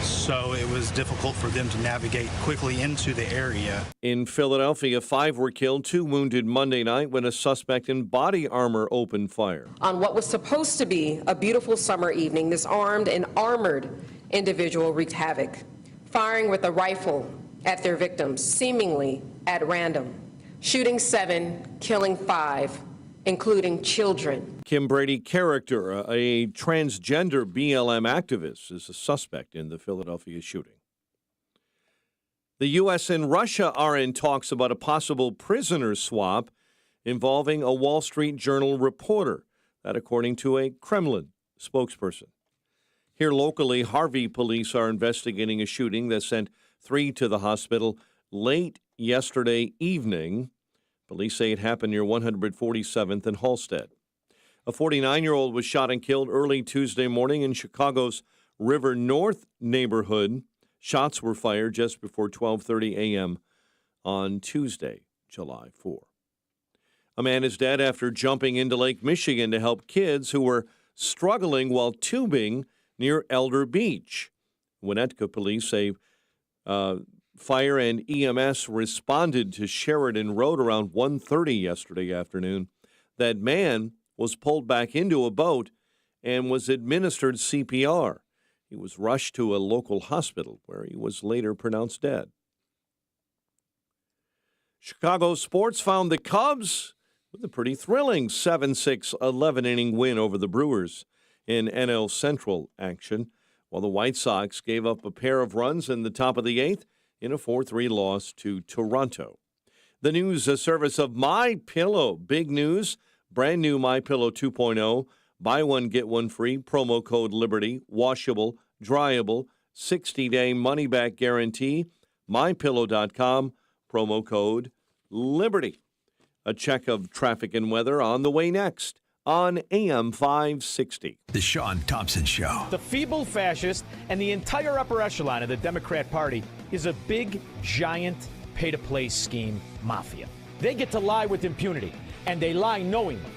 so it was difficult for them to navigate quickly into the area. In Philadelphia, 5 were killed, 2 wounded Monday night when a suspect in body armor opened fire. On what was supposed to be a beautiful summer evening, this armed and armored individual wreaked havoc, firing with a rifle at their victims, seemingly at random, shooting 7, killing 5, including children. Kim Brady Character, a transgender BLM activist, is a suspect in the Philadelphia shooting. The U.S. and Russia are in talks about a possible prisoner swap involving a Wall Street Journal reporter, that according to a Kremlin spokesperson. Here locally, Harvey police are investigating a shooting that sent 3 to the hospital late yesterday evening. Police say it happened near 147th and Halstead. A 49-year-old was shot and killed early Tuesday morning in Chicago's River North neighborhood. Shots were fired just before 12:30 a.m. on Tuesday, July 4. A man is dead after jumping into Lake Michigan to help kids who were struggling while tubing near Elder Beach. Winnetka police say fire and EMS responded to Sheridan Road around 1:30 yesterday afternoon. That man was pulled back into a boat and was administered CPR. He was rushed to a local hospital where he was later pronounced dead. Chicago sports found the Cubs with a pretty thrilling 7-6 11-inning win over the Brewers in NL Central action, while the White Sox gave up a pair of runs in the top of the 8th in a 4-3 loss to Toronto. The news service of MyPillow. Big news. Brand new MyPillow 2.0. Buy one, get one free. Promo code Liberty. Washable, dryable, 60-day money-back guarantee. MyPillow.com. Promo code Liberty. A check of traffic and weather on the way next on AM 560. The Sean Thompson Show. The feeble fascist and the entire upper echelon of the Democrat Party is a big, giant, pay-to-play scheme mafia. They get to lie with impunity, and they lie knowingly.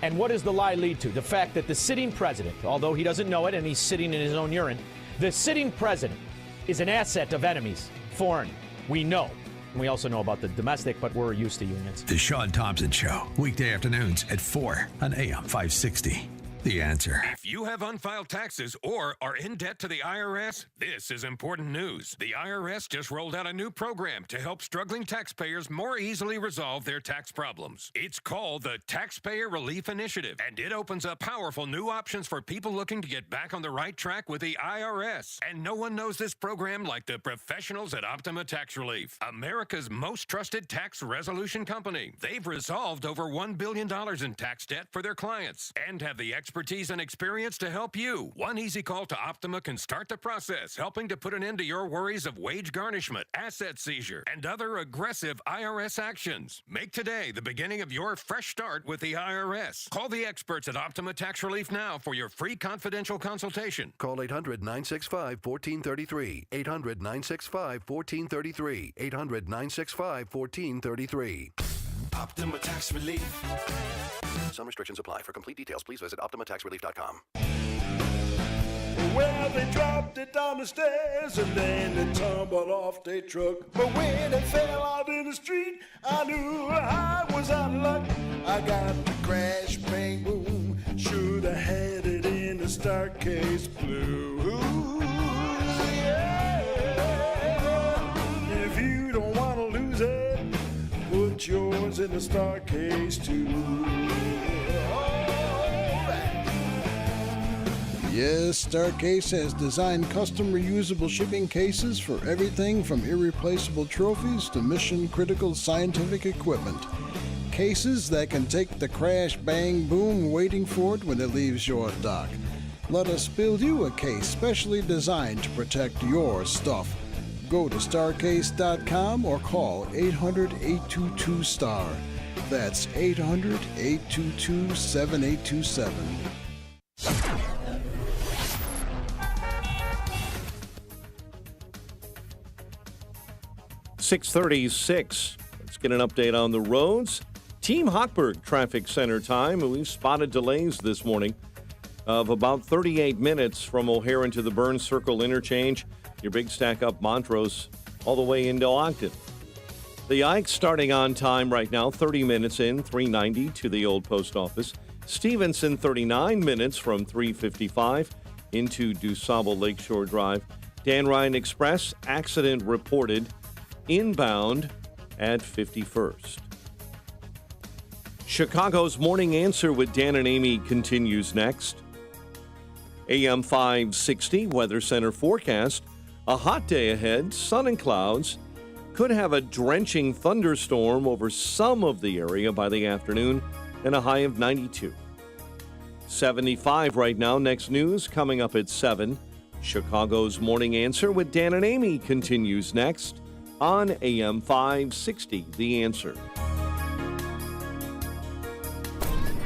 And what does the lie lead to? The fact that the sitting president, although he doesn't know it and he's sitting in his own urine, the sitting president is an asset of enemies, foreign. We know. And we also know about the domestic, but we're used to unions. The Sean Thompson Show, weekday afternoons at 4 on AM 560. The Answer. If you have unfiled taxes or are in debt to the IRS, this is important news. The IRS just rolled out a new program to help struggling taxpayers more easily resolve their tax problems. It's called the Taxpayer Relief Initiative, and it opens up powerful new options for people looking to get back on the right track with the IRS. And no one knows this program like the professionals at Optima Tax Relief, America's most trusted tax resolution company. They've resolved over $1 billion in tax debt for their clients and have the expertise and experience to help you. One easy call to Optima can start the process, helping to put an end to your worries of wage garnishment, asset seizure, and other aggressive IRS actions. Make today the beginning of your fresh start with the IRS. Call the experts at Optima Tax Relief now for your free confidential consultation. Call 800-965-1433. 800-965-1433. 800-965-1433. Optima Tax Relief. Some restrictions apply. For complete details, please visit OptimaTaxRelief.com. Well, they dropped it down the stairs and then they tumbled off their truck. But when they fell out in the street, I knew I was out of luck. I got the crash, bang, boom. Should have had it in the staircase blue. Yeah. If you don't want to lose it, put yours in the staircase too. Yes, Starcase has designed custom reusable shipping cases for everything from irreplaceable trophies to mission-critical scientific equipment. Cases that can take the crash, bang, boom waiting for it when it leaves your dock. Let us build you a case specially designed to protect your stuff. Go to starcase.com or call 800-822-STAR. That's 800-822-7827. 6:36. Let's get an update on the roads. Team Hochberg Traffic Center time, and we've spotted delays this morning of about 38 minutes from O'Hare into the Burns Circle interchange. Your big stack up Montrose all the way into Ogden. The Ike starting on time right now, 30 minutes in, 390 to the old post office. Stevenson, 39 minutes from 355 into DuSable Lakeshore Drive. Dan Ryan Express, accident reported inbound at 51st. Chicago's Morning Answer with Dan and Amy continues next. AM 560 Weather Center forecast. A hot day ahead, sun and clouds. Could have a drenching thunderstorm over some of the area by the afternoon and a high of 92. 75 right now. Next news coming up at 7. Chicago's Morning Answer with Dan and Amy continues next on AM 560, The Answer.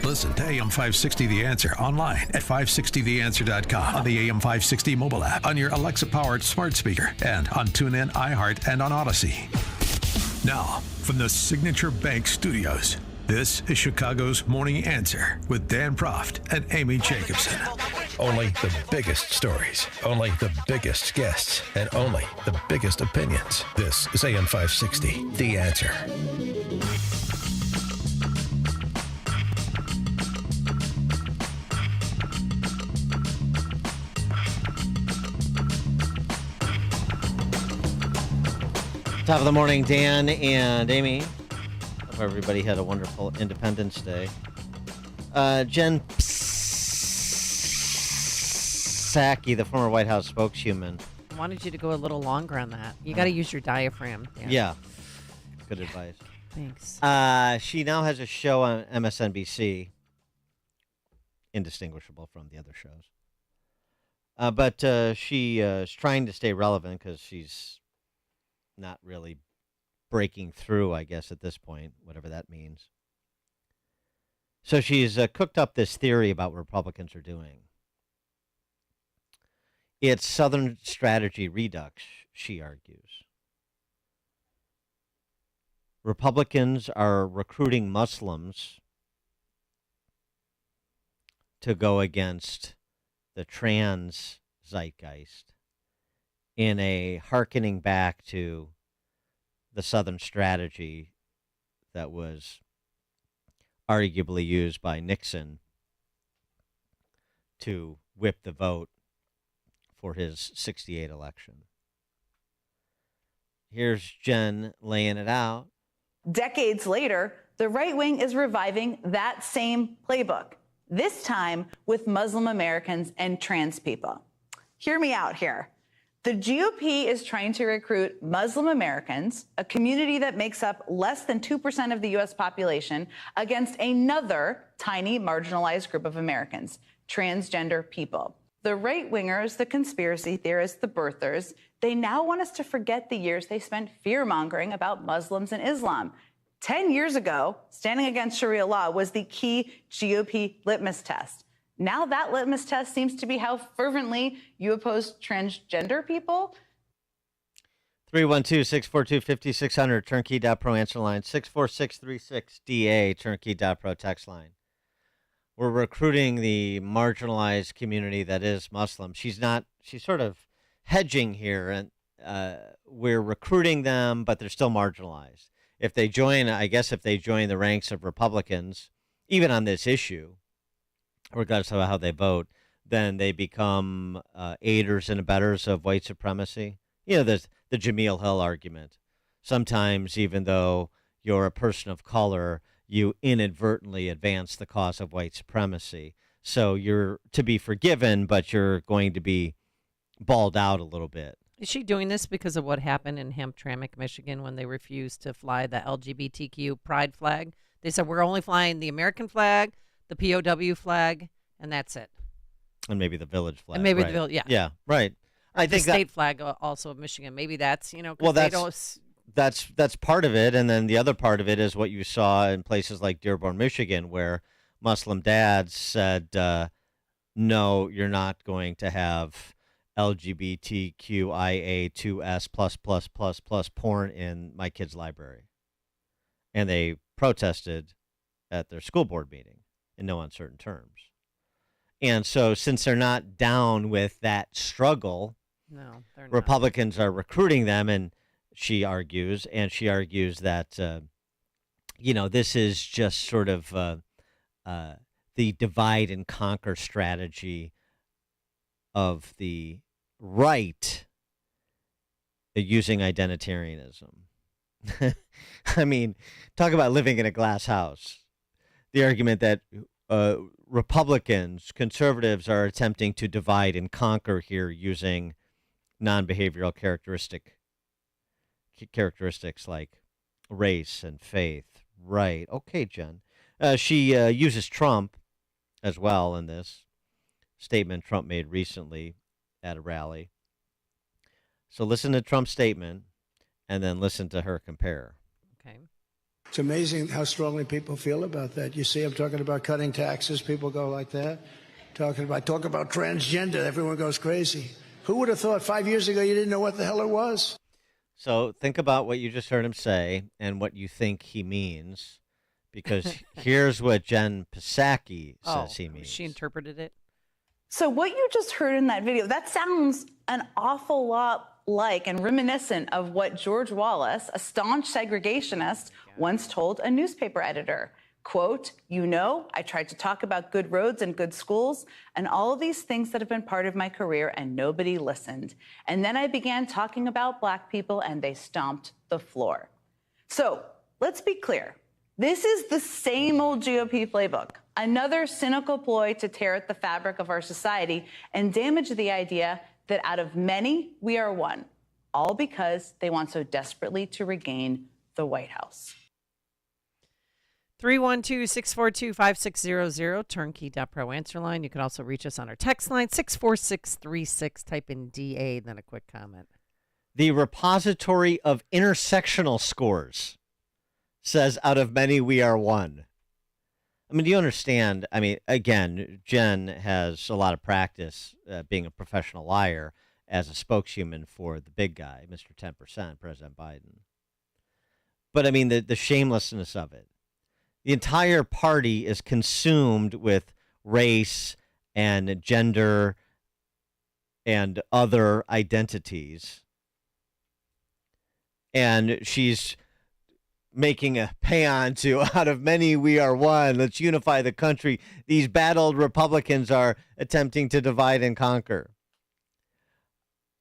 Listen to AM 560 The Answer online at 560theanswer.com, on the AM 560 mobile app, on your Alexa-powered smart speaker, and on TuneIn, iHeart, and on Odyssey. Now, from the Signature Bank Studios, this is Chicago's Morning Answer with Dan Proft and Amy Jacobson. Only the biggest stories, only the biggest guests, and only the biggest opinions. This is AM 560, The Answer. Top of the morning, Dan and Amy. Hope everybody had a wonderful Independence Day. Jen Psaki, the former White House spokeswoman. I wanted you to go a little longer on that. You got to use your diaphragm. Dan. Yeah. Good advice. Thanks. She now has a show on MSNBC, indistinguishable from the other shows. But she is trying to stay relevant because she's not really breaking through, I guess, at this point, whatever that means. So she's cooked up this theory about what Republicans are doing. It's Southern strategy redux, she argues. Republicans are recruiting Muslims to go against the trans zeitgeist in a hearkening back to the Southern strategy that was arguably used by Nixon to whip the vote for his 68 election. Here's Jen laying it out. Decades later, the right wing is reviving that same playbook, this time with Muslim Americans and trans people. Hear me out here. The GOP is trying to recruit Muslim Americans, a community that makes up less than 2% of the U.S. population, against another tiny marginalized group of Americans, transgender people. The right-wingers, the conspiracy theorists, the birthers, they now want us to forget the years they spent fear-mongering about Muslims and Islam. 10 years ago, standing against Sharia law was the key GOP litmus test. Now that litmus test seems to be how fervently you oppose transgender people. 312-642-5600, turnkey.pro answer line, 64636-DA, turnkey.pro text line. We're recruiting the marginalized community that is Muslim. She's sort of hedging here, and we're recruiting them, but they're still marginalized. If they join the ranks of Republicans, even on this issue, regardless of how they vote, then they become aiders and abettors of white supremacy. You know, there's the Jameel Hill argument. Sometimes, even though you're a person of color, you inadvertently advance the cause of white supremacy. So you're to be forgiven, but you're going to be balled out a little bit. Is she doing this because of what happened in Hamtramck, Michigan, when they refused to fly the LGBTQ pride flag? They said, we're only flying the American flag, the POW flag, and that's it. And maybe the village flag. And maybe right. the village, yeah. Yeah, right. I think the state flag also of Michigan. Maybe that's, 'cause well, they don't... that's part of it. And then the other part of it is what you saw in places like Dearborn, Michigan, where Muslim dads said, no, you're not going to have LGBTQIA2S++++ porn in my kid's library. And they protested at their school board meeting in no uncertain terms. And so since they're not down with that struggle, no, they're not. Republicans are recruiting them, and she argues that, this is just sort of the divide and conquer strategy of the right using identitarianism. I mean, talk about living in a glass house. The argument that Republicans, conservatives are attempting to divide and conquer here using non-behavioral characteristics like race and faith. Right. Okay, Jen. She uses Trump as well in this statement Trump made recently at a rally. So listen to Trump's statement and then listen to her compare. Okay. It's amazing how strongly people feel about that. You see, I'm talking about cutting taxes. People go like that. Talk about transgender. Everyone goes crazy. Who would have thought 5 years ago you didn't know what the hell it was? So think about what you just heard him say and what you think he means, because here's what Jen Psaki says he means. She interpreted it. So what you just heard in that video, that sounds an awful lot like and reminiscent of what George Wallace, a staunch segregationist, once told a newspaper editor. Quote, I tried to talk about good roads and good schools and all of these things that have been part of my career, and nobody listened. And then I began talking about black people and they stomped the floor. So let's be clear. This is the same old GOP playbook, another cynical ploy to tear at the fabric of our society and damage the idea that out of many, we are one, all because they want so desperately to regain the White House. 312-642-5600, turnkey.pro answer line. You can also reach us on our text line, 64636. Type in DA, then a quick comment. The repository of intersectional scores says out of many, we are one. I mean, do you understand? I mean, again, Jen has a lot of practice being a professional liar as a spokeshuman for the big guy, Mr. 10%, President Biden. But I mean, the shamelessness of it. The entire party is consumed with race and gender and other identities. And she's making a paean to out of many we are one. Let's unify the country. These bad old Republicans are attempting to divide and conquer.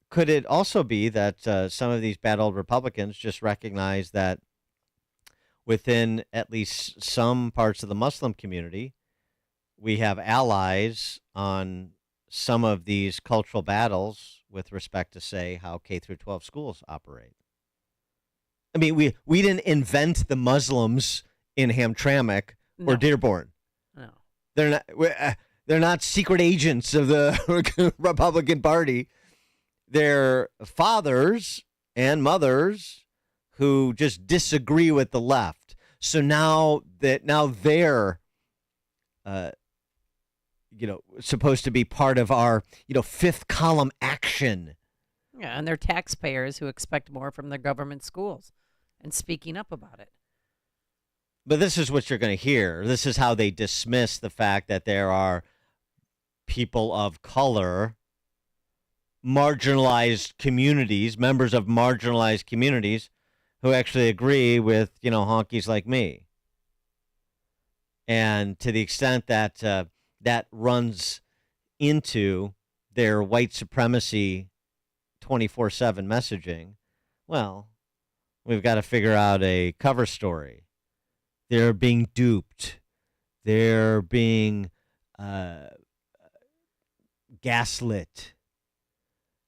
Could it also be that some of these bad old Republicans just recognize that within at least some parts of the Muslim community, we have allies on some of these cultural battles with respect to, say, how K through 12 schools operate? I mean, we didn't invent the Muslims in Hamtramck or Dearborn. No. They're not secret agents of the Republican Party. They're fathers and mothers who just disagree with the left. So now they're supposed to be part of our fifth column action. Yeah, and they're taxpayers who expect more from their government schools and speaking up about it. But this is what you're going to hear. This is how they dismiss the fact that there are people of color, marginalized communities, members of marginalized communities who actually agree with, honkies like me. And to the extent that that runs into their white supremacy 24/7 messaging, well, we've got to figure out a cover story. They're being duped. They're being gaslit,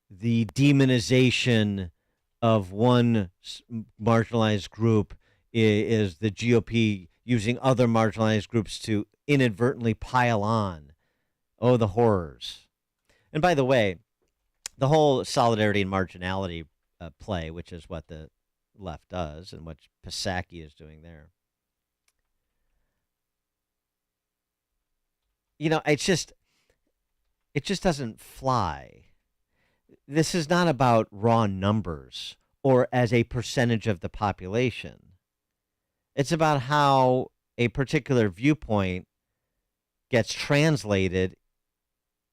the demonization of one marginalized group is the GOP using other marginalized groups to inadvertently pile on. Oh, the horrors. And by the way, the whole solidarity and marginality play, which is what the left does and what Psaki is doing there. It just doesn't fly. This is not about raw numbers or as a percentage of the population. It's about how a particular viewpoint gets translated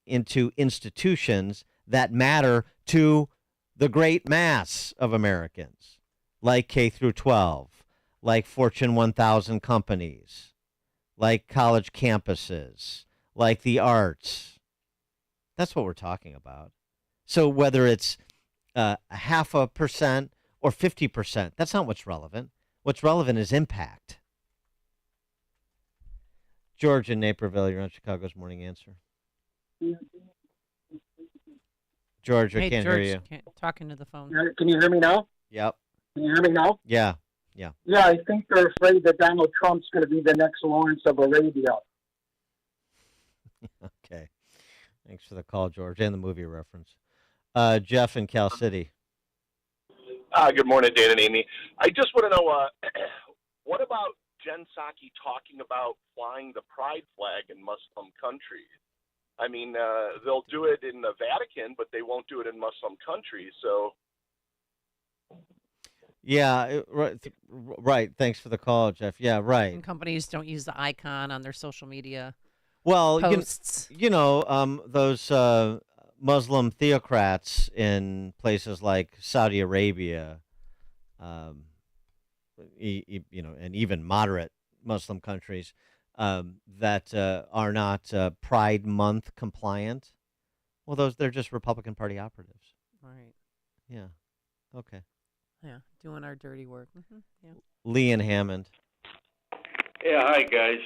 into institutions that matter to the great mass of Americans, like K through 12, like Fortune 1000 companies, like college campuses, like the arts. That's what we're talking about. So whether it's 0.5% or 50%, that's not what's relevant. What's relevant is impact. George in Naperville, you're on Chicago's Morning Answer. George, I can't hear you. Talking to the phone. Can you hear me now? Yep. Can you hear me now? Yeah. Yeah, I think they're afraid that Donald Trump's going to be the next Lawrence of Arabia. Okay. Thanks for the call, George, and the movie reference. Jeff in Cal City. Good morning, Dan and Amy. I just want to know, what about Jen Psaki talking about flying the pride flag in Muslim countries? I mean, they'll do it in the Vatican, but they won't do it in Muslim countries. So, yeah, right. Thanks for the call, Jeff. Yeah, right. And companies don't use the icon on their social media. Well, posts. Those Muslim theocrats in places like Saudi Arabia, and even moderate Muslim countries that are not Pride Month compliant. Well, they're just Republican Party operatives. Right. Yeah. Okay. Yeah, doing our dirty work. Mm-hmm. Yeah. Lee and Hammond. Yeah, hi guys.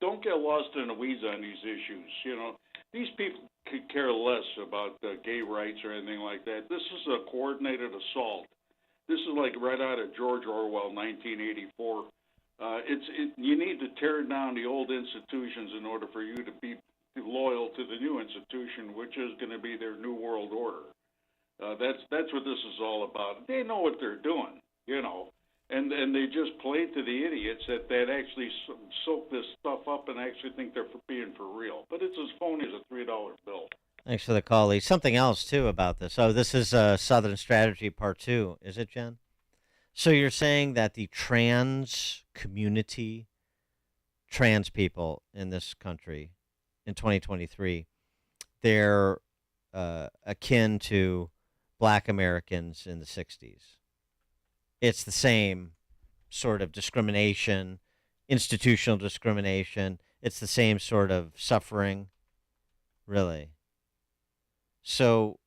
Don't get lost in the weeds on these issues. These people could care less about gay rights or anything like that. This is a coordinated assault. This is like right out of George Orwell, 1984. You need to tear down the old institutions in order for you to be loyal to the new institution, which is going to be their new world order. That's what this is all about. They know what they're doing, and they just play to the idiots that actually soak this stuff up and actually think they're being for real. But it's as phony as a $3 bill. Thanks for the call, Lee. Something else, too, about this. Oh, this is Southern Strategy Part 2. Is it, Jen? So you're saying that the trans community, trans people in this country in 2023, they're akin to Black Americans in the 60s. It's the same sort of discrimination, institutional discrimination. It's the same sort of suffering, really. So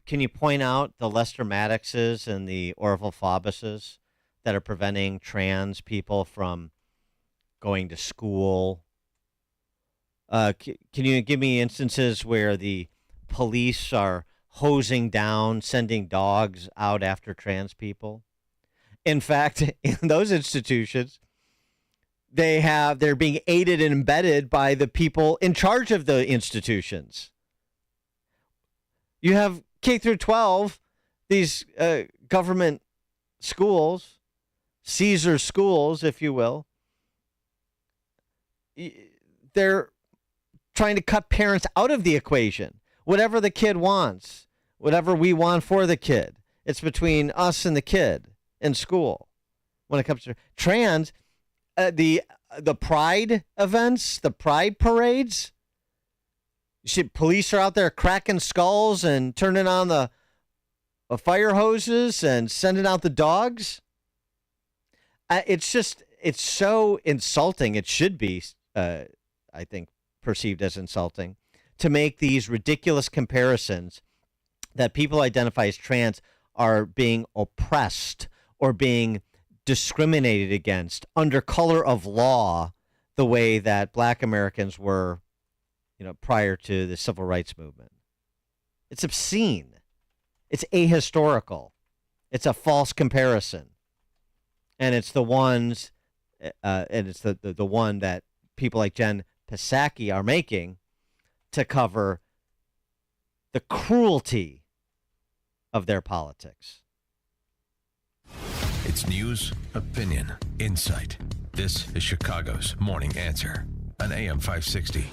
can you point out the Lester Maddoxes and the Orville Faubuses that are preventing trans people from going to school? Can you give me instances where the police are hosing down, sending dogs out after trans people? In fact, in those institutions, they're being aided and embedded by the people in charge of the institutions. You have K through 12, these government schools, Caesar schools, if you will. They're trying to cut parents out of the equation. Whatever the kid wants, whatever we want for the kid, it's between us and the kid in school. When it comes to trans, the pride events, the pride parades, you see police are out there cracking skulls and turning on the fire hoses and sending out the dogs. It's so insulting. It should be, I think, perceived as insulting to make these ridiculous comparisons that people identify as trans are being oppressed or being discriminated against under color of law the way that black Americans were, prior to the civil rights movement. It's obscene. It's ahistorical. It's a false comparison. And it's the ones, and it's the one that people like Jen Psaki are making to cover the cruelty of their politics. It's news, opinion, insight. This is Chicago's Morning Answer on AM 560.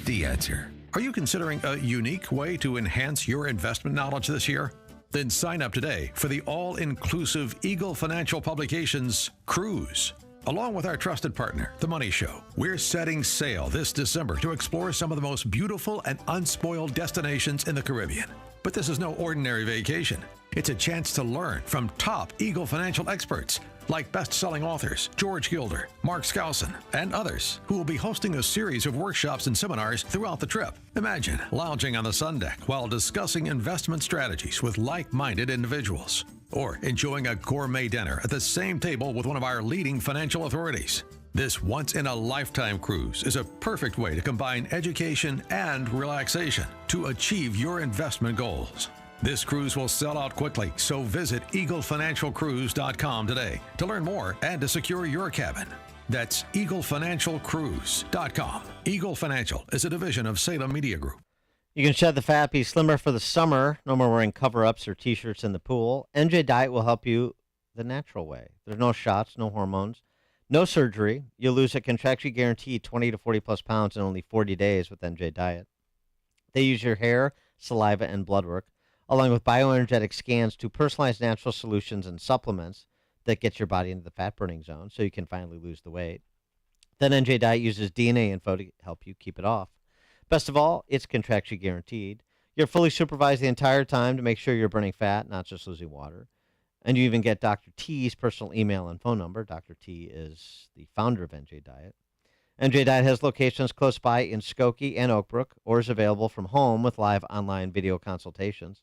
The Answer. Are you considering a unique way to enhance your investment knowledge this year? Then sign up today for the all-inclusive Eagle Financial Publications Cruise. Along with our trusted partner, The Money Show, we're setting sail this December to explore some of the most beautiful and unspoiled destinations in the Caribbean. But this is no ordinary vacation. It's a chance to learn from top Eagle financial experts like best-selling authors George Gilder, Mark Skousen, and others who will be hosting a series of workshops and seminars throughout the trip. Imagine lounging on the sun deck while discussing investment strategies with like-minded individuals, or enjoying a gourmet dinner at the same table with one of our leading financial authorities. This once-in-a-lifetime cruise is a perfect way to combine education and relaxation to achieve your investment goals. This cruise will sell out quickly, so visit EagleFinancialCruise.com today to learn more and to secure your cabin. That's EagleFinancialCruise.com. Eagle Financial is a division of Salem Media Group. You can shed the fat, be slimmer for the summer. No more wearing cover-ups or T-shirts in the pool. NJ Diet will help you the natural way. There's no shots, no hormones, no surgery. You'll lose a contractually guaranteed 20 to 40-plus pounds in only 40 days with NJ Diet. They use your hair, saliva, and blood work, along with bioenergetic scans to personalize natural solutions and supplements that get your body into the fat-burning zone so you can finally lose the weight. Then NJ Diet uses DNA info to help you keep it off. Best of all, it's contractually guaranteed. You're fully supervised the entire time to make sure you're burning fat, not just losing water. And you even get Dr. T's personal email and phone number. Dr. T is the founder of NJ Diet. NJ Diet has locations close by in Skokie and Oakbrook, or is available from home with live online video consultations.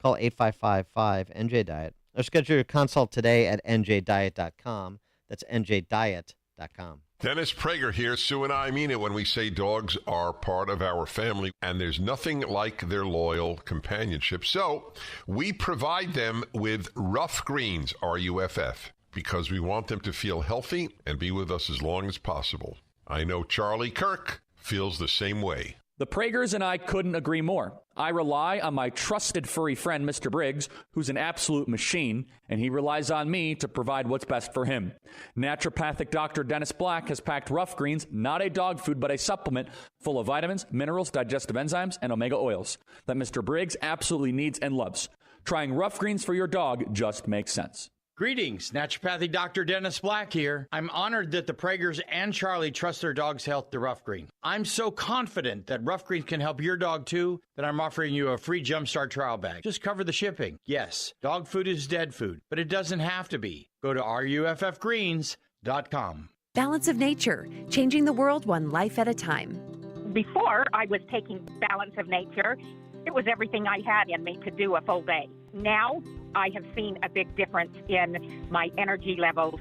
Call 855-5-NJ-DIET or schedule your consult today at njdiet.com. That's njdiet.com. Dennis Prager here. Sue and I mean it when we say dogs are part of our family, and there's nothing like their loyal companionship. So we provide them with Rough Greens, R-U-F-F, because we want them to feel healthy and be with us as long as possible. I know Charlie Kirk feels the same way. The Pragers and I couldn't agree more. I rely on my trusted furry friend, Mr. Briggs, who's an absolute machine, and he relies on me to provide what's best for him. Naturopathic Dr. Dennis Black has packed Rough Greens, not a dog food, but a supplement full of vitamins, minerals, digestive enzymes, and omega oils that Mr. Briggs absolutely needs and loves. Trying Rough Greens for your dog just makes sense. Greetings, Naturopathic Dr. Dennis Black here. I'm honored that the Pragers and Charlie trust their dog's health to Rough Green. I'm so confident that Rough Green can help your dog too that I'm offering you a free Jumpstart trial bag. Just cover the shipping. Yes, dog food is dead food, but it doesn't have to be. Go to ruffgreens.com. Balance of Nature, changing the world one life at a time. Before I was taking Balance of Nature, it was everything I had in me to do a full day. Now, I have seen a big difference in my energy levels.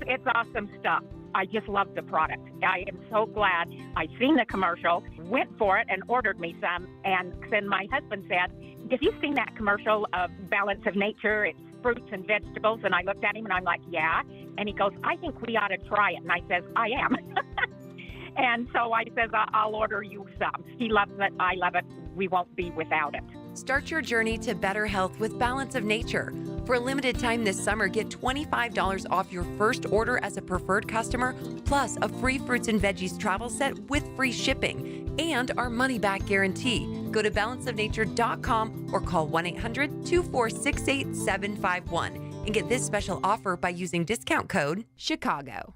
It's awesome stuff. I just love the product. I am so glad I seen the commercial, went for it, and ordered me some. And then my husband said, have you seen that commercial of Balance of Nature? It's fruits and vegetables. And I looked at him and I'm like, yeah. And he goes, I think we ought to try it. And I says, I am. And so I says, I'll order you some. He loves it. I love it. We won't be without it. Start your journey to better health with Balance of Nature. For a limited time this summer, get $25 off your first order as a preferred customer, plus a free fruits and veggies travel set with free shipping and our money-back guarantee. Go to balanceofnature.com or call 1-800-246-8751 and get this special offer by using discount code CHICAGO.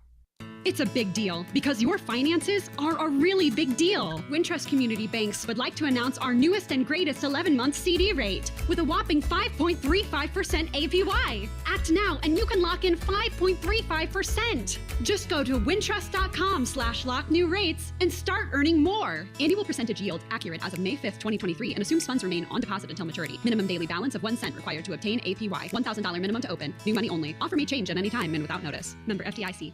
It's a big deal because your finances are a really big deal. Wintrust Community Banks would like to announce our newest and greatest 11-month CD rate with a whopping 5.35% APY. Act now and you can lock in 5.35%. Just go to wintrust.com/locknewrates and start earning more. Annual percentage yield accurate as of May 5th, 2023 and assumes funds remain on deposit until maturity. Minimum daily balance of 1 cent required to obtain APY. $1,000 minimum to open. New money only. Offer may change at any time and without notice. Member FDIC.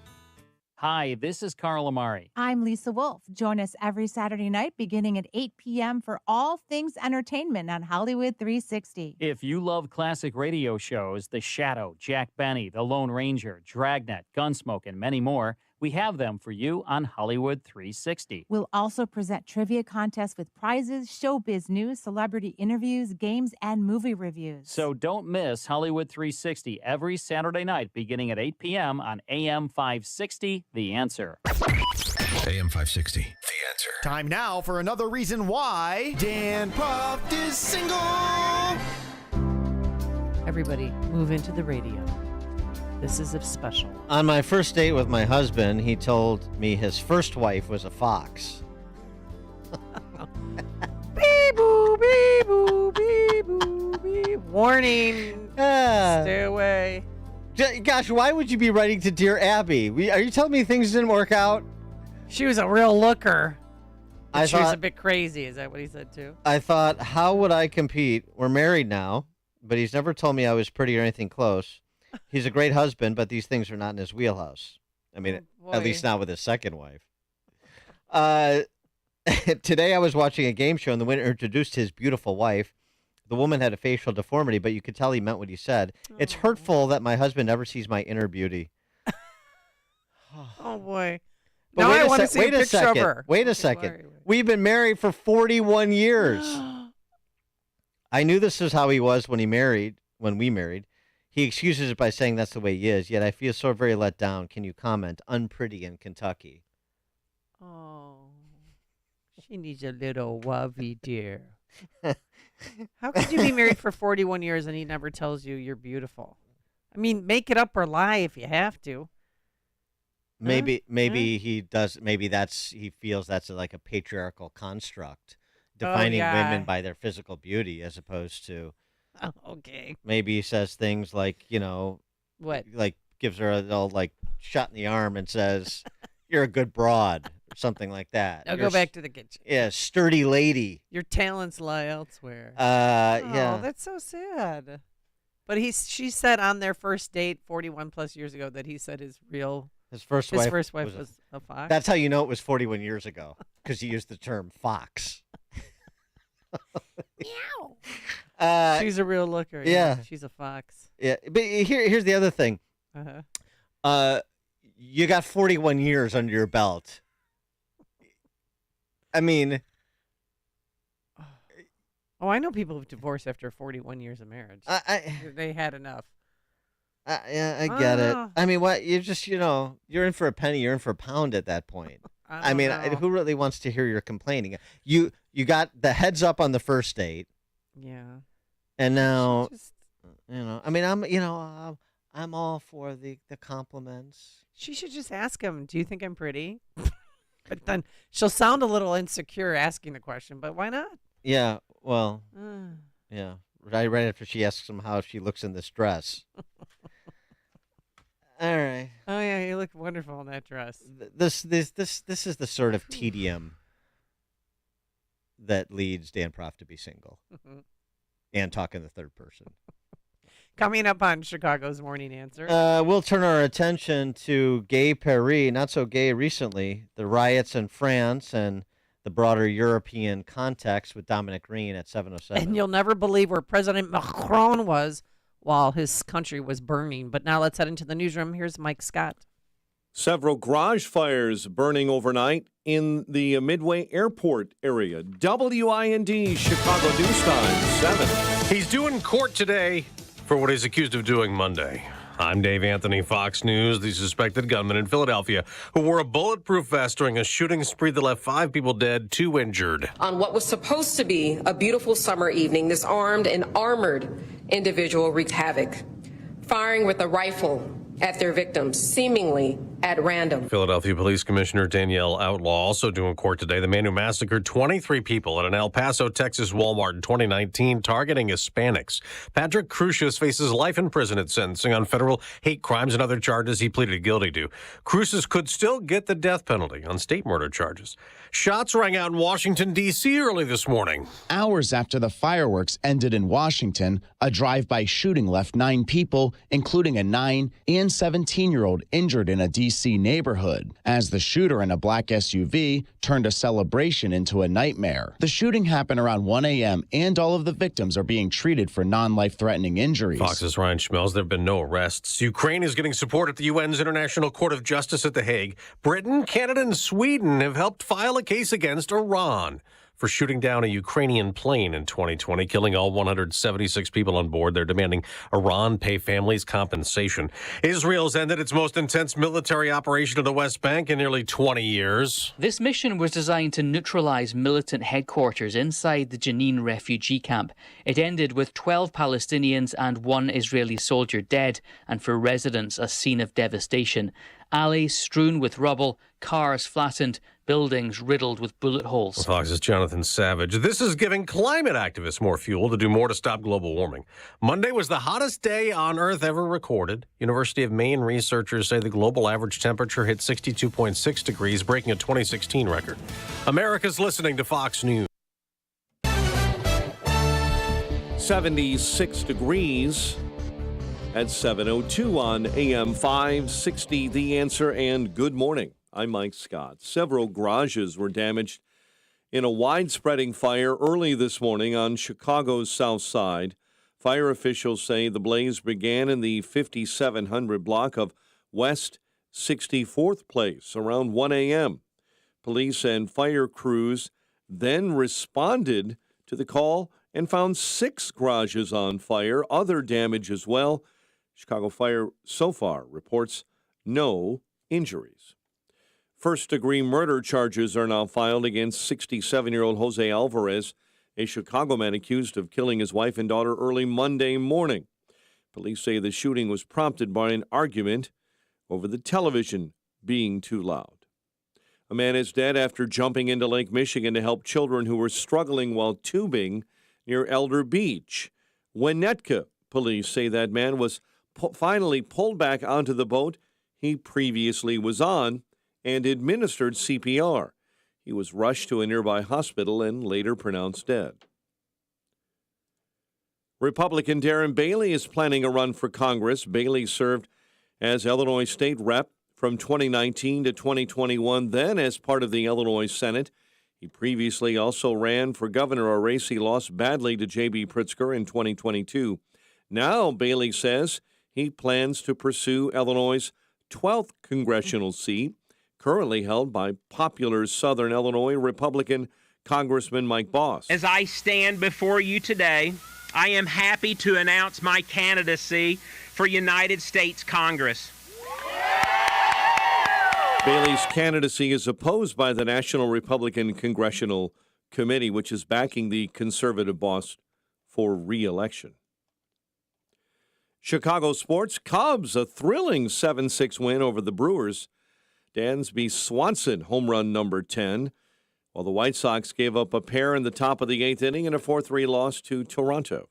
Hi, this is Carl Amari. I'm Lisa Wolf. Join us every Saturday night beginning at 8 p.m. for all things entertainment on Hollywood 360. If you love classic radio shows, The Shadow, Jack Benny, The Lone Ranger, Dragnet, Gunsmoke, and many more, we have them for you on Hollywood 360. We'll also present trivia contests with prizes, showbiz news, celebrity interviews, games, and movie reviews. So don't miss Hollywood 360 every Saturday night beginning at 8 p.m. on AM 560, The Answer. AM 560, The Answer. Time now for another reason why Dan Proft is single. Everybody, move into the radio. This is a special. On my first date with my husband, he told me his first wife was a fox. Bee-boo, bee-boo, bee-boo, bee. Warning. Stay away. Gosh, why would you be writing to Dear Abby? Are you telling me things didn't work out? She was a real looker. I She was thought- a bit crazy. Is that what he said, too? I thought, how would I compete? We're married now, but he's never told me I was pretty or anything close. He's a great husband, but these things are not in his wheelhouse. I mean, at least not with his second wife. Today I was watching a game show, and the winner introduced his beautiful wife. The woman had a facial deformity, but you could tell he meant what he said. It's hurtful that my husband never sees my inner beauty. Oh, boy. But Now wait I a want to sec- see wait a a picture of second. her. Wait a second. We've been married for 41 years. I knew this is how he was when we married. He excuses it by saying that's the way he is, yet I feel so very let down. Can you comment? Unpretty in Kentucky. Oh, she needs a little wovey, dear. How could you be married for 41 years and he never tells you you're beautiful? I mean, make it up or lie if you have to. Maybe he does. Maybe he feels that's like a patriarchal construct, defining women by their physical beauty as opposed to. Oh, okay. Maybe he says things like, what? Like gives her a little shot in the arm and says, "You're a good broad," or something like that. Now go back to the kitchen. Yeah, sturdy lady. Your talents lie elsewhere. Yeah. Oh, that's so sad. But she said on their first date 41 plus years ago that he said his first wife was a fox. That's how you know it was 41 years ago, because he used the term fox. Meow. She's a real looker. Yeah. She's a fox. Yeah, but here's the other thing. You got 41 years under your belt. I mean, oh, I know people who've divorced after 41 years of marriage. They had enough. I get it. I mean, what you're just, you're in for a penny, you're in for a pound at that point. I mean, who really wants to hear your complaining? You got the heads up on the first date. Yeah. And now, I mean, I'm all for the compliments. She should just ask him, "Do you think I'm pretty?" But then she'll sound a little insecure asking the question, but why not? Yeah, well, yeah. Right after she asks him how she looks in this dress. All right. Oh yeah, you look wonderful in that dress. This is the sort of tedium that leads Dan Proft to be single and talk in the third person. Coming up on Chicago's Morning Answer. We'll turn our attention to Gay Paris, not so gay recently, the riots in France and the broader European context with Dominic Green at 7:07. And you'll never believe where President Macron was while his country was burning. But now let's head into the newsroom. Here's Mike Scott. Several garage fires burning overnight in the Midway Airport area. WIND Chicago News Time, 7. He's due in court today for what he's accused of doing Monday. I'm Dave Anthony, Fox News. The suspected gunman in Philadelphia who wore a bulletproof vest during a shooting spree that left 5 people dead, 2 injured. On what was supposed to be a beautiful summer evening, this armed and armored individual wreaked havoc, firing with a rifle at their victims, seemingly at random. Philadelphia Police Commissioner Danielle Outlaw also due in court today. The man who massacred 23 people at an El Paso, Texas Walmart in 2019, targeting Hispanics. Patrick Crucius faces life in prison at sentencing on federal hate crimes and other charges he pleaded guilty to. Crucius could still get the death penalty on state murder charges. Shots rang out in Washington, D.C. early this morning. Hours after the fireworks ended in Washington, a drive-by shooting left 9 people, including a 9 and 17-year-old, injured in a DUI. D.C. neighborhood as the shooter in a black SUV turned a celebration into a nightmare. The shooting happened around 1 a.m., and all of the victims are being treated for non-life-threatening injuries. Fox's Ryan Schmelz. There have been no arrests. Ukraine is getting support at the UN's International Court of Justice at The Hague. Britain, Canada, and Sweden have helped file a case against Iran for shooting down a Ukrainian plane in 2020, killing all 176 people on board. They're demanding Iran pay families compensation. Israel's ended its most intense military operation in the West Bank in nearly 20 years. This mission was designed to neutralize militant headquarters inside the Jenin refugee camp. It ended with 12 Palestinians and 1 Israeli soldier dead, and for residents, a scene of devastation. Alleys strewn with rubble, cars flattened, buildings riddled with bullet holes. Fox's Jonathan Savage. This is giving climate activists more fuel to do more to stop global warming. Monday was the hottest day on Earth ever recorded. University of Maine researchers say the global average temperature hit 62.6 degrees, breaking a 2016 record. America's listening to Fox News. 76 degrees at 7:02 on AM 560. The Answer, and good morning. I'm Mike Scott. Several garages were damaged in a wide-spreading fire early this morning on Chicago's south side. Fire officials say the blaze began in the 5700 block of West 64th Place around 1 a.m. Police and fire crews then responded to the call and found 6 garages on fire, other damage as well. Chicago Fire so far reports no injuries. First-degree murder charges are now filed against 67-year-old Jose Alvarez, a Chicago man accused of killing his wife and daughter early Monday morning. Police say the shooting was prompted by an argument over the television being too loud. A man is dead after jumping into Lake Michigan to help children who were struggling while tubing near Elder Beach. Winnetka police say that man was finally pulled back onto the boat he previously was on and administered CPR. He was rushed to a nearby hospital and later pronounced dead. Republican Darren Bailey is planning a run for Congress. Bailey served as Illinois state rep from 2019 to 2021, then as part of the Illinois Senate. He previously also ran for governor, a race he lost badly to J.B. Pritzker in 2022. Now, Bailey says he plans to pursue Illinois' 12th congressional seat, currently held by popular Southern Illinois Republican Congressman Mike Boss. As I stand before you today, I am happy to announce my candidacy for United States Congress. Bailey's candidacy is opposed by the National Republican Congressional Committee, which is backing the conservative Boss for re-election. Chicago sports, Cubs, a thrilling 7-6 win over the Brewers. Dansby Swanson, home run number 10, while the White Sox gave up a pair in the top of the 8th inning in a 4-3 loss to Toronto.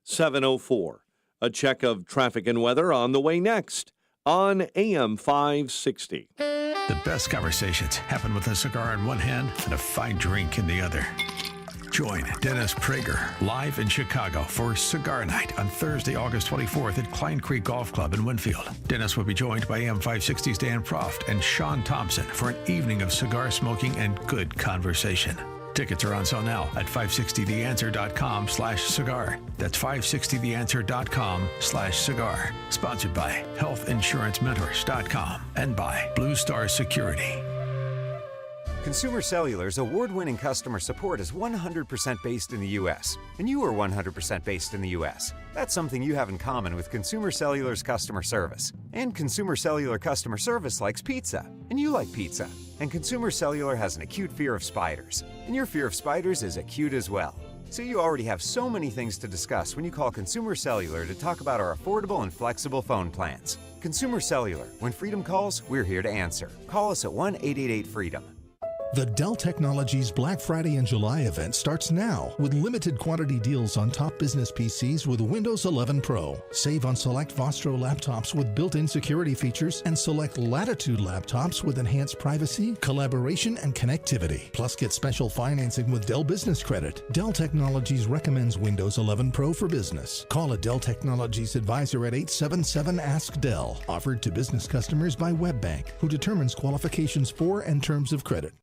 7:04, a check of traffic and weather on the way next on AM 560. The best conversations happen with a cigar in one hand and a fine drink in the other. Join Dennis Prager live in Chicago for Cigar Night on Thursday, August 24th at Klein Creek Golf Club in Winfield. Dennis will be joined by AM 560's Dan Proft and Sean Thompson for an evening of cigar smoking and good conversation. Tickets are on sale now at 560theanswer.com/cigar. That's 560theanswer.com/cigar. Sponsored by healthinsurancementors.com and by Blue Star Security. Consumer Cellular's award-winning customer support is 100% based in the U.S., and you are 100% based in the U.S. That's something you have in common with Consumer Cellular's customer service. And Consumer Cellular customer service likes pizza, and you like pizza. And Consumer Cellular has an acute fear of spiders, and your fear of spiders is acute as well. So you already have so many things to discuss when you call Consumer Cellular to talk about our affordable and flexible phone plans. Consumer Cellular, when freedom calls, we're here to answer. Call us at 1-888-FREEDOM. The Dell Technologies Black Friday and July event starts now with limited quantity deals on top business PCs with Windows 11 Pro. Save on select Vostro laptops with built-in security features and select Latitude laptops with enhanced privacy, collaboration, and connectivity. Plus, get special financing with Dell Business Credit. Dell Technologies recommends Windows 11 Pro for business. Call a Dell Technologies advisor at 877-ASK-DELL. Offered to business customers by WebBank, who determines qualifications for and terms of credit.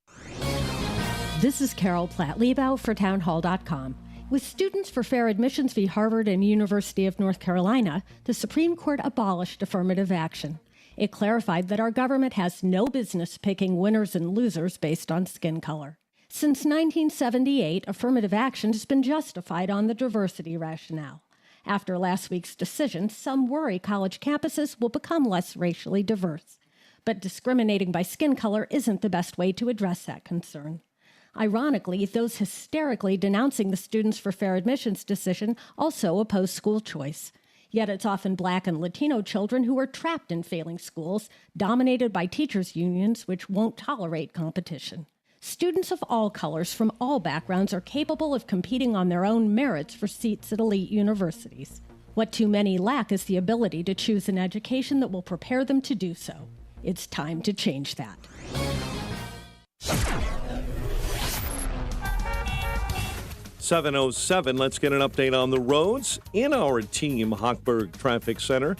This is Carol Platt-Liebau for townhall.com. With Students for Fair Admissions v. Harvard and University of North Carolina, the Supreme Court abolished affirmative action. It clarified that our government has no business picking winners and losers based on skin color. Since 1978, affirmative action has been justified on the diversity rationale. After last week's decision, some worry college campuses will become less racially diverse. But discriminating by skin color isn't the best way to address that concern. Ironically, those hysterically denouncing the Students for Fair Admissions decision also oppose school choice. Yet it's often Black and Latino children who are trapped in failing schools, dominated by teachers' unions which won't tolerate competition. Students of all colors from all backgrounds are capable of competing on their own merits for seats at elite universities. What too many lack is the ability to choose an education that will prepare them to do so. It's time to change that. 7:07. Let's get an update on the roads in our Team Hochberg Traffic Center.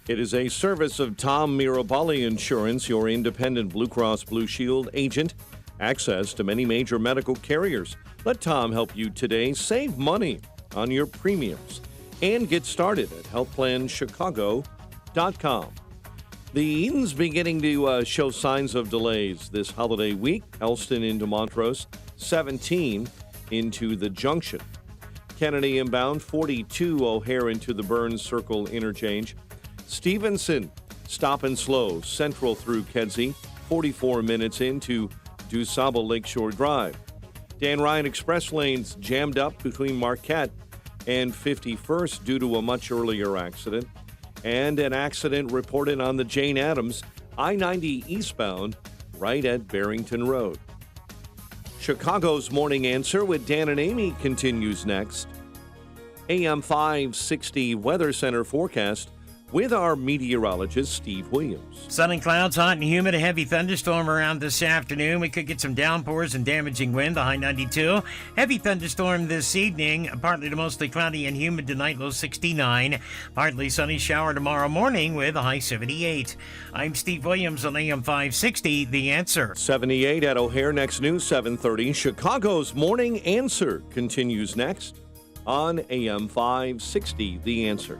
It is a service of Tom Mirabali Insurance, your independent Blue Cross Blue Shield agent. Access to many major medical carriers. Let Tom help you today save money on your premiums and get started at healthplanchicago.com. The Eden's beginning to show signs of delays this holiday week. Elston into Montrose, 17 into the Junction. Kennedy inbound, 42 O'Hare into the Burns Circle interchange. Stevenson, stop and slow, Central through Kedzie, 44 minutes into DuSable Lakeshore Drive. Dan Ryan Express lanes jammed up between Marquette and 51st due to a much earlier accident. And an accident reported on the Jane Addams I-90 eastbound right at Barrington Road. Chicago's Morning Answer with Dan and Amy continues next. AM 560 Weather Center forecast with our meteorologist, Steve Williams. Sun and clouds, hot and humid, a heavy thunderstorm around this afternoon. We could get some downpours and damaging wind, the high 92. Heavy thunderstorm this evening, partly to mostly cloudy and humid tonight, low 69. Partly sunny shower tomorrow morning with a high 78. I'm Steve Williams on AM 560, The Answer. 78 at O'Hare, next news, 7:30. Chicago's Morning Answer continues next on AM 560, The Answer.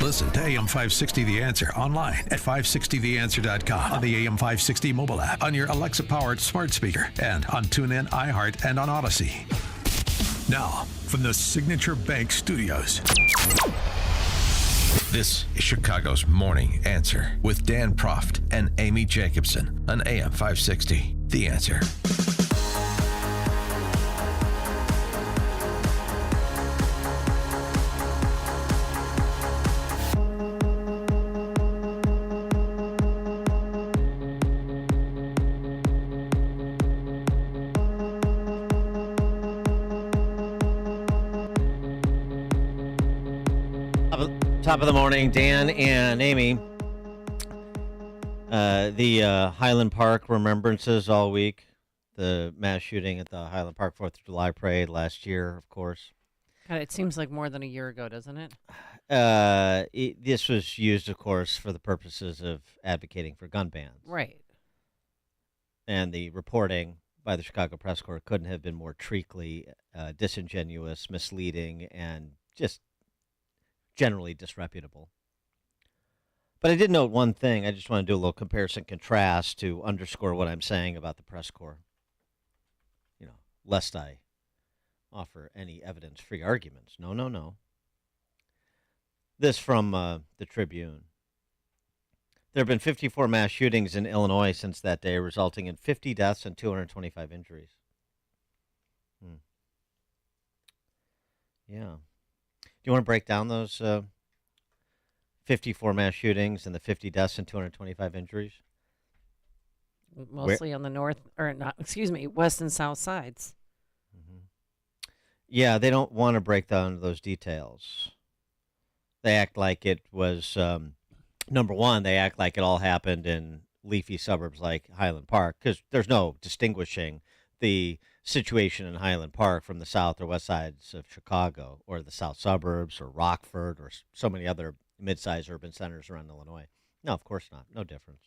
Listen to AM 560 The Answer online at 560theanswer.com, on the AM 560 mobile app, on your Alexa-powered smart speaker, and on TuneIn, iHeart, and on Odyssey. Now, from the Signature Bank Studios, this is Chicago's Morning Answer with Dan Proft and Amy Jacobson on AM 560 The Answer. Top of the morning, Dan and Amy. The Highland Park remembrances all week. The mass shooting at the Highland Park 4th of July parade last year, of course. God, it seems like more than a year ago, doesn't it? This was used, of course, for the purposes of advocating for gun bans. Right. And the reporting by the Chicago Press Corps couldn't have been more treacly disingenuous, misleading, and just generally disreputable. But I did note one thing. I just want to do a little comparison contrast to underscore what I'm saying about the press corps. You know, lest I offer any evidence-free arguments. No. This from the Tribune. There have been 54 mass shootings in Illinois since that day, resulting in 50 deaths and 225 injuries. Yeah. Do you want to break down those 54 mass shootings and the 50 deaths and 225 injuries? Mostly on the west and south sides. Yeah, they don't want to break down those details. They act like it was, number one, they act like it all happened in leafy suburbs like Highland Park, because there's no distinguishing the situation in Highland Park from the south or west sides of Chicago or the south suburbs or Rockford or so many other mid-sized urban centers around Illinois. No, of course not. No difference.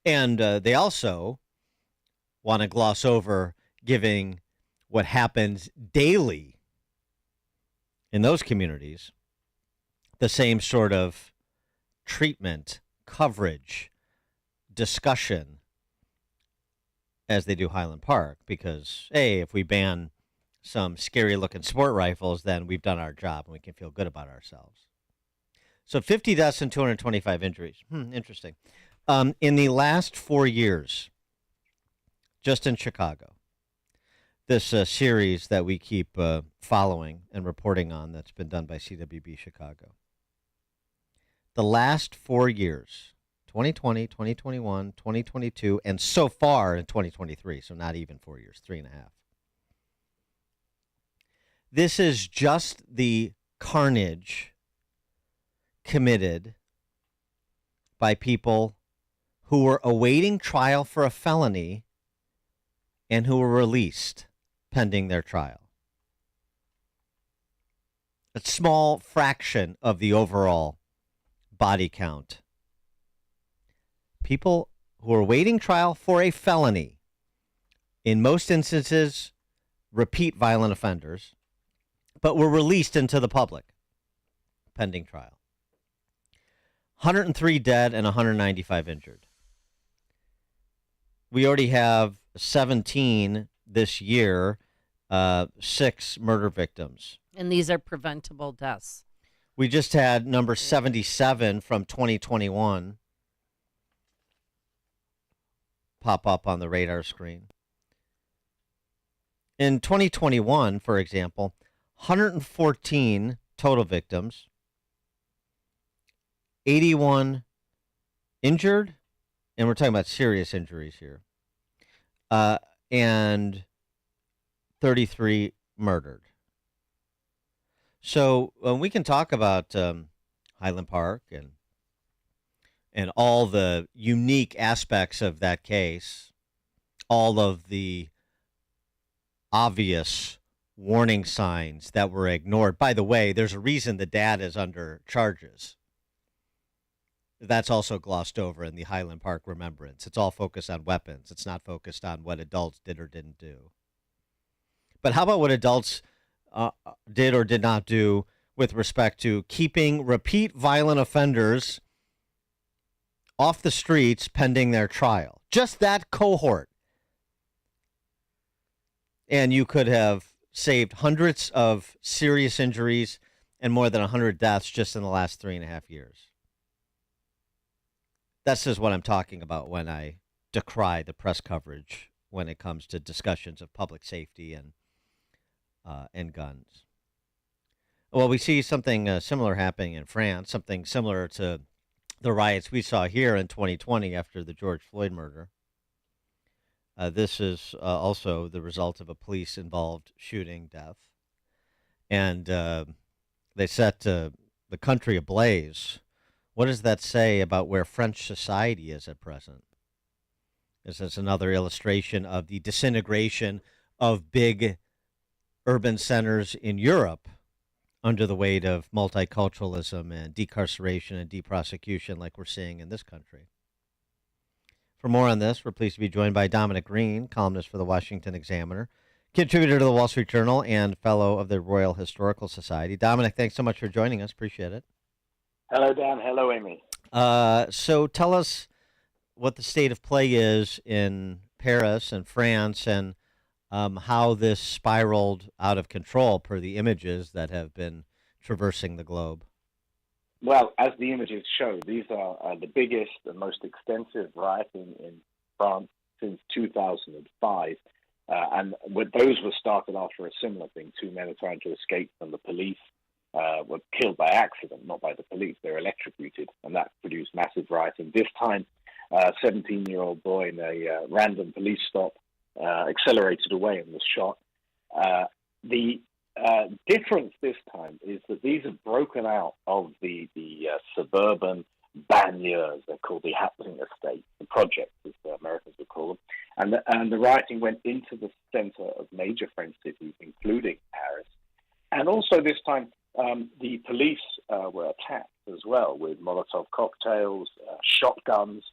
And they also want to gloss over giving what happens daily in those communities the same sort of treatment, coverage, discussion as they do Highland Park, because, hey, if we ban some scary-looking sport rifles, then we've done our job and we can feel good about ourselves. So 50 deaths and 225 injuries. Interesting. In the last 4 years, just in Chicago, this series that we keep following and reporting on that's been done by CWB Chicago, the last 4 years, 2020, 2021, 2022, and so far in 2023, so not even 4 years, 3.5. This is just the carnage committed by people who were awaiting trial for a felony and who were released pending their trial. A small fraction of the overall body count. People who are awaiting trial for a felony, in most instances, repeat violent offenders, but were released into the public pending trial. 103 dead and 195 injured. We already have 17 this year, 6 murder victims. And these are preventable deaths. We just had number 77 from 2021 pop up on the radar screen. In 2021, for example, 114 total victims, 81 injured, and we're talking about serious injuries here, and 33 murdered. So we can talk about Highland Park and all the unique aspects of that case, all of the obvious warning signs that were ignored. By the way, there's a reason the dad is under charges. That's also glossed over in the Highland Park remembrance. It's all focused on weapons. It's not focused on what adults did or didn't do. But how about what adults did or did not do with respect to keeping repeat violent offenders off the streets pending their trial? Just that cohort. And you could have saved hundreds of serious injuries and more than 100 deaths just in the last 3.5 years. That's just what I'm talking about when I decry the press coverage when it comes to discussions of public safety and guns. Well, we see something similar happening in France, something similar to the riots we saw here in 2020 after the George Floyd murder. This is also the result of a police-involved shooting death. And they set the country ablaze. What does that say about where French society is at present? This is another illustration of the disintegration of big urban centers in Europe under the weight of multiculturalism and decarceration and deprosecution like we're seeing in this country. For more on this, we're pleased to be joined by Dominic Green, columnist for the Washington Examiner, contributor to the Wall Street Journal, and fellow of the Royal Historical Society. Dominic, thanks so much for joining us. Appreciate it. Hello, Dan. Hello, Amy. So tell us what the state of play is in Paris and France and how this spiraled out of control per the images that have been traversing the globe. Well, as the images show, these are the biggest and most extensive rioting in France since 2005. And those were started after a similar thing. 2 men are trying to escape from the police, were killed by accident, not by the police. They were electrocuted, and that produced massive rioting. This time, A 17-year-old boy in a random police stop accelerated away and was shot. The difference this time is that these are broken out of the suburban banlieues, they're called the housing estate, the projects, as the Americans would call them. And the rioting went into the center of major French cities, including Paris. And also this time, the police were attacked as well with Molotov cocktails, shotguns,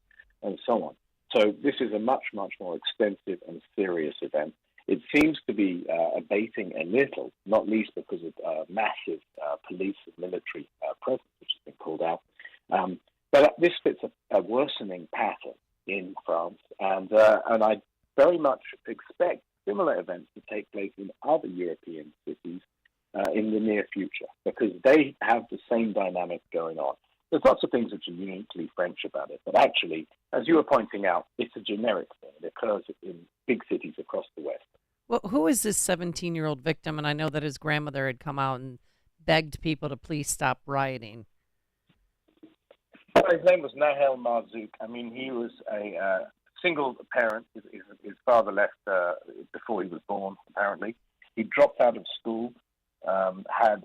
and so on. So this is a much, much more extensive and serious event. It seems to be abating a little, not least because of massive police and military presence, which has been called out. But this fits a worsening pattern in France, and I very much expect similar events to take place in other European cities in the near future, because they have the same dynamic going on. There's lots of things which are uniquely French about it, but actually, as you were pointing out, it's a generic thing. It occurs in big cities across the West. Well, who is this 17-year-old victim? And I know that his grandmother had come out and begged people to please stop rioting. His name was Nahel Marzouk. I mean, he was a single parent. His father left before he was born, apparently. He dropped out of school, had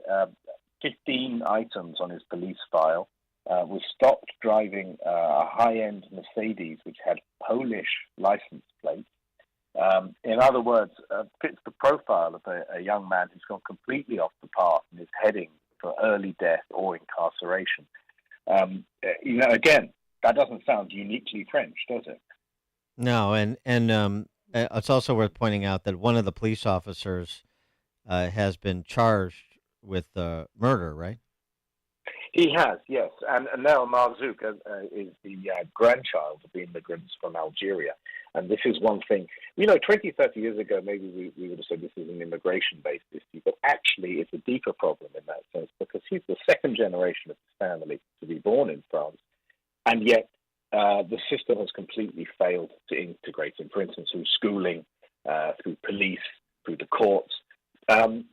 15 items on his police file, was stopped driving a high-end Mercedes which had Polish license plates. In other words, fits the profile of a young man who's gone completely off the path and is heading for early death or incarceration. Again, that doesn't sound uniquely French, does it? No, and it's also worth pointing out that one of the police officers has been charged with murder, right? He has, yes. And now Marzouk is the grandchild of the immigrants from Algeria. And this is one thing, 20, 30 years ago, maybe we would have said this is an immigration-based issue, but actually it's a deeper problem in that sense, because he's the second generation of his family to be born in France, and yet the system has completely failed to integrate him, for instance, through schooling, through police, through the courts. And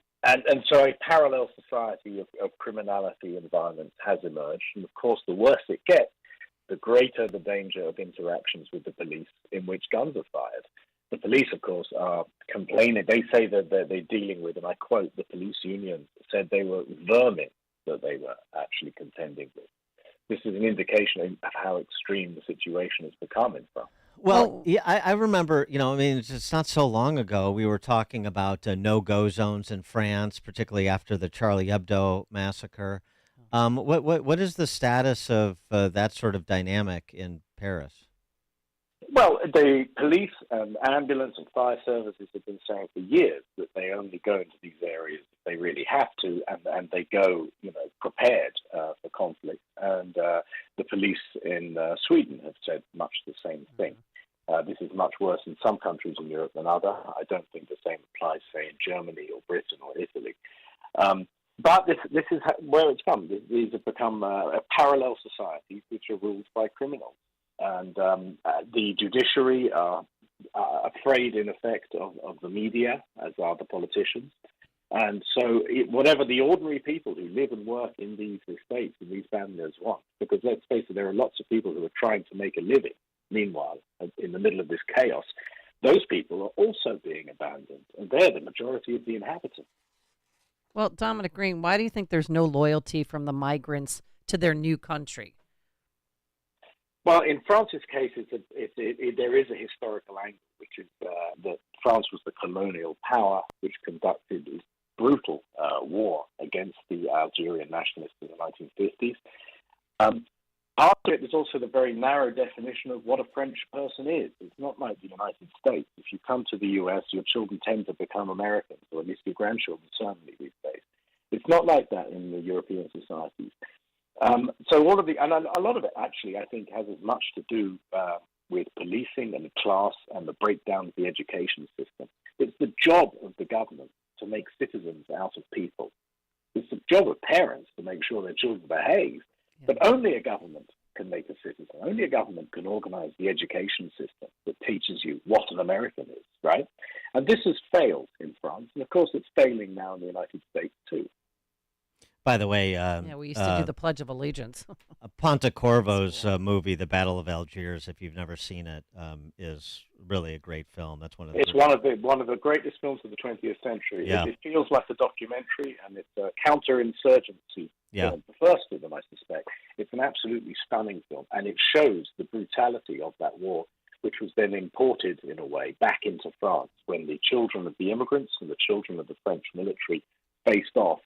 so a parallel society of criminality and violence has emerged. And of course, the worse it gets, the greater the danger of interactions with the police in which guns are fired. The police, of course, are complaining. They say that they're dealing with, and I quote, the police union said they were vermin that they were actually contending with. This is an indication of how extreme the situation has become in France. Well, yeah, I remember, it's not so long ago we were talking about no-go zones in France, particularly after the Charlie Hebdo massacre. What is the status of that sort of dynamic in Paris? Well, the police and ambulance and fire services have been saying for years that they only go into these areas if they really have to, and they go, prepared for conflict. And the police in Sweden have said much the same thing. This is much worse in some countries in Europe than others. I don't think the same applies, say, in Germany or Britain or Italy. But this is where it's come. These have become a parallel societies which are ruled by criminals. And the judiciary are afraid, in effect, of the media, as are the politicians. And so whatever the ordinary people who live and work in these estates, in these families want, because let's face it, there are lots of people who are trying to make a living, meanwhile, in the middle of this chaos. Those people are also being abandoned, and they're the majority of the inhabitants. Well, Dominic Green, why do you think there's no loyalty from the migrants to their new country? Well, in France's case, there is a historical angle, which is that France was the colonial power which conducted this brutal war against the Algerian nationalists in the 1950s. Part of it is also the very narrow definition of what a French person is. It's not like the United States. If you come to the U.S., your children tend to become Americans, or at least your grandchildren certainly these days. It's not like that in the European societies. So all of and a lot of it actually, I think, has as much to do with policing and class and the breakdown of the education system. It's the job of the government to make citizens out of people. It's the job of parents to make sure their children behave. But only a government can make a citizen. Only a government can organize the education system that teaches you what an American is, right? And this has failed in France. And of course, it's failing now in the United States, too. By the way, Yeah, we used to do the Pledge of Allegiance. Pontecorvo's movie, The Battle of Algiers, if you've never seen it, is really a great film. That's one of the It's one of the greatest films of the 20th century. Yeah. It feels like a documentary, and it's a counterinsurgency Yeah. film, the first of them, I suspect. It's an absolutely stunning film, and it shows the brutality of that war, which was then imported, in a way, back into France when the children of the immigrants and the children of the French military faced off,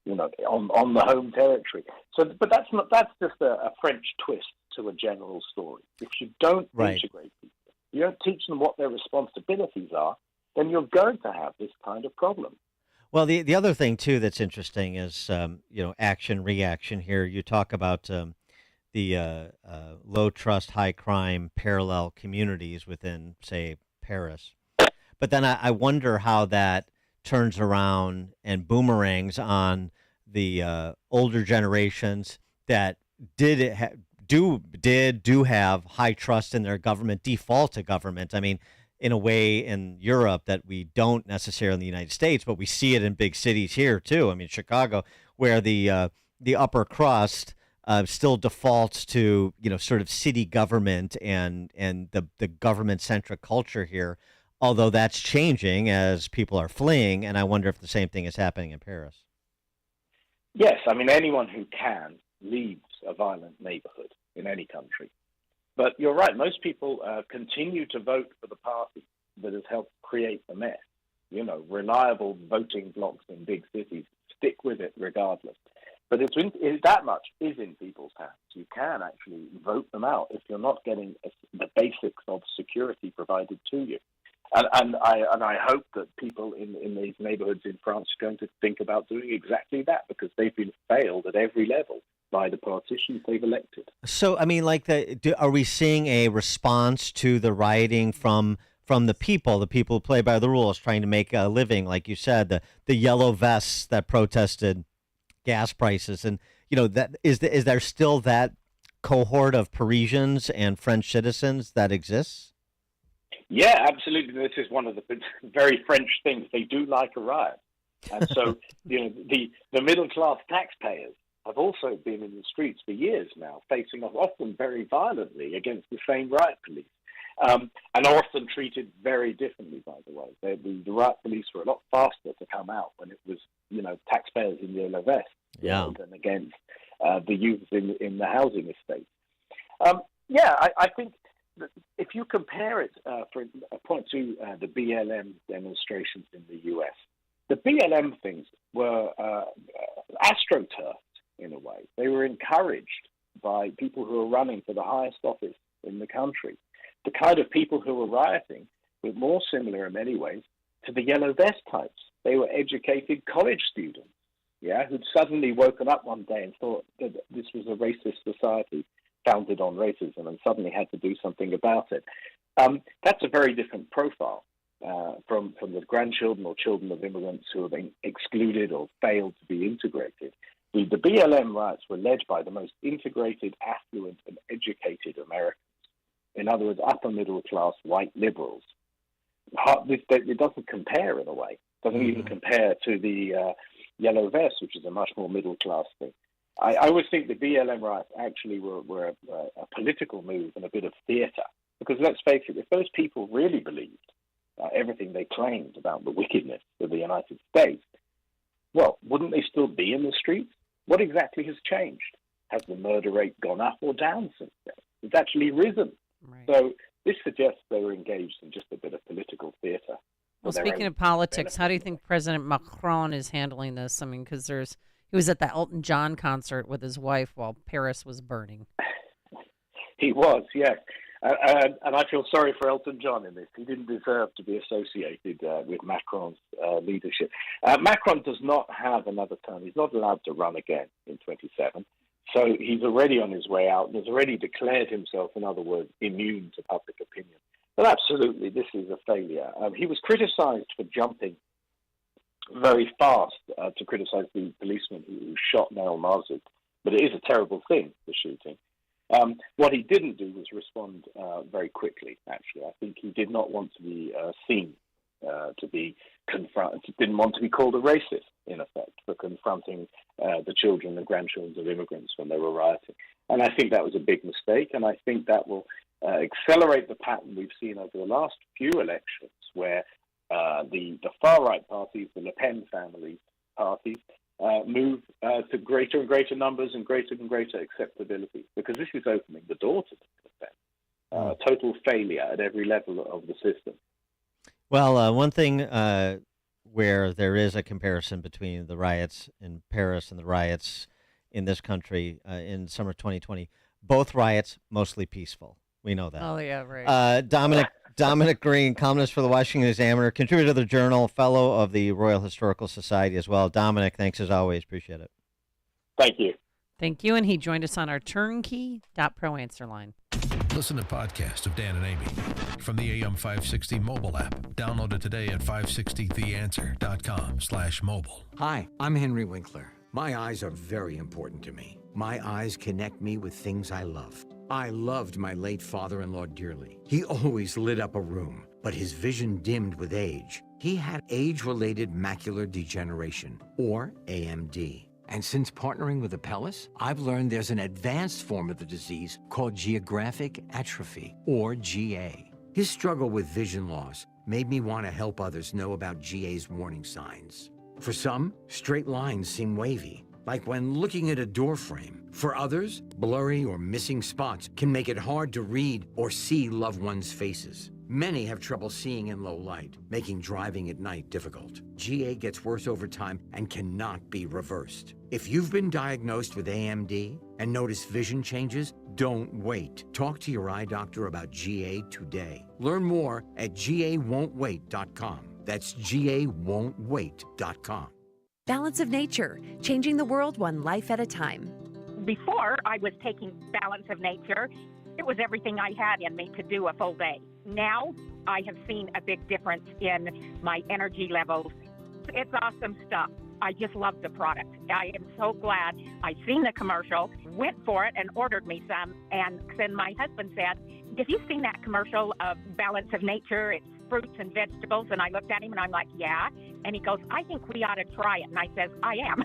on the home territory. So, but that's just a French twist to a general story. If you don't integrate people, you don't teach them what their responsibilities are, then you're going to have this kind of problem. Well, the other thing too that's interesting is action reaction here. You talk about the low trust, high crime parallel communities within, say, Paris, but then I wonder how that turns around and boomerangs on the older generations that do have high trust in their government, default to government. I mean, in a way in Europe that we don't necessarily in the United States, but we see it in big cities here too. I mean, Chicago, where the upper crust still defaults to sort of city government and the government centric culture here. Although that's changing as people are fleeing, and I wonder if the same thing is happening in Paris. Yes, I mean, anyone who can leaves a violent neighborhood in any country. But you're right, most people continue to vote for the party that has helped create the mess. Reliable voting blocks in big cities stick with it regardless. But that much is in people's hands. You can actually vote them out if you're not getting the basics of security provided to you. And I hope that people in these neighborhoods in France are going to think about doing exactly that, because they've been failed at every level by the politicians they've elected. So, I mean, are we seeing a response to the rioting from the people who play by the rules, trying to make a living, like you said, the yellow vests that protested gas prices, and that is there still that cohort of Parisians and French citizens that exists? Yeah, absolutely. This is one of the very French things. They do like a riot. And so, the middle-class taxpayers have also been in the streets for years now, facing off often very violently against the same riot police, and are often treated very differently, by the way. The riot police were a lot faster to come out when it was, taxpayers in yellow vests than against the youth in the housing estate. I think if you compare it, for a point to the BLM demonstrations in the U.S., the BLM things were astroturfed in a way. They were encouraged by people who were running for the highest office in the country. The kind of people who were rioting were more similar in many ways to the yellow vest types. They were educated college students, who'd suddenly woken up one day and thought that this was a racist society founded on racism, and suddenly had to do something about it. That's a very different profile from the grandchildren or children of immigrants who have been excluded or failed to be integrated. The BLM riots were led by the most integrated, affluent, and educated Americans. In other words, upper middle class white liberals. It doesn't compare in a way. It doesn't even compare to the yellow vest, which is a much more middle class thing. I always think the BLM riots actually were a political move and a bit of theatre. Because let's face it, if those people really believed everything they claimed about the wickedness of the United States, well, wouldn't they still be in the streets? What exactly has changed? Has the murder rate gone up or down since then? It's actually risen. Right. So this suggests they were engaged in just a bit of political theatre. Well, speaking of politics, how do you think President Macron is handling this? I mean, because he was at the Elton John concert with his wife while Paris was burning. He was, yes. And I feel sorry for Elton John in this. He didn't deserve to be associated with Macron's leadership. Macron does not have another term. He's not allowed to run again in 27. So he's already on his way out and has already declared himself, in other words, immune to public opinion. But absolutely, this is a failure. He was criticized for jumping very fast to criticize the policeman who shot Noel Marzuk. But it is a terrible thing, the shooting. What he didn't do was respond very quickly, actually. I think he did not want to be seen to be confronted, didn't want to be called a racist, in effect, for confronting the children and grandchildren of immigrants when they were rioting. And I think that was a big mistake, and I think that will accelerate the pattern we've seen over the last few elections, where the far-right parties, the Le Pen family parties, move to greater and greater numbers and greater acceptability, because this is opening the door to the Le Pen. Total failure at every level of the system. Well, one thing where there is a comparison between the riots in Paris and the riots in this country in summer 2020, both riots mostly peaceful. We know that. Oh, yeah, right. Dominic Green, columnist for the Washington Examiner, contributor to the Journal, fellow of the Royal Historical Society as well. Dominic, thanks as always. Appreciate it. Thank you. Thank you. And he joined us on our turnkey.pro answer line. Listen to podcasts of Dan and Amy from the AM 560 mobile app. Download it today at 560theanswer.com/mobile. Hi, I'm Henry Winkler. My eyes are very important to me. My eyes connect me with things I love. I loved my late father-in-law dearly. He always lit up a room, but his vision dimmed with age. He had age-related macular degeneration, or AMD. And since partnering with Apellis, I've learned there's an advanced form of the disease called geographic atrophy, or GA. His struggle with vision loss made me want to help others know about GA's warning signs. For some, straight lines seem wavy, like when looking at a door frame. For others, blurry or missing spots can make it hard to read or see loved ones' faces. Many have trouble seeing in low light, making driving at night difficult. GA gets worse over time and cannot be reversed. If you've been diagnosed with AMD and notice vision changes, don't wait. Talk to your eye doctor about GA today. Learn more at GAWon'tWait.com. That's GAWon'tWait.com. Balance of Nature, changing the world one life at a time. Before I was taking Balance of Nature, it was everything I had in me to do a full day. Now I have seen a big difference in my energy levels. It's awesome stuff. I just love the product. I am so glad I seen the commercial, went for it, and ordered me some. And then my husband said, "Have you seen that commercial of Balance of Nature? It's fruits and vegetables." And I looked at him and I'm like, "Yeah." And he goes, "I think we ought to try it." And I says, "I am."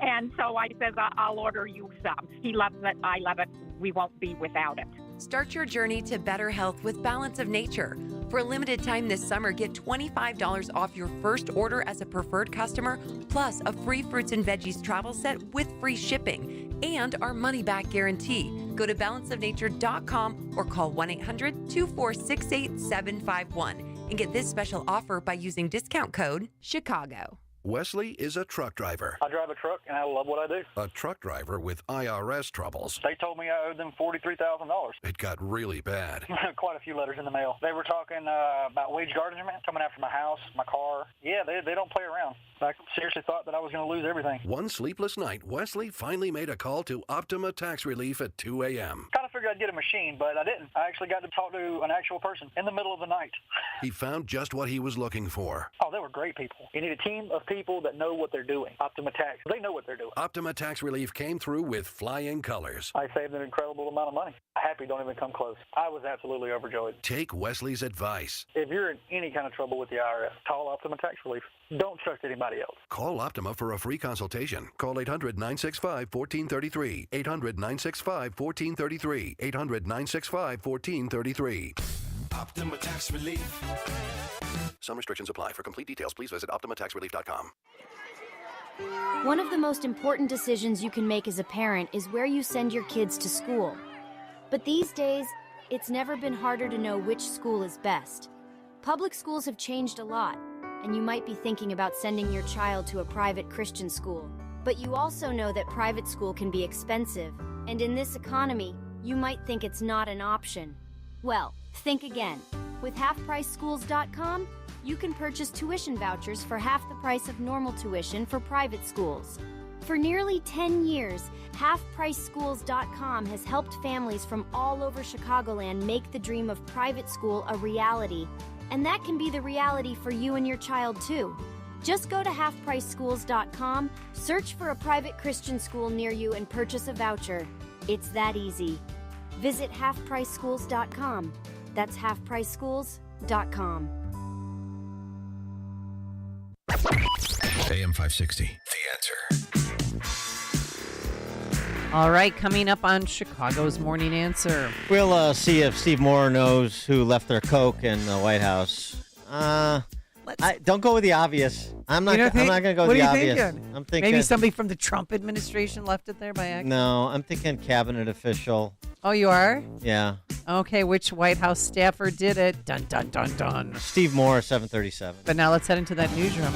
And so I says, "I'll order you some." He loves it. I love it. We won't be without it. Start your journey to better health with Balance of Nature. For a limited time this summer, get $25 off your first order as a preferred customer, plus a free fruits and veggies travel set with free shipping and our money-back guarantee. Go to balanceofnature.com or call 1-800-246-8751 and get this special offer by using discount code CHICAGO. Wesley is a truck driver. I drive a truck, and I love what I do. A truck driver with IRS troubles. They told me I owed them $43,000. It got really bad. Quite a few letters in the mail. They were talking about wage garnishment, coming after my house, my car. Yeah, they don't play around. I seriously thought that I was going to lose everything. One sleepless night, Wesley finally made a call to Optima Tax Relief at 2 a.m. Kind of figured I'd get a machine, but I didn't. I actually got to talk to an actual person in the middle of the night. He found just what he was looking for. Oh, they were great people. You need a team of people that know what they're doing. Optima Tax, they know what they're doing. Optima Tax Relief came through with flying colors. I saved an incredible amount of money. Happy don't even come close. I was absolutely overjoyed. Take Wesley's advice. If you're in any kind of trouble with the IRS, call Optima Tax Relief. Don't trust anybody else. Call Optima for a free consultation. Call 800-965-1433. 800-965-1433. 800-965-1433. Optima Tax Relief. Some restrictions apply. For complete details, please visit OptimaTaxRelief.com. One of the most important decisions you can make as a parent is where you send your kids to school. But these days, it's never been harder to know which school is best. Public schools have changed a lot, and you might be thinking about sending your child to a private Christian school. But you also know that private school can be expensive, and in this economy, you might think it's not an option. Well, think again. With halfpriceschools.com, you can purchase tuition vouchers for half the price of normal tuition for private schools. For nearly 10 years, halfpriceschools.com has helped families from all over Chicagoland make the dream of private school a reality. And that can be the reality for you and your child, too. Just go to halfpriceschools.com, search for a private Christian school near you, and purchase a voucher. It's that easy. Visit halfpriceschools.com. That's halfpriceschools.com. AM 560. Answer. All right, coming up on Chicago's Morning Answer. We'll see if Steve Moore knows who left their Coke in the White House. Don't go with the obvious. I'm not going to go with the obvious. Thinking? I'm thinking maybe somebody from the Trump administration left it there by accident. No, I'm thinking cabinet official. Oh, you are? Yeah. Okay, which White House staffer did it? Dun, dun, dun, dun. Steve Moore, 737. But now let's head into that newsroom.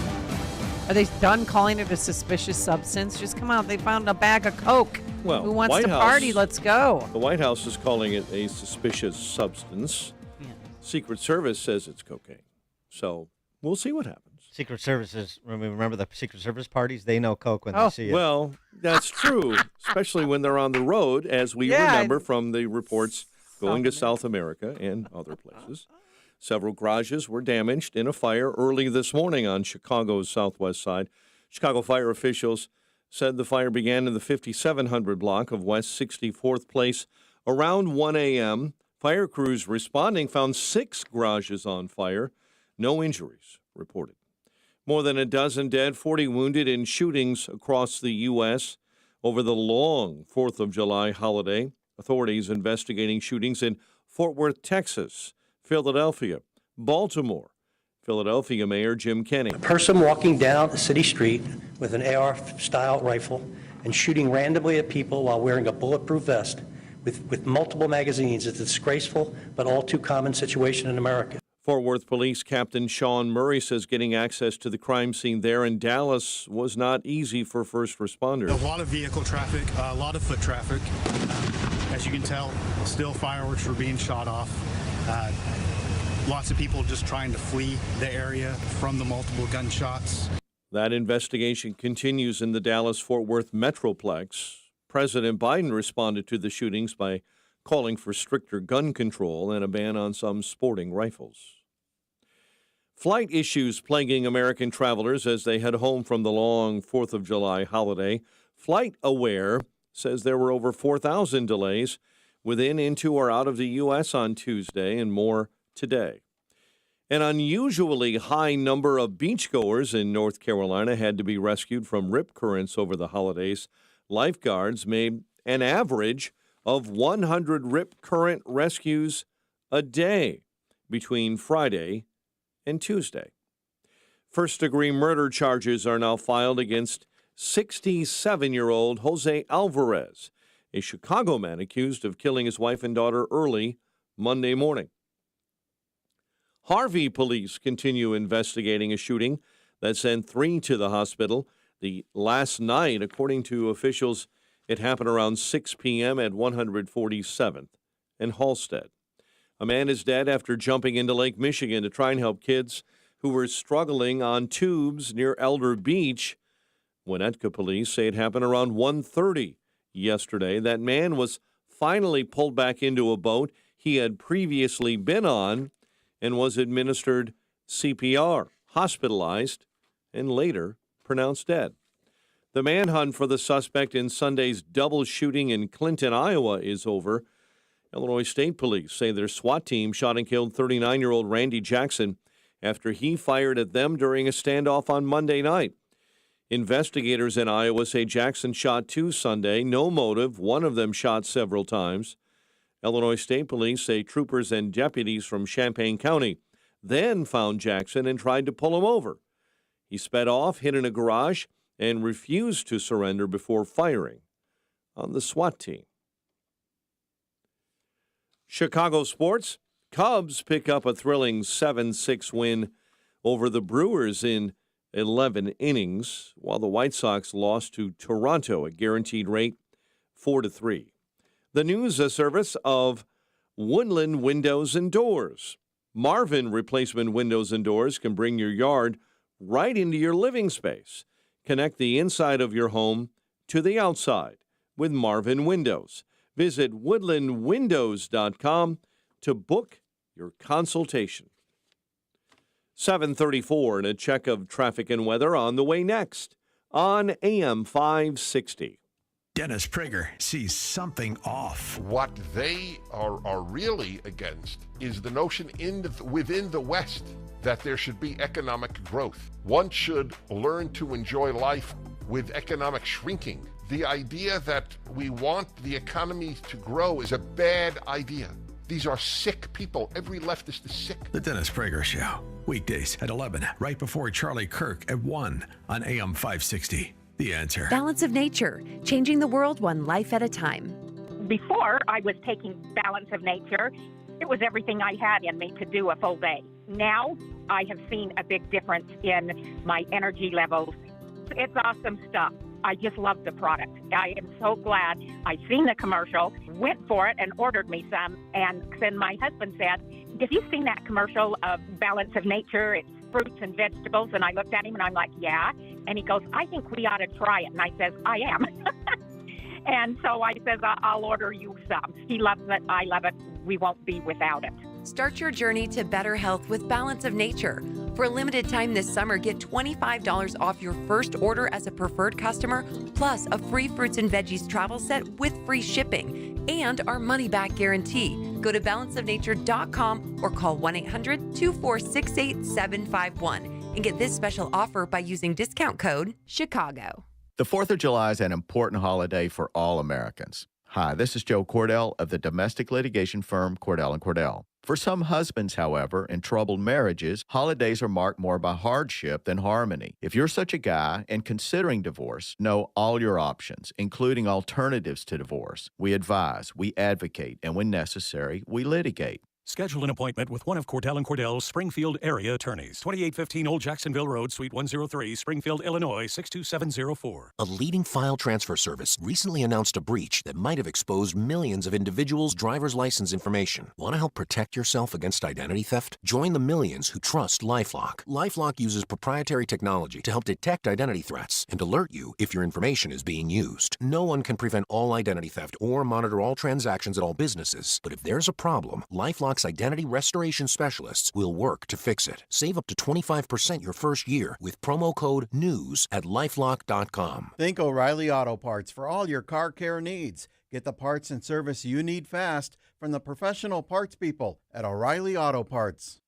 Are they done calling it a suspicious substance? Just come out. They found a bag of Coke. Well, who wants White to House, party? Let's go. The White House is calling it a suspicious substance. Yeah. Secret Service says it's cocaine. So we'll see what happens. Secret Services, remember the Secret Service parties? They know Coke when they see it. Well, that's true, especially when they're on the road, as we remember from the reports going to South America and other places. Several garages were damaged in a fire early this morning on Chicago's southwest side. Chicago fire officials said the fire began in the 5700 block of West 64th Place around 1 a.m. Fire crews responding found 6 garages on fire. No injuries reported. More than a dozen dead, 40 wounded in shootings across the U.S. over the long 4th of July holiday. Authorities investigating shootings in Fort Worth, Texas, Philadelphia, Baltimore. Philadelphia Mayor Jim Kenney. A person walking down a city street with an AR-style rifle and shooting randomly at people while wearing a bulletproof vest with multiple magazines is a disgraceful but all too common situation in America. Fort Worth Police Captain Sean Murray says getting access to the crime scene there in Dallas was not easy for first responders. A lot of vehicle traffic, a lot of foot traffic. As you can tell, still fireworks were being shot off. Lots of people just trying to flee the area from the multiple gunshots. That investigation continues in the Dallas-Fort Worth Metroplex. President Biden responded to the shootings by calling for stricter gun control and a ban on some sporting rifles. Flight issues plaguing American travelers as they head home from the long 4th of July holiday. Flight Aware says there were over 4,000 delays within, into, or out of the U.S. on Tuesday and more today. An unusually high number of beachgoers in North Carolina had to be rescued from rip currents over the holidays. Lifeguards made an average of 100 rip current rescues a day between Friday and Tuesday. First-degree murder charges are now filed against 67-year-old Jose Alvarez, a Chicago man accused of killing his wife and daughter early Monday morning. Harvey police continue investigating a shooting that sent 3 to the hospital. The last night, according to officials, it happened around 6 p.m. at 147th and Halstead. A man is dead after jumping into Lake Michigan to try and help kids who were struggling on tubes near Elder Beach. Winnetka police say it happened around 1:30 yesterday. That man was finally pulled back into a boat he had previously been on and was administered CPR, hospitalized, and later pronounced dead. The manhunt for the suspect in Sunday's double shooting in Clinton, Iowa is over. Illinois State Police say their SWAT team shot and killed 39-year-old Randy Jackson after he fired at them during a standoff on Monday night. Investigators in Iowa say Jackson shot 2 Sunday, no motive. One of them shot several times. Illinois State Police say troopers and deputies from Champaign County then found Jackson and tried to pull him over. He sped off, hid in a garage, and refused to surrender before firing on the SWAT team. Chicago sports. Cubs pick up a thrilling 7-6 win over the Brewers in 11 innings, while the White Sox lost to Toronto at guaranteed rate 4-3. The news service of Woodland Windows and Doors. Marvin replacement windows and doors can bring your yard right into your living space. Connect the inside of your home to the outside with Marvin Windows. Visit woodlandwindows.com to book your consultation. 7:34 and a check of traffic and weather on the way next on AM 560. Dennis Prager sees something off. What they are really against is the notion within the West that there should be economic growth. One should learn to enjoy life with economic shrinking. The idea that we want the economy to grow is a bad idea. These are sick people. Every leftist is sick. The Dennis Prager Show. Weekdays at 11, right before Charlie Kirk at 1 on AM 560. The Answer. Balance of Nature, changing the world one life at a time. Before I was taking Balance of Nature, it was everything I had in me to do a full day. Now I have seen a big difference in my energy levels. It's awesome stuff. I just love the product. I am so glad I seen the commercial, went for it, and ordered me some. And then my husband said, "Have you seen that commercial of Balance of Nature? It's fruits and vegetables." And I looked at him and I'm like, "Yeah." And he goes, "I think we ought to try it." And I says, "I am." And so I says, "I'll order you some." He loves it. I love it. We won't be without it. Start your journey to better health with Balance of Nature. For a limited time this summer, get $25 off your first order as a preferred customer, plus a free fruits and veggies travel set with free shipping and our money-back guarantee. Go to balanceofnature.com or call 1-800-246-8751 and get this special offer by using discount code CHICAGO. The 4th of July is an important holiday for all Americans. Hi, this is Joe Cordell of the domestic litigation firm Cordell & Cordell. For some husbands, however, in troubled marriages, holidays are marked more by hardship than harmony. If you're such a guy and considering divorce, know all your options, including alternatives to divorce. We advise, we advocate, and when necessary, we litigate. Schedule an appointment with one of Cordell & Cordell's Springfield area attorneys. 2815 Old Jacksonville Road, Suite 103, Springfield, Illinois, 62704. A leading file transfer service recently announced a breach that might have exposed millions of individuals' driver's license information. Want to help protect yourself against identity theft? Join the millions who trust LifeLock. LifeLock uses proprietary technology to help detect identity threats and alert you if your information is being used. No one can prevent all identity theft or monitor all transactions at all businesses, but if there's a problem, LifeLock identity restoration specialists will work to fix it. Save up to 25% your first year with promo code NEWS at LifeLock.com. Think O'Reilly Auto Parts for all your car care needs. Get the parts and service you need fast from the professional parts people at O'Reilly Auto Parts.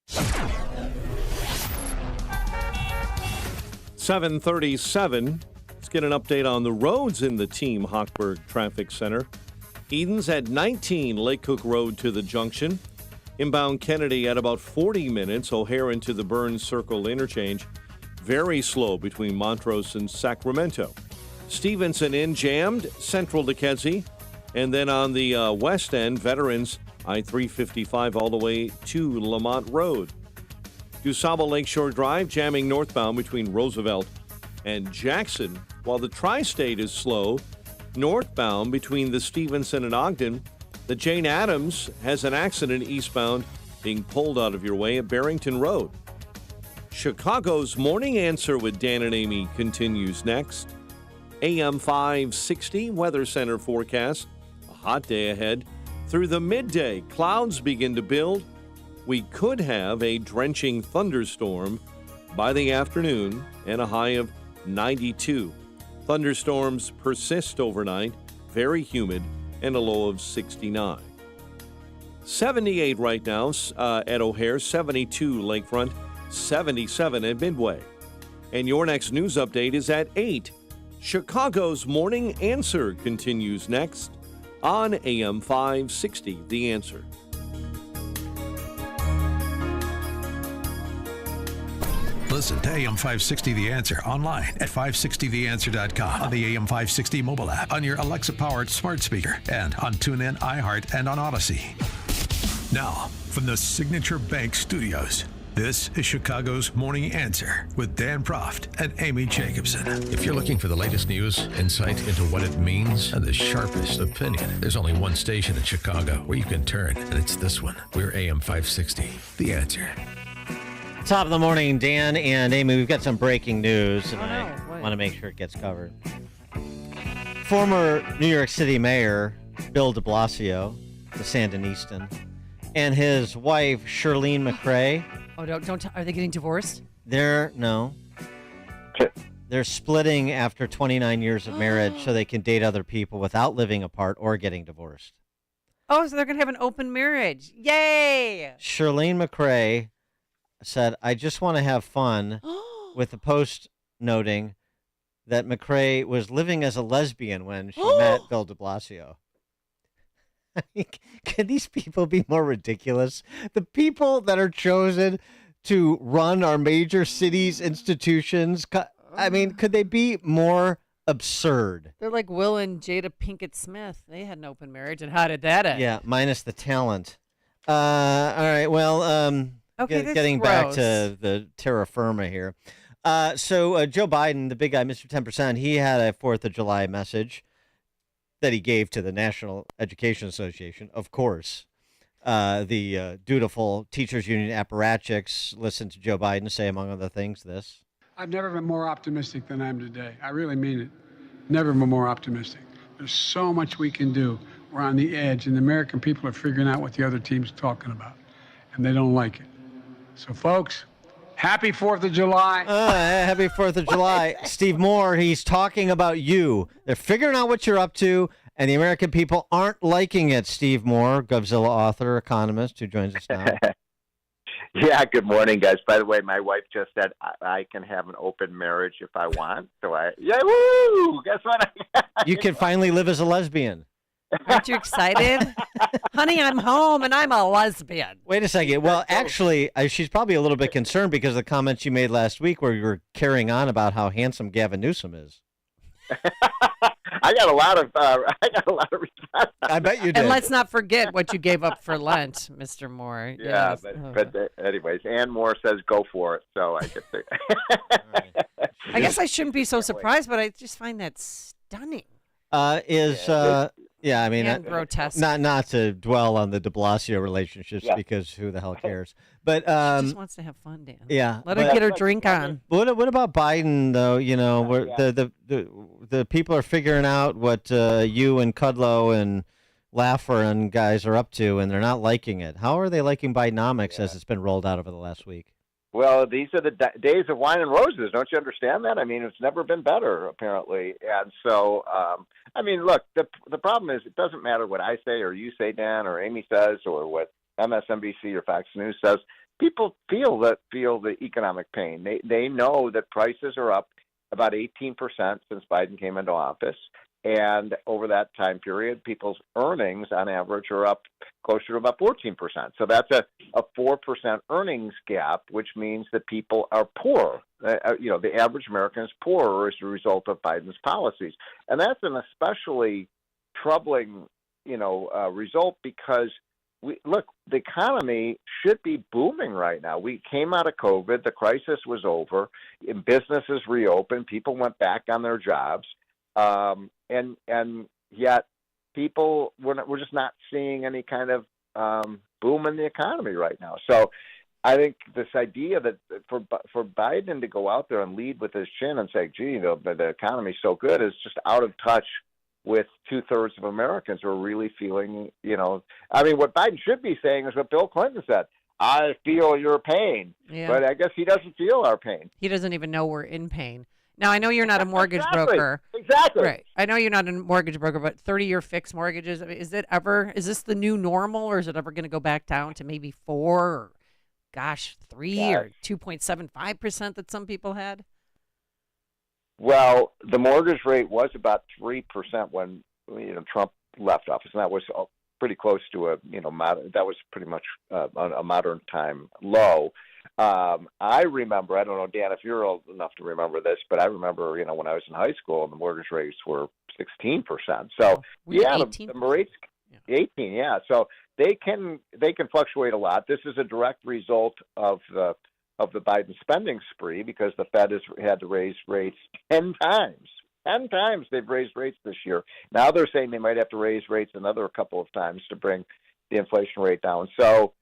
7:37. Let's get an update on the roads in the Team Hochberg Traffic Center. Eden's at 19 Lake Cook Road to the junction. Inbound Kennedy at about 40 minutes. O'Hare into the Burns Circle interchange. Very slow between Montrose and Sacramento. Stevenson in jammed, central to Kedzie. And then on the west end, Veterans I-355 all the way to Lamont Road. DuSable Lakeshore Drive jamming northbound between Roosevelt and Jackson, while the Tri-State is slow northbound between the Stevenson and Ogden. The Jane Addams has an accident eastbound being pulled out of your way at Barrington Road. Chicago's Morning Answer with Dan and Amy continues next. AM 560 Weather Center forecast. A hot day ahead. Through the midday, clouds begin to build. We could have a drenching thunderstorm by the afternoon and a high of 92. Thunderstorms persist overnight, very humid, and a low of 69. 78 right now at O'Hare, 72 Lakefront, 77 at Midway. And your next news update is at 8. Chicago's Morning Answer continues next on AM 560, The Answer. Listen to AM 560 The Answer online at 560theanswer.com, on the AM 560 mobile app, on your Alexa-powered smart speaker, and on TuneIn, iHeart, and on Odyssey. Now, from the Signature Bank Studios, this is Chicago's Morning Answer with Dan Proft and Amy Jacobson. If you're looking for the latest news, insight into what it means, and the sharpest opinion, there's only one station in Chicago where you can turn, and it's this one. We're AM 560, The Answer. Top of the morning, Dan and Amy. We've got some breaking news, and I want to make sure it gets covered. Former New York City Mayor Bill de Blasio, the Sandinistan, and his wife Shirlene McRae. Oh, don't. Are they getting divorced? They're splitting after 29 years of marriage, so they can date other people without living apart or getting divorced. Oh, so they're gonna have an open marriage! Yay! Shirlene McRae said, "I just want to have fun," with the post noting, that McRae was living as a lesbian when she met Bill de Blasio. I mean, can these people be more ridiculous? The people that are chosen to run our major cities' institutions, I mean, could they be more absurd? They're like Will and Jada Pinkett Smith. They had an open marriage, and how did that end? Yeah, minus the talent. All right, well, Okay, this is getting back gross. to the terra firma here. So Joe Biden, the big guy, Mr. 10%, he had a 4th of July message that he gave to the National Education Association, of course. The dutiful teachers union apparatchiks listened to Joe Biden say, among other things, this. I've never been more optimistic than I am today. I really mean it. Never been more optimistic. There's so much we can do. We're on the edge, and the American people are figuring out what the other team's talking about, and they don't like it. So, folks, happy 4th of July. Happy 4th of July. Steve Moore, he's talking about you. They're figuring out what you're up to, and the American people aren't liking it. Steve Moore, Govzilla author, economist, who joins us now. Yeah, good morning, guys. By the way, my wife just said I can have an open marriage if I want. So woo! Guess what? You can finally live as a lesbian. Aren't you excited? Honey, I'm home, and I'm a lesbian. Wait a second. Well, actually, she's probably a little bit concerned because of the comments you made last week where you were carrying on about how handsome Gavin Newsom is. I got a lot of response. I bet you did. And let's not forget what you gave up for Lent, Mr. Moore. Yeah, Yes. but anyways, Ann Moore says go for it, so I get to. I guess I shouldn't be so surprised, but I just find that stunning. Yeah, I mean, And grotesque. Not to dwell on the de Blasio relationships because who the hell cares? But She just wants to have fun, Dan. yeah, Let her get her drink on. What about Biden though? You know, where the people are figuring out what you and Kudlow and Laffer and guys are up to, and they're not liking it. How are they liking Bidenomics as it's been rolled out over the last week? Well, these are the days of wine and roses. Don't you understand that? I mean, it's never been better, apparently. And so, I mean, look, the problem is it doesn't matter what I say or you say, Dan, or Amy says, or what MSNBC or Fox News says. People feel the economic pain. They know that prices are up about 18% since Biden came into office. And over that time period, people's earnings on average are up closer to about 14%. So that's a 4% earnings gap, which means that people are poor. The average American is poorer as a result of Biden's policies. And that's an especially troubling, result because the economy should be booming right now. We came out of COVID. The crisis was over. Businesses reopened. People went back on their jobs. And yet people, we're just not seeing any kind of boom in the economy right now. So I think this idea that for Biden to go out there and lead with his chin and say, gee, the economy's so good is just out of touch with 2/3 of Americans who are really feeling, I mean, what Biden should be saying is what Bill Clinton said. I feel your pain. Yeah. But I guess he doesn't feel our pain. He doesn't even know we're in pain. Now, I know you're not a mortgage Exactly. broker. Exactly. Right. I know you're not a mortgage broker, but 30-year fixed mortgages, I mean, is this the new normal, or is it ever going to go back down to maybe 4 or, 3 or 2.75% that some people had? Well, the mortgage rate was about 3% when Trump left office, and that was pretty close to that was pretty much a modern time low. I remember, I don't know, Dan, if you're old enough to remember this, but I remember, when I was in high school, the mortgage rates were 16%. So the rates, 18, yeah. So they can fluctuate a lot. This is a direct result of the Biden spending spree because the Fed has had to raise rates 10 times. 10 times they've raised rates this year. Now they're saying they might have to raise rates another couple of times to bring the inflation rate down. So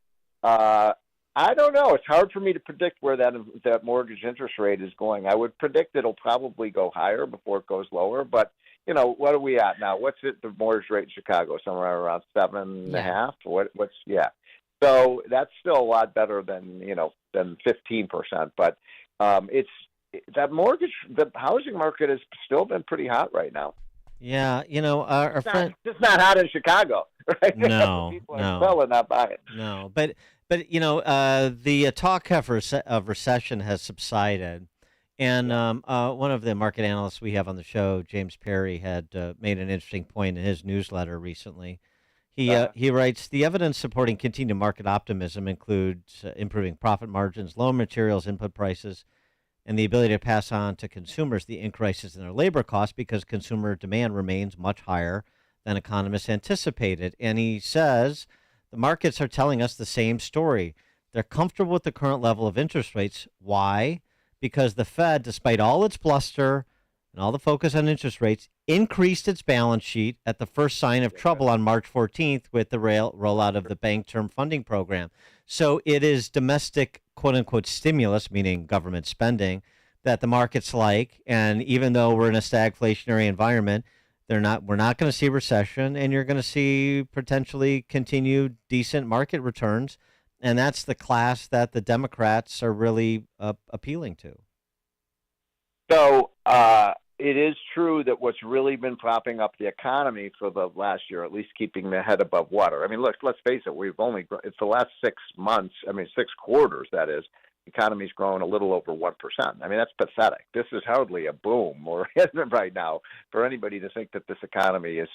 I don't know. It's hard for me to predict where that mortgage interest rate is going. I would predict it'll probably go higher before it goes lower. But, what are we at now? What's the mortgage rate in Chicago? Somewhere around 7.5? So that's still a lot better than 15%. But the housing market has still been pretty hot right now. Yeah, our friend. It's not hot in Chicago, right? No, People are selling, not buying. No, but the talk of recession has subsided. And one of the market analysts we have on the show, James Perry, had made an interesting point in his newsletter recently. He writes, the evidence supporting continued market optimism includes improving profit margins, lower materials input prices, and the ability to pass on to consumers the increases in their labor costs because consumer demand remains much higher than economists anticipated. And he says the markets are telling us the same story. They're comfortable with the current level of interest rates. Why? Because the Fed, despite all its bluster and all the focus on interest rates, increased its balance sheet at the first sign of trouble on March 14th with the rollout of the Bank Term Funding Program. So it is domestic, quote-unquote, stimulus, meaning government spending, that the markets like. And even though we're in a stagflationary environment, we're not going to see recession, and you're going to see potentially continued decent market returns. And that's the class that the Democrats are really appealing to. So it is true that what's really been propping up the economy for the last year, at least keeping the head above water. I mean, look, let's face it, it's the last 6 months, 6 quarters, that is, the economy's grown a little over 1%. I mean, that's pathetic. This is hardly a boom or isn't right now. For anybody to think that this economy is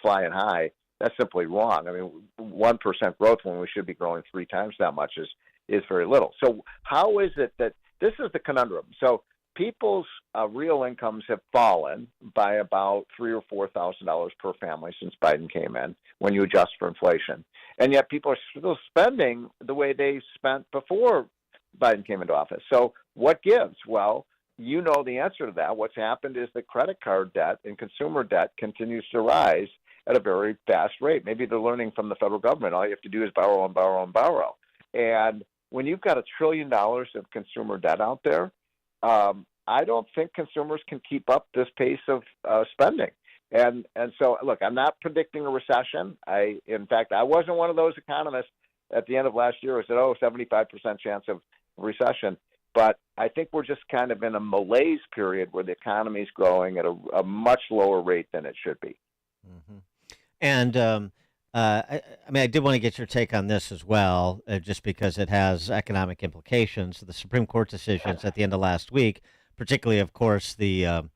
flying high, that's simply wrong. I mean, 1% growth when we should be growing 3 times that much is very little. So how is it that this is the conundrum? So people's real incomes have fallen by about $3,000 or $4,000 per family since Biden came in, when you adjust for inflation, and yet people are still spending the way they spent before Biden came into office. So what gives? Well, you know the answer to that. What's happened is that credit card debt and consumer debt continues to rise at a very fast rate. Maybe they're learning from the federal government. All you have to do is borrow and borrow and borrow. And when you've got $1 trillion of consumer debt out there, I don't think consumers can keep up this pace of spending. And so, look, I'm not predicting a recession. In fact, I wasn't one of those economists at the end of last year who said, 75% chance of recession. But I think we're just kind of in a malaise period where the economy is growing at a much lower rate than it should be. Mm-hmm. And I did want to get your take on this as well, just because it has economic implications. The Supreme Court decisions at the end of last week, particularly, of course, the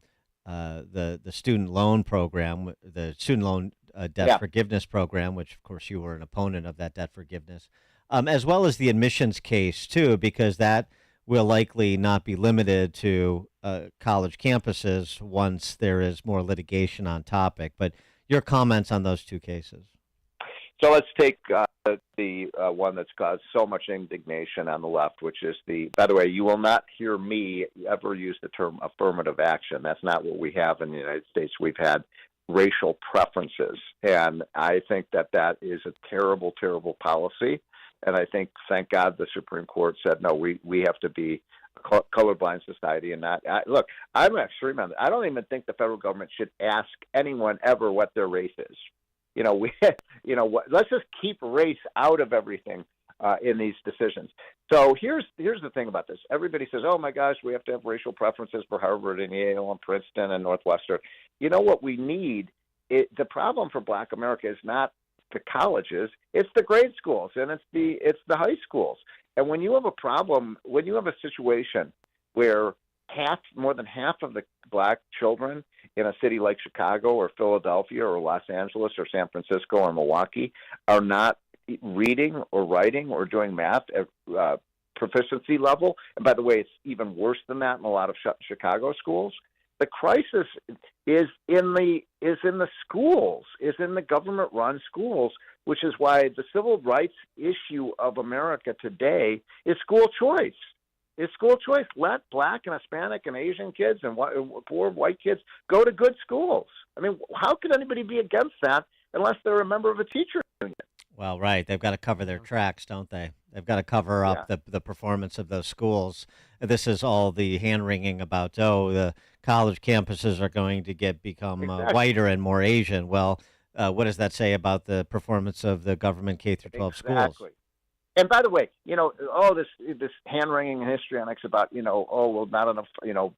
student loan program, the student loan debt forgiveness program, which, of course, you were an opponent of that debt forgiveness, as well as the admissions case, too, because that will likely not be limited to college campuses once there is more litigation on topic. But your comments on those 2 cases. So let's take the one that's caused so much indignation on the left, which is by the way, you will not hear me ever use the term affirmative action. That's not what we have in the United States. We've had racial preferences. And I think that is a terrible, terrible policy. And I think, thank God, the Supreme Court said, no, we have to be a colorblind society and not. Look, I'm extreme on that. I don't even think the federal government should ask anyone ever what their race is. Let's just keep race out of everything in these decisions. So here's the thing about this. Everybody says, oh, my gosh, we have to have racial preferences for Harvard and Yale and Princeton and Northwestern. You know what we need? The problem for Black America is not the colleges, it's the grade schools, and it's the high schools. And when you have a problem, when you have a situation where more than half of the Black children in a city like Chicago or Philadelphia or Los Angeles or San Francisco or Milwaukee are not reading or writing or doing math at proficiency level, and by the way, it's even worse than that in a lot of Chicago schools. The crisis is in the schools, is in the government-run schools, which is why the civil rights issue of America today is school choice. It's school choice. Let Black and Hispanic and Asian kids and poor white kids go to good schools. I mean, how could anybody be against that unless they're a member of a teacher union? Well, right. They've got to cover their tracks, don't they? They've got to cover up the performance of those schools. This is all the hand-wringing about, the college campuses are going to become whiter and more Asian. Well, what does that say about the performance of the government K-12 schools? And by the way, this hand-wringing histrionics about, not enough,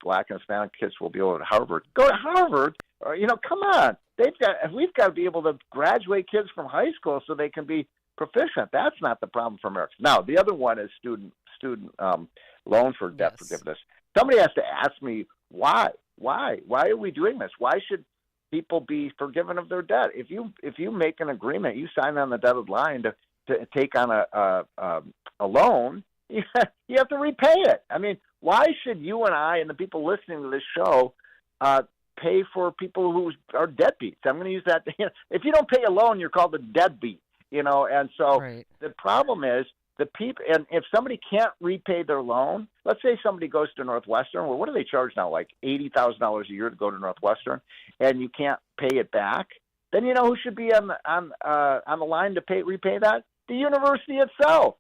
Black and Hispanic kids will be able to Harvard. Go to Harvard, or, come on. We've got to be able to graduate kids from high school so they can be proficient. That's not the problem for Americans. Now, the other one is student loan for debt forgiveness. somebody has to ask me why are we doing this? Why should people be forgiven of their debt? If you make an agreement, you sign on the dotted line to take on a loan, you have to repay it. I mean, why should you and I and the people listening to this show pay for people who are deadbeats? I'm going to use that. If you don't pay a loan, you're called a deadbeat. And so the problem is the people. And if somebody can't repay their loan, let's say somebody goes to Northwestern. Well, what do they charge now? Like $80,000 a year to go to Northwestern, and you can't pay it back. Then you know who should be on the line to repay that? The university itself.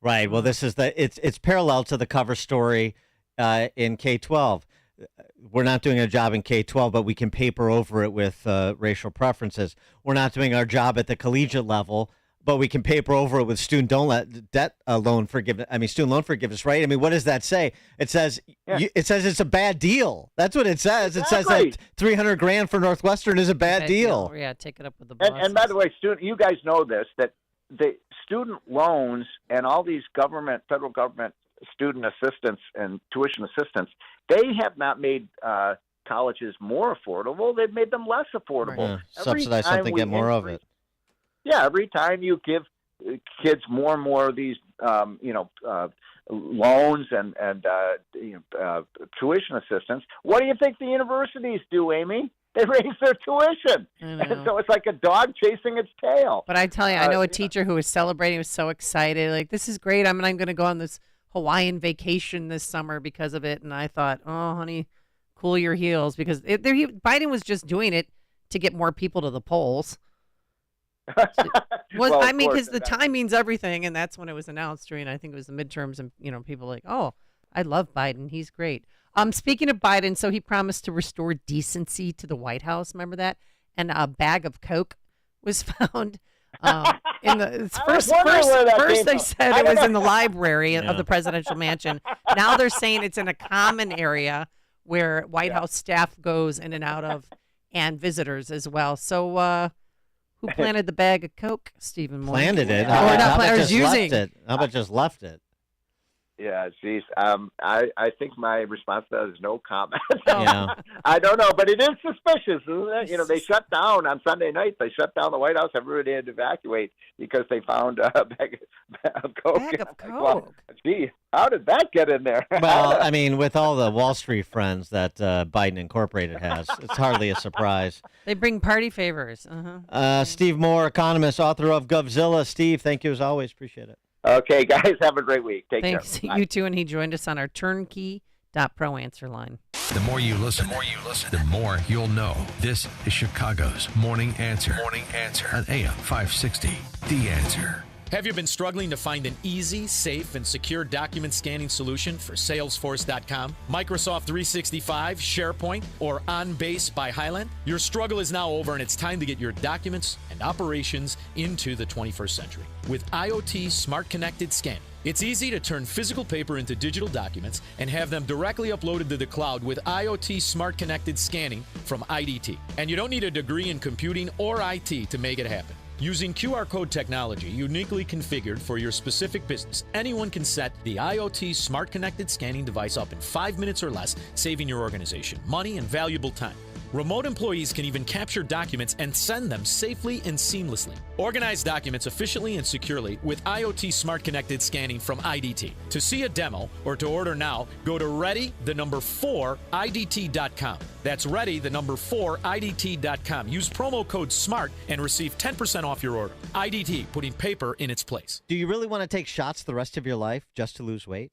Right. Well, this is it's parallel to the cover story in K-12. We're not doing a job in K-12, but we can paper over it with racial preferences. We're not doing our job at the collegiate level, but we can paper over it with student loan forgiveness. Right? I mean, what does that say? It says it's a bad deal. That's what it says. Exactly. It says that $300,000 for Northwestern is a bad deal. Yeah, take it up with the bosses. And by the way, you guys know this, that the student loans and all these federal government student assistance and tuition assistance, they have not made colleges more affordable. They've made them less affordable. Yeah. Subsidize something, get more of it. Yeah, every time you give kids more and more of these, loans and tuition assistance, what do you think the universities do, Amy? They raise their tuition. And so it's like a dog chasing its tail. But I tell you, I know a teacher who was celebrating, was so excited. Like, this is great. I'm going to go on this Hawaiian vacation this summer because of it. And I thought, oh, honey, cool your heels. Because Biden was just doing it to get more people to the polls. Because the time means everything. And that's when it was announced during, I think it was the midterms. And, people were like, oh, I love Biden. He's great. Speaking of Biden, so he promised to restore decency to the White House. Remember that? And a bag of Coke was found in the first they said it was in the library of the presidential mansion. Now they're saying it's in a common area where White House staff goes in and out of, and visitors as well. So who planted the bag of Coke, Stephen Moore? Planted it. How about just left it? Yeah, geez. I think my response to that is no comment. Yeah. I don't know, but it is suspicious, isn't it? They shut down on Sunday night. They shut down the White House. Everybody had to evacuate because they found a bag of Coke. Bag of Coke. Well, gee, how did that get in there? Well, I mean, with all the Wall Street friends that Biden Incorporated has, it's hardly a surprise. They bring party favors. Steve Moore, economist, author of Govzilla. Steve, thank you as always. Appreciate it. Okay, guys, have a great week. Take Thanks. care. You too, and he joined us on our turnkey.pro answer line. The more you listen, the more you'll know. This is Chicago's Morning Answer. Morning Answer on AM 560. The Answer. Have you been struggling to find an easy, safe, and secure document scanning solution for Salesforce.com, Microsoft 365, SharePoint, or OnBase by Highland? Your struggle is now over, and it's time to get your documents and operations into the 21st century with IoT Smart Connected Scanning. It's easy to turn physical paper into digital documents and have them directly uploaded to the cloud with IoT Smart Connected Scanning from IDT. And you don't need a degree in computing or IT to make it happen. Using QR code technology uniquely configured for your specific business, anyone can set the IoT Smart Connected Scanning device up in 5 minutes or less, saving your organization money and valuable time. Remote employees can even capture documents and send them safely and seamlessly. Organize documents efficiently and securely with IoT Smart Connected Scanning from IDT. To see a demo or to order now, go to ready4idt.com. That's ready4idt.com. Use promo code SMART and receive 10% off your order. IDT, putting paper in its place. Do you really want to take shots the rest of your life just to lose weight?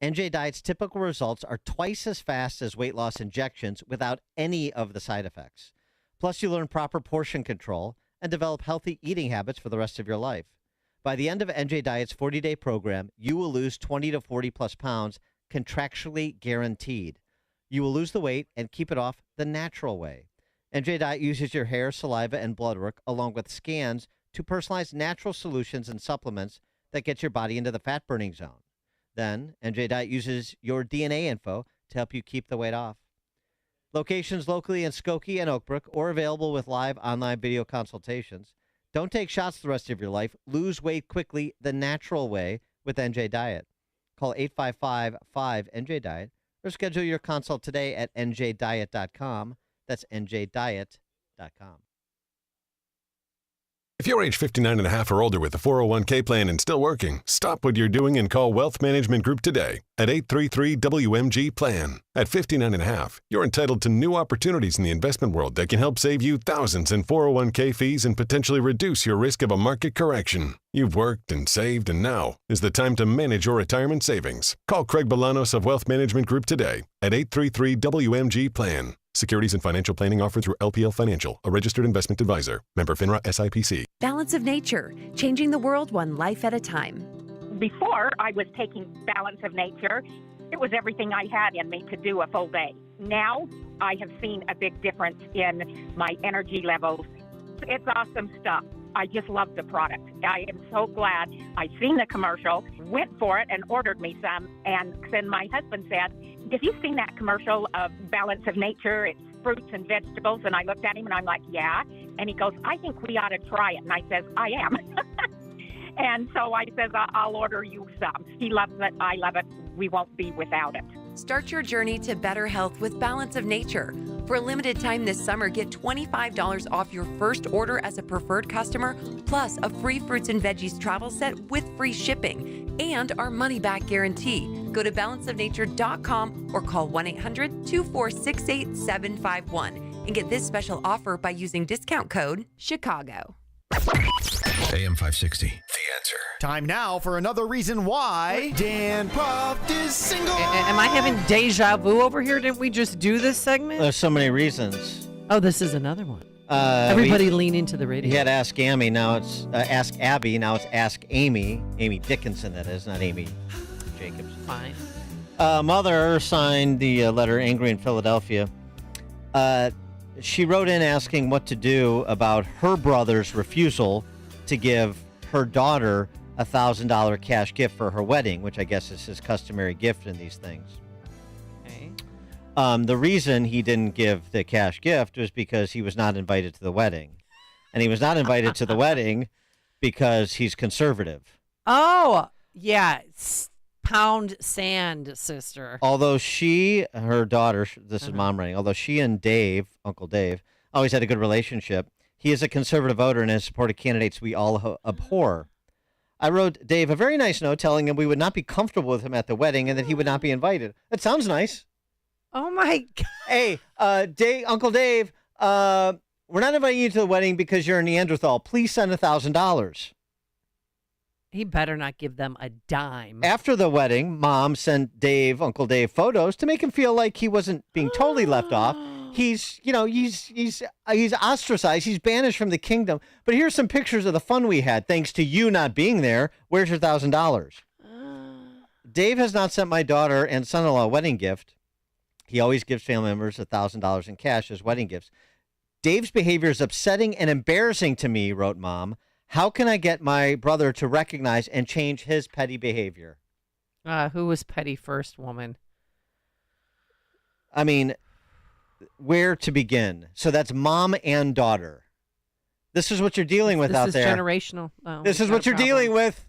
NJ Diet's typical results are twice as fast as weight loss injections without any of the side effects. Plus, you learn proper portion control and develop healthy eating habits for the rest of your life. By the end of NJ Diet's 40-day program, you will lose 20 to 40 plus pounds, contractually guaranteed. You will lose the weight and keep it off the natural way. NJ Diet uses your hair, saliva, and blood work along with scans to personalize natural solutions and supplements that get your body into the fat-burning zone. Then, NJ Diet uses your DNA info to help you keep the weight off. Locations locally in Skokie and Oakbrook or available with live online video consultations. Don't take shots the rest of your life. Lose weight quickly the natural way with NJ Diet. Call 855-5-NJ-DIET or schedule your consult today at njdiet.com. That's njdiet.com. If you're age 59 and a half or older with a 401k plan and still working, stop what you're doing and call Wealth Management Group today at 833-WMG-PLAN. At 59 and a half, you're entitled to new opportunities in the investment world that can help save you thousands in 401k fees and potentially reduce your risk of a market correction. You've worked and saved, and now is the time to manage your retirement savings. Call Craig Bolanos of Wealth Management Group today at 833-WMG-PLAN. Securities and financial planning offered through LPL Financial, a registered investment advisor. Member FINRA SIPC. Balance of Nature, changing the world one life at a time. Before, I was taking Balance of Nature. It was everything I had in me to do a full day. Now, I have seen a big difference in my energy levels. It's awesome stuff. I just love the product. I am so glad I seen the commercial, went for it, and ordered me some. And then my husband said, "Have you seen that commercial of Balance of Nature? It's fruits and vegetables." And I looked at him and I'm like, "Yeah." And he goes, "I think we ought to try it." And I says, "I am." And so I says, "I'll order you some." He loves it. I love it. We won't be without it. Start your journey to better health with Balance of Nature. For a limited time this summer, get $25 off your first order as a preferred customer, plus a free fruits and veggies travel set with free shipping and our money-back guarantee. Go to balanceofnature.com or call 1-800-246-8751 and get this special offer by using discount code CHICAGO. AM 560, The Answer. Time now for another reason why Dan Proft is single. Am I having deja vu over here? Didn't we just do this segment? There's so many reasons. Oh, this is another one. Everybody lean into the radio. He had Ask Amy, now it's Ask Abby, now it's Ask Amy. Amy Dickinson, that is, not Amy Jacobs. Fine. Mother signed the letter angry in Philadelphia. She wrote in asking what to do about her brother's refusal to give her daughter a $1,000 cash gift for her wedding, which I guess is his customary gift in these things. Okay. The reason he didn't give the cash gift was because he was not invited to the wedding. And he was not invited to the wedding because he's conservative. Oh, yeah. Pound sand, sister. Although her daughter, this is mom writing, although she and Dave, Uncle Dave, always had a good relationship, he is a conservative voter and has supported candidates we all abhor. I wrote Dave a very nice note telling him we would not be comfortable with him at the wedding and that he would not be invited. That sounds nice. Oh, my God. Hey, Uncle Dave, we're not inviting you to the wedding because you're a Neanderthal. Please send $1,000. He better not give them a dime. After the wedding, Mom sent Uncle Dave, photos to make him feel like he wasn't being totally left off. He's ostracized. He's banished from the kingdom. But here's some pictures of the fun we had, thanks to you not being there. Where's your $1,000? Dave has not sent my daughter and son-in-law a wedding gift. He always gives family members $1,000 in cash as wedding gifts. Dave's behavior is upsetting and embarrassing to me, wrote Mom. How can I get my brother to recognize and change his petty behavior? Who was petty first, woman? I mean, where to begin? So that's mom and daughter. This is what you're dealing with out there. This is generational. Oh, this is what you're dealing with.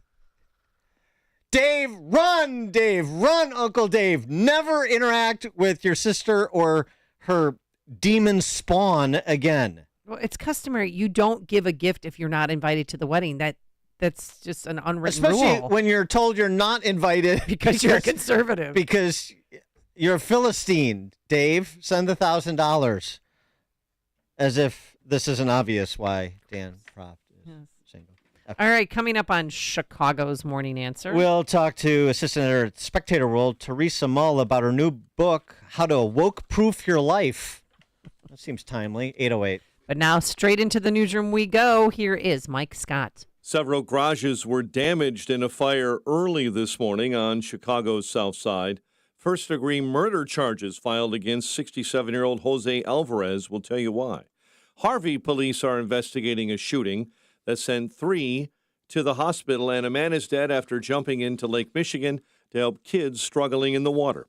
Dave, run, Uncle Dave. Never interact with your sister or her demon spawn again. Well, it's customary. You don't give a gift if you're not invited to the wedding. That's just an unwritten rule. Especially when you're told you're not invited because you're a conservative. Because you're a Philistine, Dave. Send the $1,000. As if this isn't obvious why Dan Proft is single. Okay. All right, coming up on Chicago's Morning Answer. We'll talk to assistant editor at Spectator World, Teresa Mull, about her new book, How to Woke-Proof Your Life. That seems timely. 8:08. But now, straight into the newsroom we go. Here is Mike Scott. Several garages were damaged in a fire early this morning on Chicago's South Side. First-degree murder charges filed against 67-year-old Jose Alvarez. We'll tell you why. Harvey police are investigating a shooting that sent 3 to the hospital, and a man is dead after jumping into Lake Michigan to help kids struggling in the water.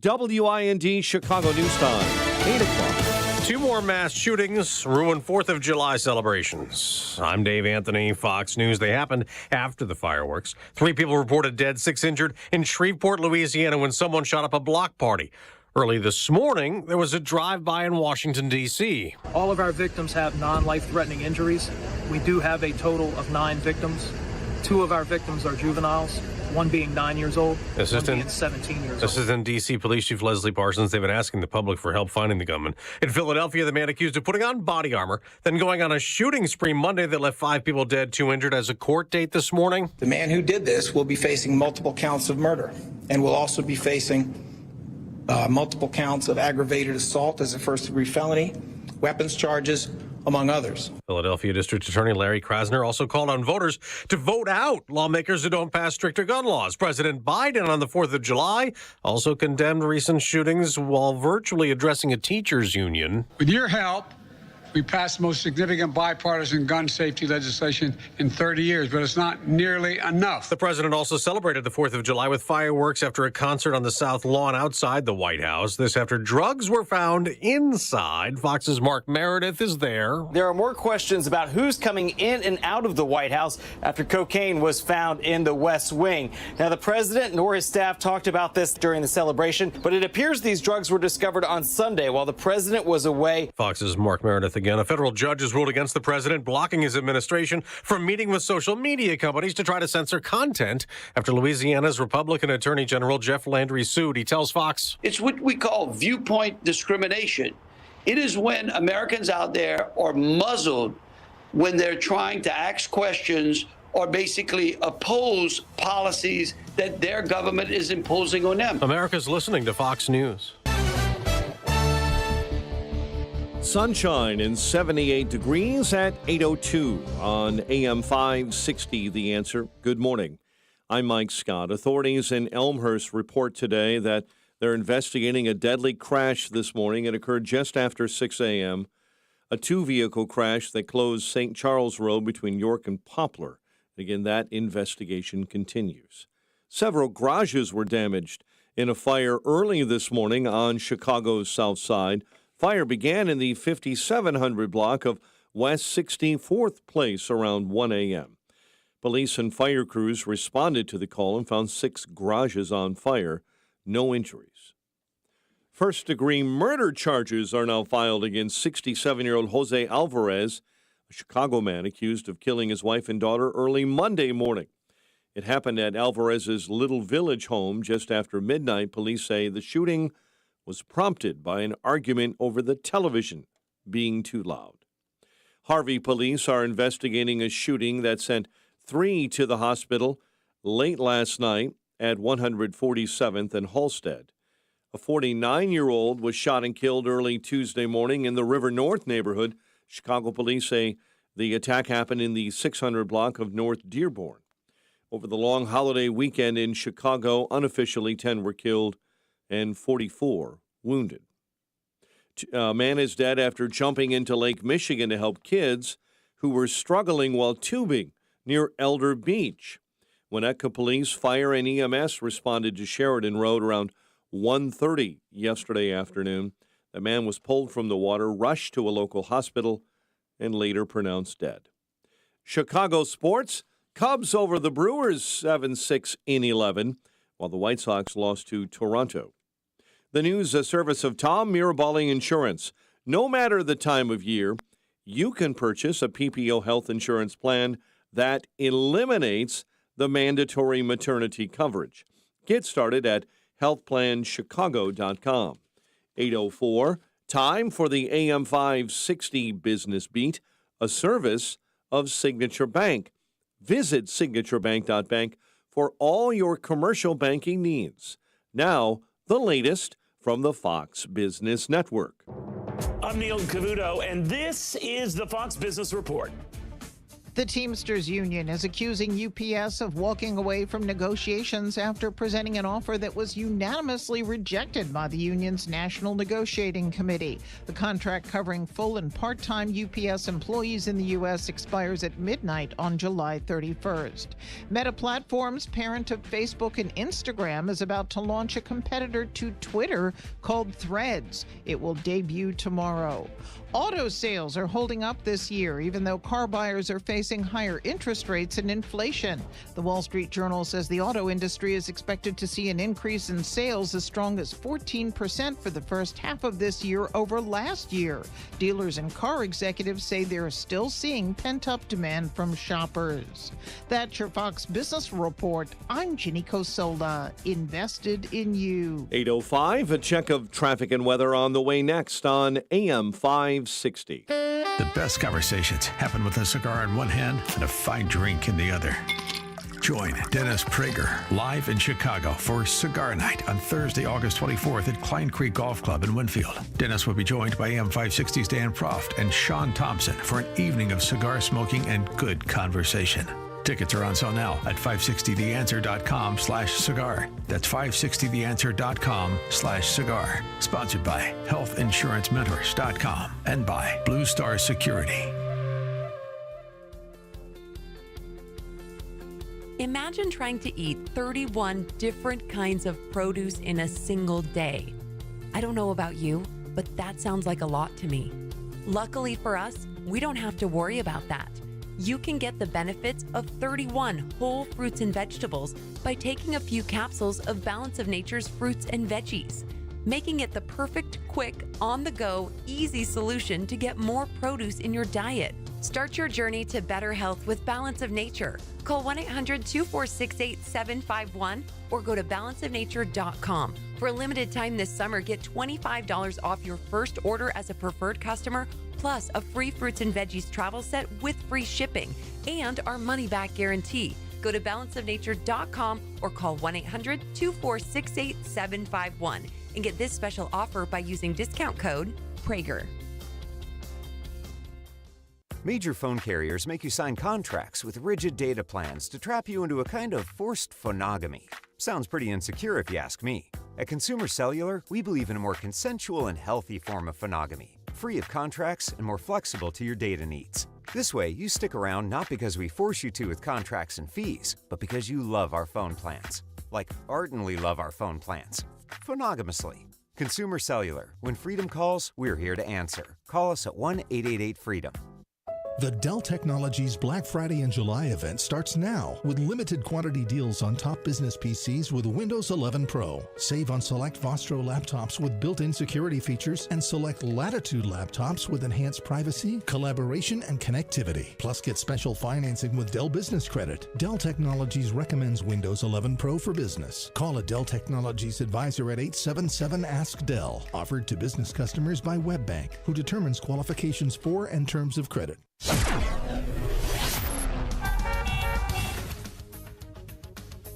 WIND Chicago News Time, 8 o'clock. Two more mass shootings ruin 4th of July celebrations. I'm Dave Anthony, Fox News. They happened after the fireworks. 3 people reported dead, 6 injured in Shreveport, Louisiana, when someone shot up a block party. Early this morning, there was a drive-by in Washington, D.C. All of our victims have non-life-threatening injuries. We do have a total of 9 victims. 2 of our victims are juveniles, one being 9 years old, one being 17 years old. Assistant D.C. Police Chief Leslie Parsons, they've been asking the public for help finding the gunman. In Philadelphia, the man accused of putting on body armor, then going on a shooting spree Monday that left 5 people dead, 2 injured, has a court date this morning. The man who did this will be facing multiple counts of murder and will also be facing multiple counts of aggravated assault as a first-degree felony, weapons charges, among others. Philadelphia District Attorney Larry Krasner also called on voters to vote out lawmakers who don't pass stricter gun laws. President Biden on the 4th of July also condemned recent shootings while virtually addressing a teachers union. With your help, we passed the most significant bipartisan gun safety legislation in 30 years, but it's not nearly enough. The president also celebrated the 4th of July with fireworks after a concert on the South Lawn outside the White House. This after drugs were found inside. Fox's Mark Meredith is there. There are more questions about who's coming in and out of the White House after cocaine was found in the West Wing. Now, the president nor his staff talked about this during the celebration, but it appears these drugs were discovered on Sunday while the president was away. Fox's Mark Meredith again. A federal judge has ruled against the president, blocking his administration from meeting with social media companies to try to censor content after Louisiana's Republican Attorney General Jeff Landry sued. He tells Fox, "It's what we call viewpoint discrimination. It is when Americans out there are muzzled when they're trying to ask questions or basically oppose policies that their government is imposing on them." America's listening to Fox News. Sunshine and 78 degrees at 8:02 on AM 560, The Answer. Good morning. I'm Mike Scott. Authorities in Elmhurst report today that they're investigating a deadly crash this morning. It occurred just after 6 a.m., a 2-vehicle crash that closed St. Charles Road between York and Poplar. Again, that investigation continues. Several garages were damaged in a fire early this morning on Chicago's south side. Fire began in the 5700 block of West 64th Place around 1 a.m. Police and fire crews responded to the call and found 6 garages on fire. No injuries. First-degree murder charges are now filed against 67-year-old Jose Alvarez, a Chicago man accused of killing his wife and daughter early Monday morning. It happened at Alvarez's Little Village home just after midnight. Police say the shooting was prompted by an argument over the television being too loud. Harvey police are investigating a shooting that sent 3 to the hospital late last night at 147th and Halstead. A 49-year-old was shot and killed early Tuesday morning in the River North neighborhood. Chicago police say the attack happened in the 600 block of North Dearborn. Over the long holiday weekend in Chicago, unofficially 10 were killed and 44 wounded. A man is dead after jumping into Lake Michigan to help kids who were struggling while tubing near Elder Beach. Winnetka Police, Fire, and EMS responded to Sheridan Road around 1:30 yesterday afternoon. The man was pulled from the water, rushed to a local hospital, and later pronounced dead. Chicago sports, Cubs over the Brewers 7-6 in 11, while the White Sox lost to Toronto. The news, a service of Tom Mirabali Insurance. No matter the time of year, you can purchase a PPO health insurance plan that eliminates the mandatory maternity coverage. Get started at healthplanchicago.com. 8:04, time for the AM 560 Business Beat, a service of Signature Bank. Visit signaturebank.bank for all your commercial banking needs. Now, the latest from the Fox Business Network. I'm Neil Cavuto, and this is the Fox Business Report. The Teamsters Union is accusing UPS of walking away from negotiations after presenting an offer that was unanimously rejected by the union's National Negotiating Committee. The contract covering full and part-time UPS employees in the U.S. expires at midnight on July 31st. Meta Platforms, parent of Facebook and Instagram, is about to launch a competitor to Twitter called Threads. It will debut tomorrow. Auto sales are holding up this year, even though car buyers are facing higher interest rates and inflation. The Wall Street Journal says the auto industry is expected to see an increase in sales as strong as 14% for the first half of this year over last year. Dealers and car executives say they're still seeing pent-up demand from shoppers. That's your Fox Business Report. I'm Ginny Cosola, invested in you. 8:05, a check of traffic and weather on the way next on AM 560. The best conversations happen with a cigar in one hand and a fine drink in the other. Join Dennis Prager live in Chicago for Cigar Night on Thursday, August 24th at Klein Creek Golf Club in Winfield. Dennis will be joined by AM 560's Dan Proft and Sean Thompson for an evening of cigar smoking and good conversation. Tickets are on sale now at 560theanswer.com/cigar. That's 560theanswer.com/cigar. Sponsored by healthinsurancementors.com and by Blue Star Security. Imagine trying to eat 31 different kinds of produce in a single day. I don't know about you, but that sounds like a lot to me. Luckily for us, we don't have to worry about that. You can get the benefits of 31 whole fruits and vegetables by taking a few capsules of Balance of Nature's fruits and veggies, making it the perfect, quick, on-the-go, easy solution to get more produce in your diet. Start your journey to better health with Balance of Nature. Call 1-800-246-8751 or go to balanceofnature.com. For a limited time this summer, get $25 off your first order as a preferred customer, plus a free fruits and veggies travel set with free shipping and our money-back guarantee. Go to balanceofnature.com or call 1-800-246-8751 and get this special offer by using discount code Prager. Major phone carriers make you sign contracts with rigid data plans to trap you into a kind of forced phonogamy. Sounds pretty insecure if you ask me. At Consumer Cellular, we believe in a more consensual and healthy form of phonogamy, free of contracts and more flexible to your data needs. This way, you stick around not because we force you to with contracts and fees, but because you love our phone plans. Like ardently love our phone plans. Phonogamously. Consumer Cellular. When freedom calls, we're here to answer. Call us at 1-888-FREEDOM. The Dell Technologies Black Friday and July event starts now with limited quantity deals on top business PCs with Windows 11 Pro. Save on select Vostro laptops with built-in security features and select Latitude laptops with enhanced privacy, collaboration, and connectivity. Plus, get special financing with Dell Business Credit. Dell Technologies recommends Windows 11 Pro for business. Call a Dell Technologies advisor at 877-ASK-DELL. Offered to business customers by WebBank, who determines qualifications for and terms of credit.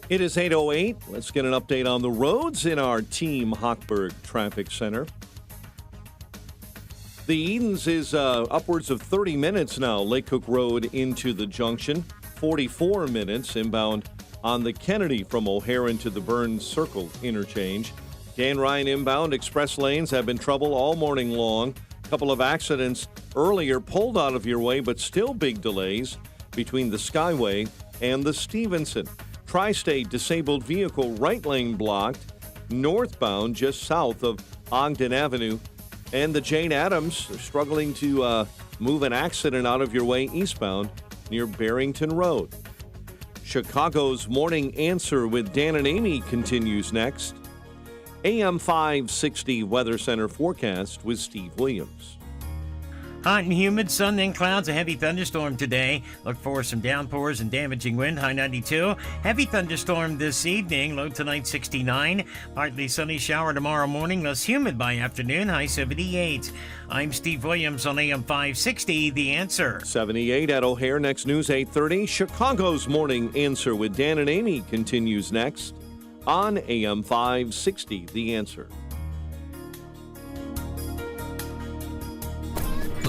It is 8:08. Let's get an update on the roads in our Team Hochberg Traffic Center. The Edens is upwards of 30 minutes now, Lake Cook Road into the junction. 44 minutes inbound on the Kennedy from O'Hare into the Burns Circle interchange. Dan Ryan inbound express lanes have been trouble all morning long. Couple of accidents earlier pulled out of your way, but still big delays between the Skyway and the Stevenson. Tri-State disabled vehicle right lane blocked northbound just south of Ogden Avenue. And the Jane Addams struggling to move an accident out of your way eastbound near Barrington Road. Chicago's Morning Answer with Dan and Amy continues next. AM 560 Weather Center forecast with Steve Williams. Hot and humid, sun then clouds, a heavy thunderstorm today. Look for some downpours and damaging wind, high 92. Heavy thunderstorm this evening, low tonight 69. Partly sunny shower tomorrow morning, less humid by afternoon, high 78. I'm Steve Williams on AM 560, The Answer. 78 at O'Hare, next news 8:30. Chicago's Morning Answer with Dan and Amy continues next on AM 560, The Answer.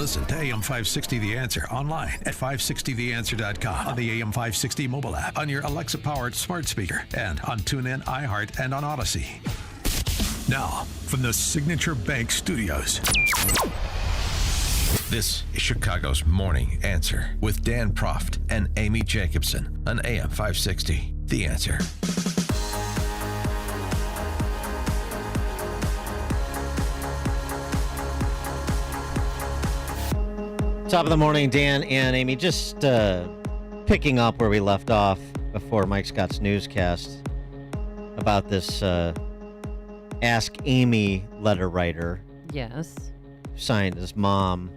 Listen to AM 560 The Answer online at 560theanswer.com, on the AM 560 mobile app, on your Alexa-powered smart speaker, and on TuneIn, iHeart, and on Odyssey. Now, from the Signature Bank Studios, this is Chicago's Morning Answer with Dan Proft and Amy Jacobson on AM 560 The Answer. Top of the morning, Dan and Amy. Just picking up where we left off before Mike Scott's newscast about this Ask Amy letter writer. Yes. Signed his mom,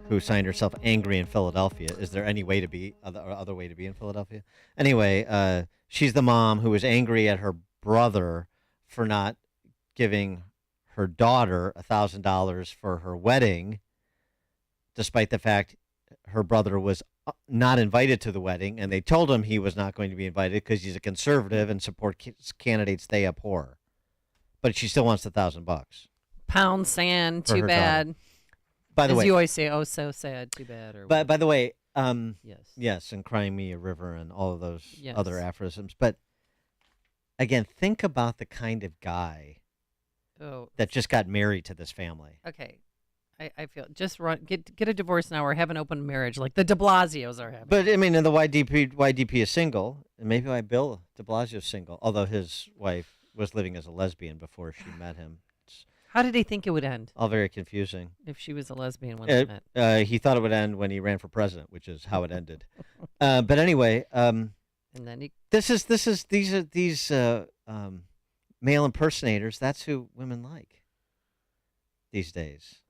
who signed herself angry in Philadelphia. Is there any way to be other way to be in Philadelphia? Anyway, she's the mom who was angry at her brother for not giving her daughter $1,000 for her wedding, despite the fact her brother was not invited to the wedding, and they told him he was not going to be invited because he's a conservative and supports candidates they abhor. But she still wants the $1,000. Pound sand, For too her bad. daughter. By the As way, you always say, oh, so sad, too bad. Or by the way, yes, and Crying Me a River and all of those Yes. other aphorisms. But again, think about the kind of guy that just got married to this family. Okay. I feel just get a divorce now or have an open marriage like the de Blasios are having. But I mean, and the YDP is single, and maybe why Bill de Blasio's single, although his wife was living as a lesbian before she met him. How did he think it would end? All very confusing. If she was a lesbian when they met. He thought it would end when he ran for president, which is how it ended. But anyway, and then these male impersonators. That's who women like these days.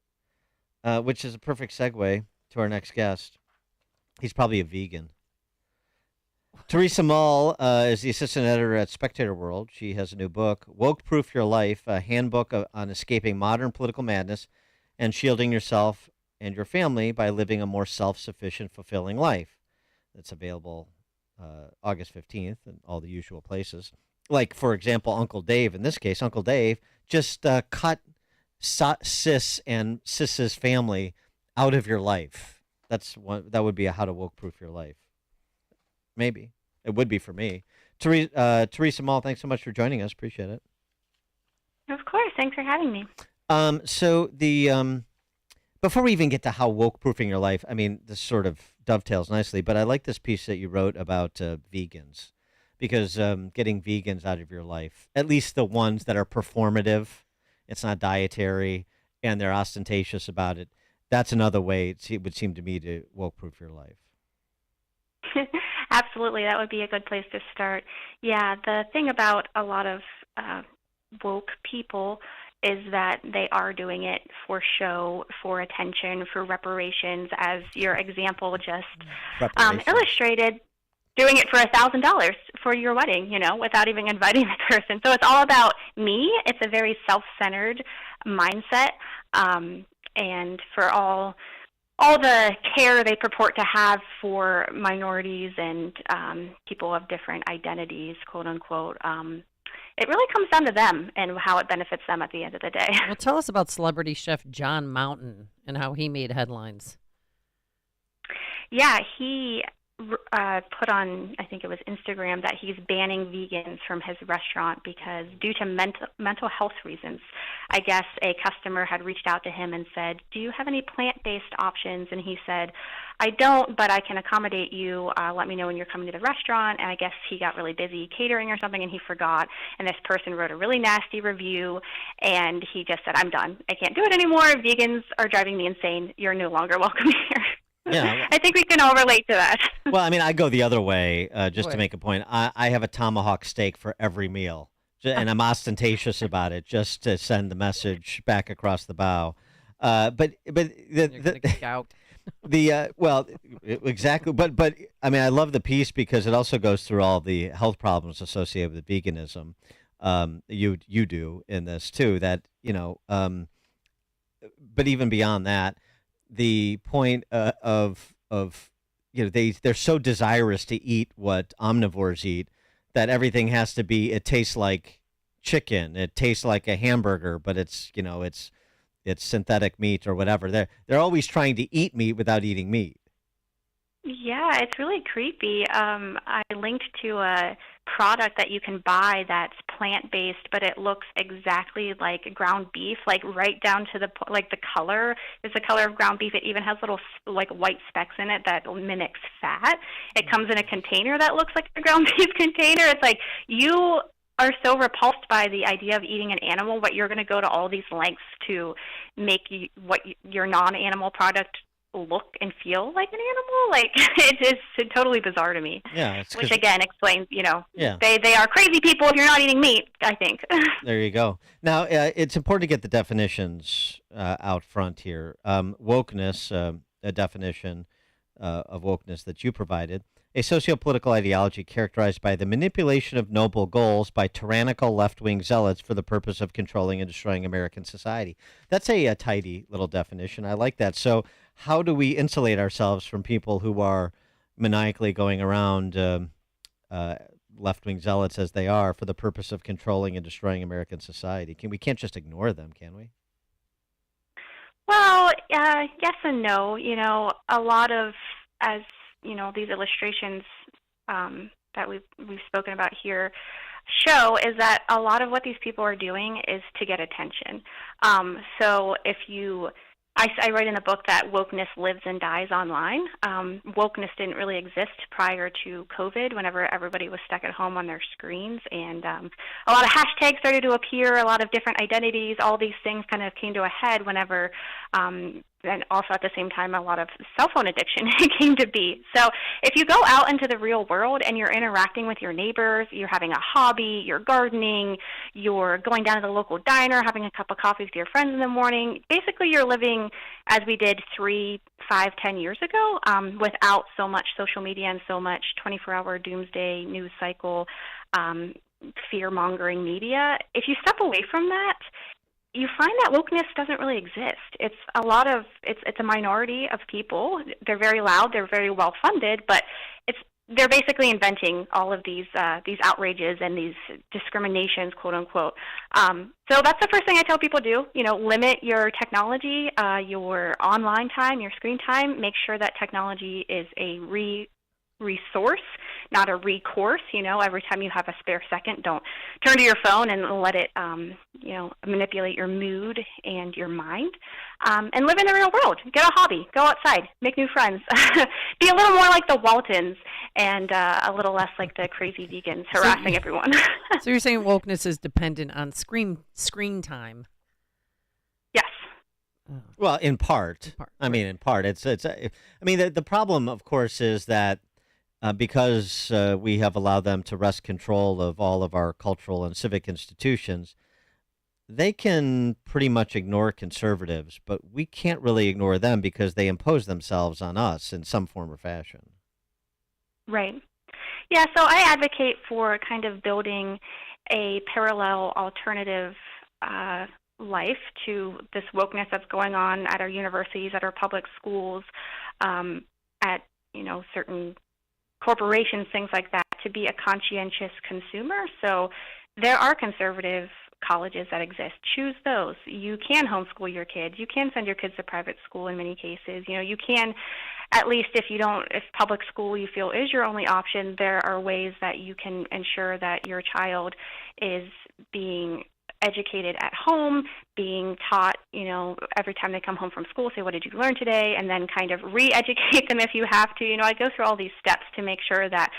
Which is a perfect segue to our next guest. He's probably a vegan. Teresa Mull is the assistant editor at Spectator World. She has a new book, Woke Proof Your Life, a handbook on escaping modern political madness and shielding yourself and your family by living a more self-sufficient, fulfilling life. It's available August 15th in all the usual places. Like, for example, Uncle Dave. In this case, Uncle Dave just cut Sis and Sis's family out of your life. That would be a how to woke proof your life. Maybe it would be for me. Teresa Mull, thanks so much for joining us. Appreciate it. Of course, thanks for having me. So the before we even get to how woke proofing your life, I mean, this sort of dovetails nicely. But I like this piece that you wrote about vegans, because getting vegans out of your life, at least the ones that are performative. It's not dietary, and they're ostentatious about it. That's another way it would seem to me to woke-proof your life. Absolutely, that would be a good place to start. Yeah, the thing about a lot of woke people is that they are doing it for show, for attention, for reparations, as your example just illustrated. Doing it for $1,000 for your wedding, without even inviting the person. So it's all about me. It's a very self-centered mindset, and for all the care they purport to have for minorities and people of different identities, quote unquote. It really comes down to them and how it benefits them at the end of the day. Well, tell us about celebrity chef John Mountain and how he made headlines. Yeah, he put on, I think it was Instagram, that he's banning vegans from his restaurant because due to mental health reasons. I guess a customer had reached out to him and said, do you have any plant-based options? And he said, I don't, but I can accommodate you. Let me know when you're coming to the restaurant. And I guess he got really busy catering or something and he forgot. And this person wrote a really nasty review and he just said, I'm done. I can't do it anymore. Vegans are driving me insane. You're no longer welcome here. Yeah, I think we can all relate to that. Well, I mean, I go the other way, just to make a point. I have a tomahawk steak for every meal, and I'm ostentatious about it, just to send the message back across the bow. But exactly. But I mean, I love the piece because it also goes through all the health problems associated with veganism. You do in this too. That but even beyond that. The point of they're so desirous to eat what omnivores eat that everything has to be, it tastes like chicken, it tastes like a hamburger, but it's it's synthetic meat or whatever. They're always trying to eat meat without eating meat. Yeah, it's really creepy. I linked to a product that you can buy that's plant-based, but it looks exactly like ground beef, like right down to like the color is the color of ground beef. It even has little like white specks in it that mimics fat. It comes in a container that looks like a ground beef container. It's like you are so repulsed by the idea of eating an animal, but you're going to go to all these lengths to make your non-animal product look and feel like an animal. Like it is totally bizarre to me. Yeah, which again explains, Yeah. they are crazy people if you're not eating meat, I think. There you go. Now, it's important to get the definitions out front here. Wokeness, a definition of wokeness that you provided, a socio-political ideology characterized by the manipulation of noble goals by tyrannical left-wing zealots for the purpose of controlling and destroying American society. That's a tidy little definition. I like that. So how do we insulate ourselves from people who are maniacally going around left-wing zealots as they are for the purpose of controlling and destroying American society? We can't just ignore them, can we? Well, yes and no. A lot of, as these illustrations that we've spoken about here show, is that a lot of what these people are doing is to get attention. So if I write in the book that wokeness lives and dies online. Wokeness didn't really exist prior to COVID, whenever everybody was stuck at home on their screens, and a lot of hashtags started to appear, a lot of different identities, all these things kind of came to a head whenever, and also at the same time, a lot of cell phone addiction came to be. So if you go out into the real world and you're interacting with your neighbors, you're having a hobby, you're gardening, you're going down to the local diner, having a cup of coffee with your friends in the morning, basically you're living as we did 3, 5, 10 years ago, without so much social media and so much 24-hour doomsday news cycle, fear-mongering media. If you step away from that, you find that wokeness doesn't really exist. It's a minority of people. They're very loud. They're very well funded, but they're basically inventing all of these outrages and these discriminations, quote unquote. So that's the first thing I tell people to do. Limit your technology, your online time, your screen time. Make sure that technology is a resource, not a recourse. Every time you have a spare second, don't turn to your phone and let it manipulate your mood and your mind, and live in the real world. Get a hobby, go outside, make new friends, be a little more like the Waltons and a little less like the crazy vegans harassing everyone. So you're saying wokeness is dependent on screen time? Yes. Well, in part. In part. The problem, of course, is that because we have allowed them to wrest control of all of our cultural and civic institutions, they can pretty much ignore conservatives, but we can't really ignore them because they impose themselves on us in some form or fashion. Right. Yeah, so I advocate for kind of building a parallel alternative life to this wokeness that's going on at our universities, at our public schools, at certain corporations, things like that, to be a conscientious consumer. So there are conservative colleges that exist. Choose those. You can homeschool your kids. You can send your kids to private school in many cases. You can, at least if public school you feel is your only option, there are ways that you can ensure that your child is being educated at home, being taught, every time they come home from school, say, what did you learn today? And then kind of re-educate them if you have to. I go through all these steps to make sure that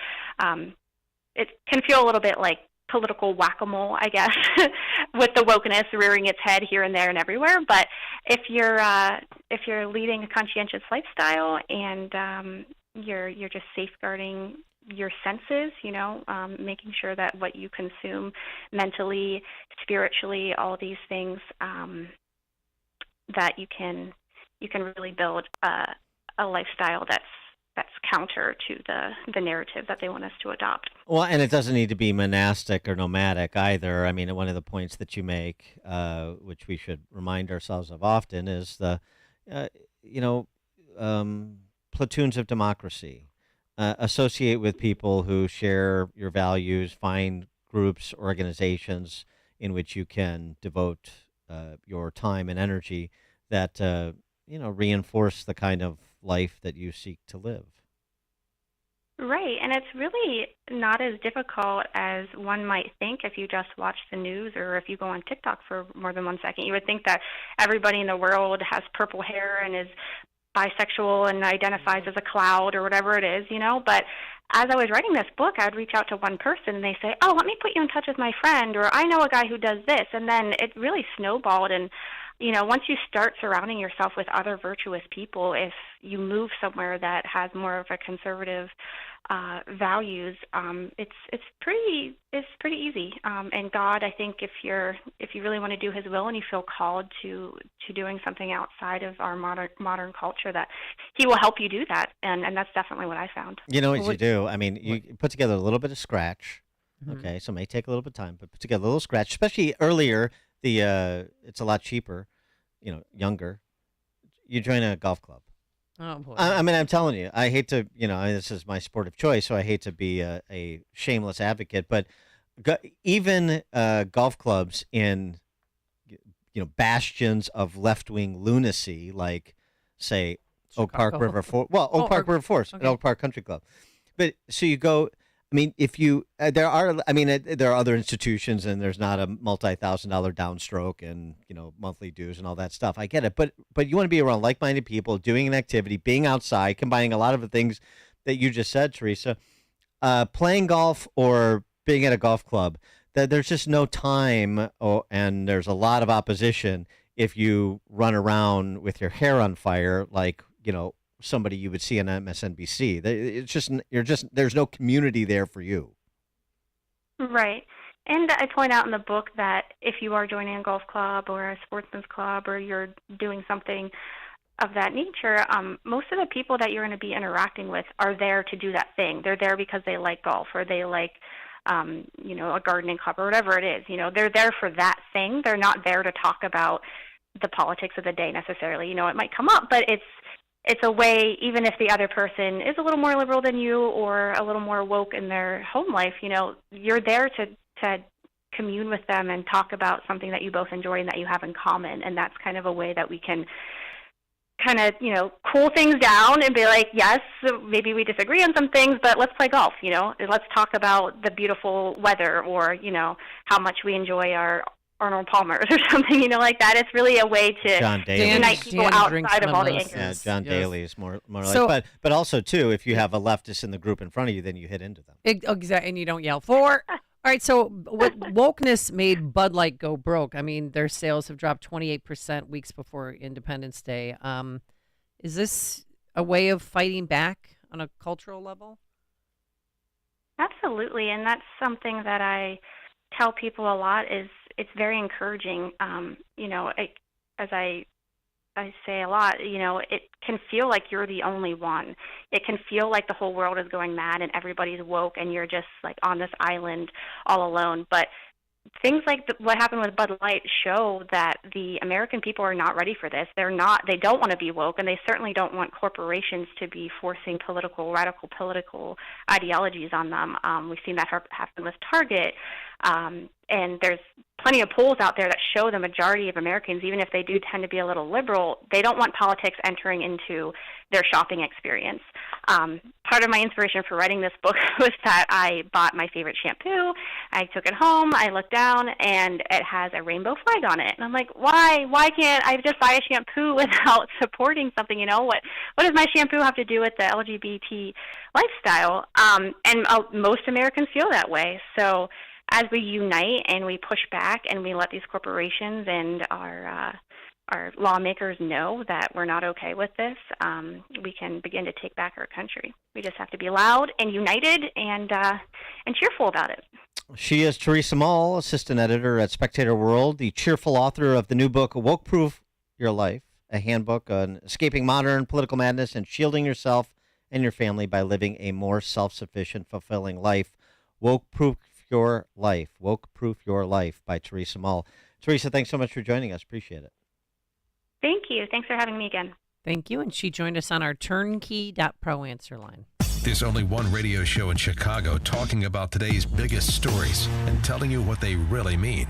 it can feel a little bit like political whack-a-mole, I guess, with the wokeness rearing its head here and there and everywhere. But if you're leading a conscientious lifestyle and you're just safeguarding your senses, making sure that what you consume mentally, spiritually, all these things, that you can really build a lifestyle that's counter to the narrative that they want us to adopt. Well, and it doesn't need to be monastic or nomadic either. One of the points that you make, which we should remind ourselves of often, is the platoons of democracy. Associate with people who share your values, find groups, organizations in which you can devote your time and energy that reinforce the kind of life that you seek to live. Right, and it's really not as difficult as one might think if you just watch the news or if you go on TikTok for more than 1 second. You would think that everybody in the world has purple hair and is bisexual and identifies as a cloud or whatever it is, but as I was writing this book, I would reach out to one person and they say, oh, let me put you in touch with my friend, or I know a guy who does this, and then it really snowballed. And once you start surrounding yourself with other virtuous people, if you move somewhere that has more of a conservative values, it's pretty easy. And God, I think if you really want to do His will and you feel called to doing something outside of our modern culture, that He will help you do that. And that's definitely what I found. You know what you do? I mean, you put together a little bit of scratch. Mm-hmm. Okay, so it may take a little bit of time, but put together a little scratch, especially earlier. It's a lot cheaper, younger. You join a golf club. Oh boy. I mean, I'm telling you, I hate to, this is my sport of choice, so I hate to be a shameless advocate, but even golf clubs in, bastions of left-wing lunacy, like, say, Oak Park River Forest. Well, Oak Park River Forest, okay. Oak Park Country Club. But so you go. I mean, if you there are other institutions, and there's not a multi-$1,000 downstroke and monthly dues and all that stuff. I get it, but you want to be around like-minded people, doing an activity, being outside, combining a lot of the things that you just said, Teresa. Playing golf or being at a golf club, that there's just no time, and there's a lot of opposition if you run around with your hair on fire, like somebody you would see on MSNBC. There's no community there for you. Right. And I point out in the book that if you are joining a golf club or a sportsman's club, or you're doing something of that nature, most of the people that you're going to be interacting with are there to do that thing. They're there because they like golf, or they like a gardening club, or whatever it is. They're there for that thing. They're not there to talk about the politics of the day necessarily. It might come up, but it's a way, even if the other person is a little more liberal than you or a little more woke in their home life, you're there to commune with them and talk about something that you both enjoy and that you have in common. And that's kind of a way that we can kind of, cool things down and be like, yes, maybe we disagree on some things, but let's play golf, let's talk about the beautiful weather, or, how much we enjoy our Arnold Palmer's or something, like that. It's really a way to unite people outside of all the angers. Yeah, John Daly is more like, but also too, if you have a leftist in the group in front of you, then you hit into them. Exactly, and you don't yell for. All right, so what wokeness made Bud Light go broke. I mean, their sales have dropped 28% weeks before Independence Day. Is this a way of fighting back on a cultural level? Absolutely, and that's something that I tell people a lot. Is it's very encouraging. As I say a lot, it can feel like you're the only one. It can feel like the whole world is going mad and everybody's woke and you're just like on this island all alone. But things like what happened with Bud Light show that the American people are not ready for this. They don't want to be woke, and they certainly don't want corporations to be forcing radical political ideologies on them. We've seen that happen with Target. And there's plenty of polls out there that show the majority of Americans, even if they do tend to be a little liberal, they don't want politics entering into their shopping experience. Part of my inspiration for writing this book was that I bought my favorite shampoo. I took it home. I looked down, and it has a rainbow flag on it. And I'm like, why? Why can't I just buy a shampoo without supporting something? What does my shampoo have to do with the LGBT lifestyle? And most Americans feel that way. So as we unite and we push back and we let these corporations and our lawmakers know that we're not okay with this, we can begin to take back our country. We just have to be loud and united and cheerful about it. She is Teresa Mull, assistant editor at Spectator World, the cheerful author of the new book, Woke Proof Your Life, a handbook on escaping modern political madness and shielding yourself and your family by living a more self-sufficient, fulfilling life. Woke Proof Your Life. Woke Proof Your Life by Teresa Mull. Teresa, thanks so much for joining us. Appreciate it. Thank you. Thanks for having me again. Thank you. And she joined us on our turnkey.pro answer line. There's only one radio show in Chicago talking about today's biggest stories and telling you what they really mean.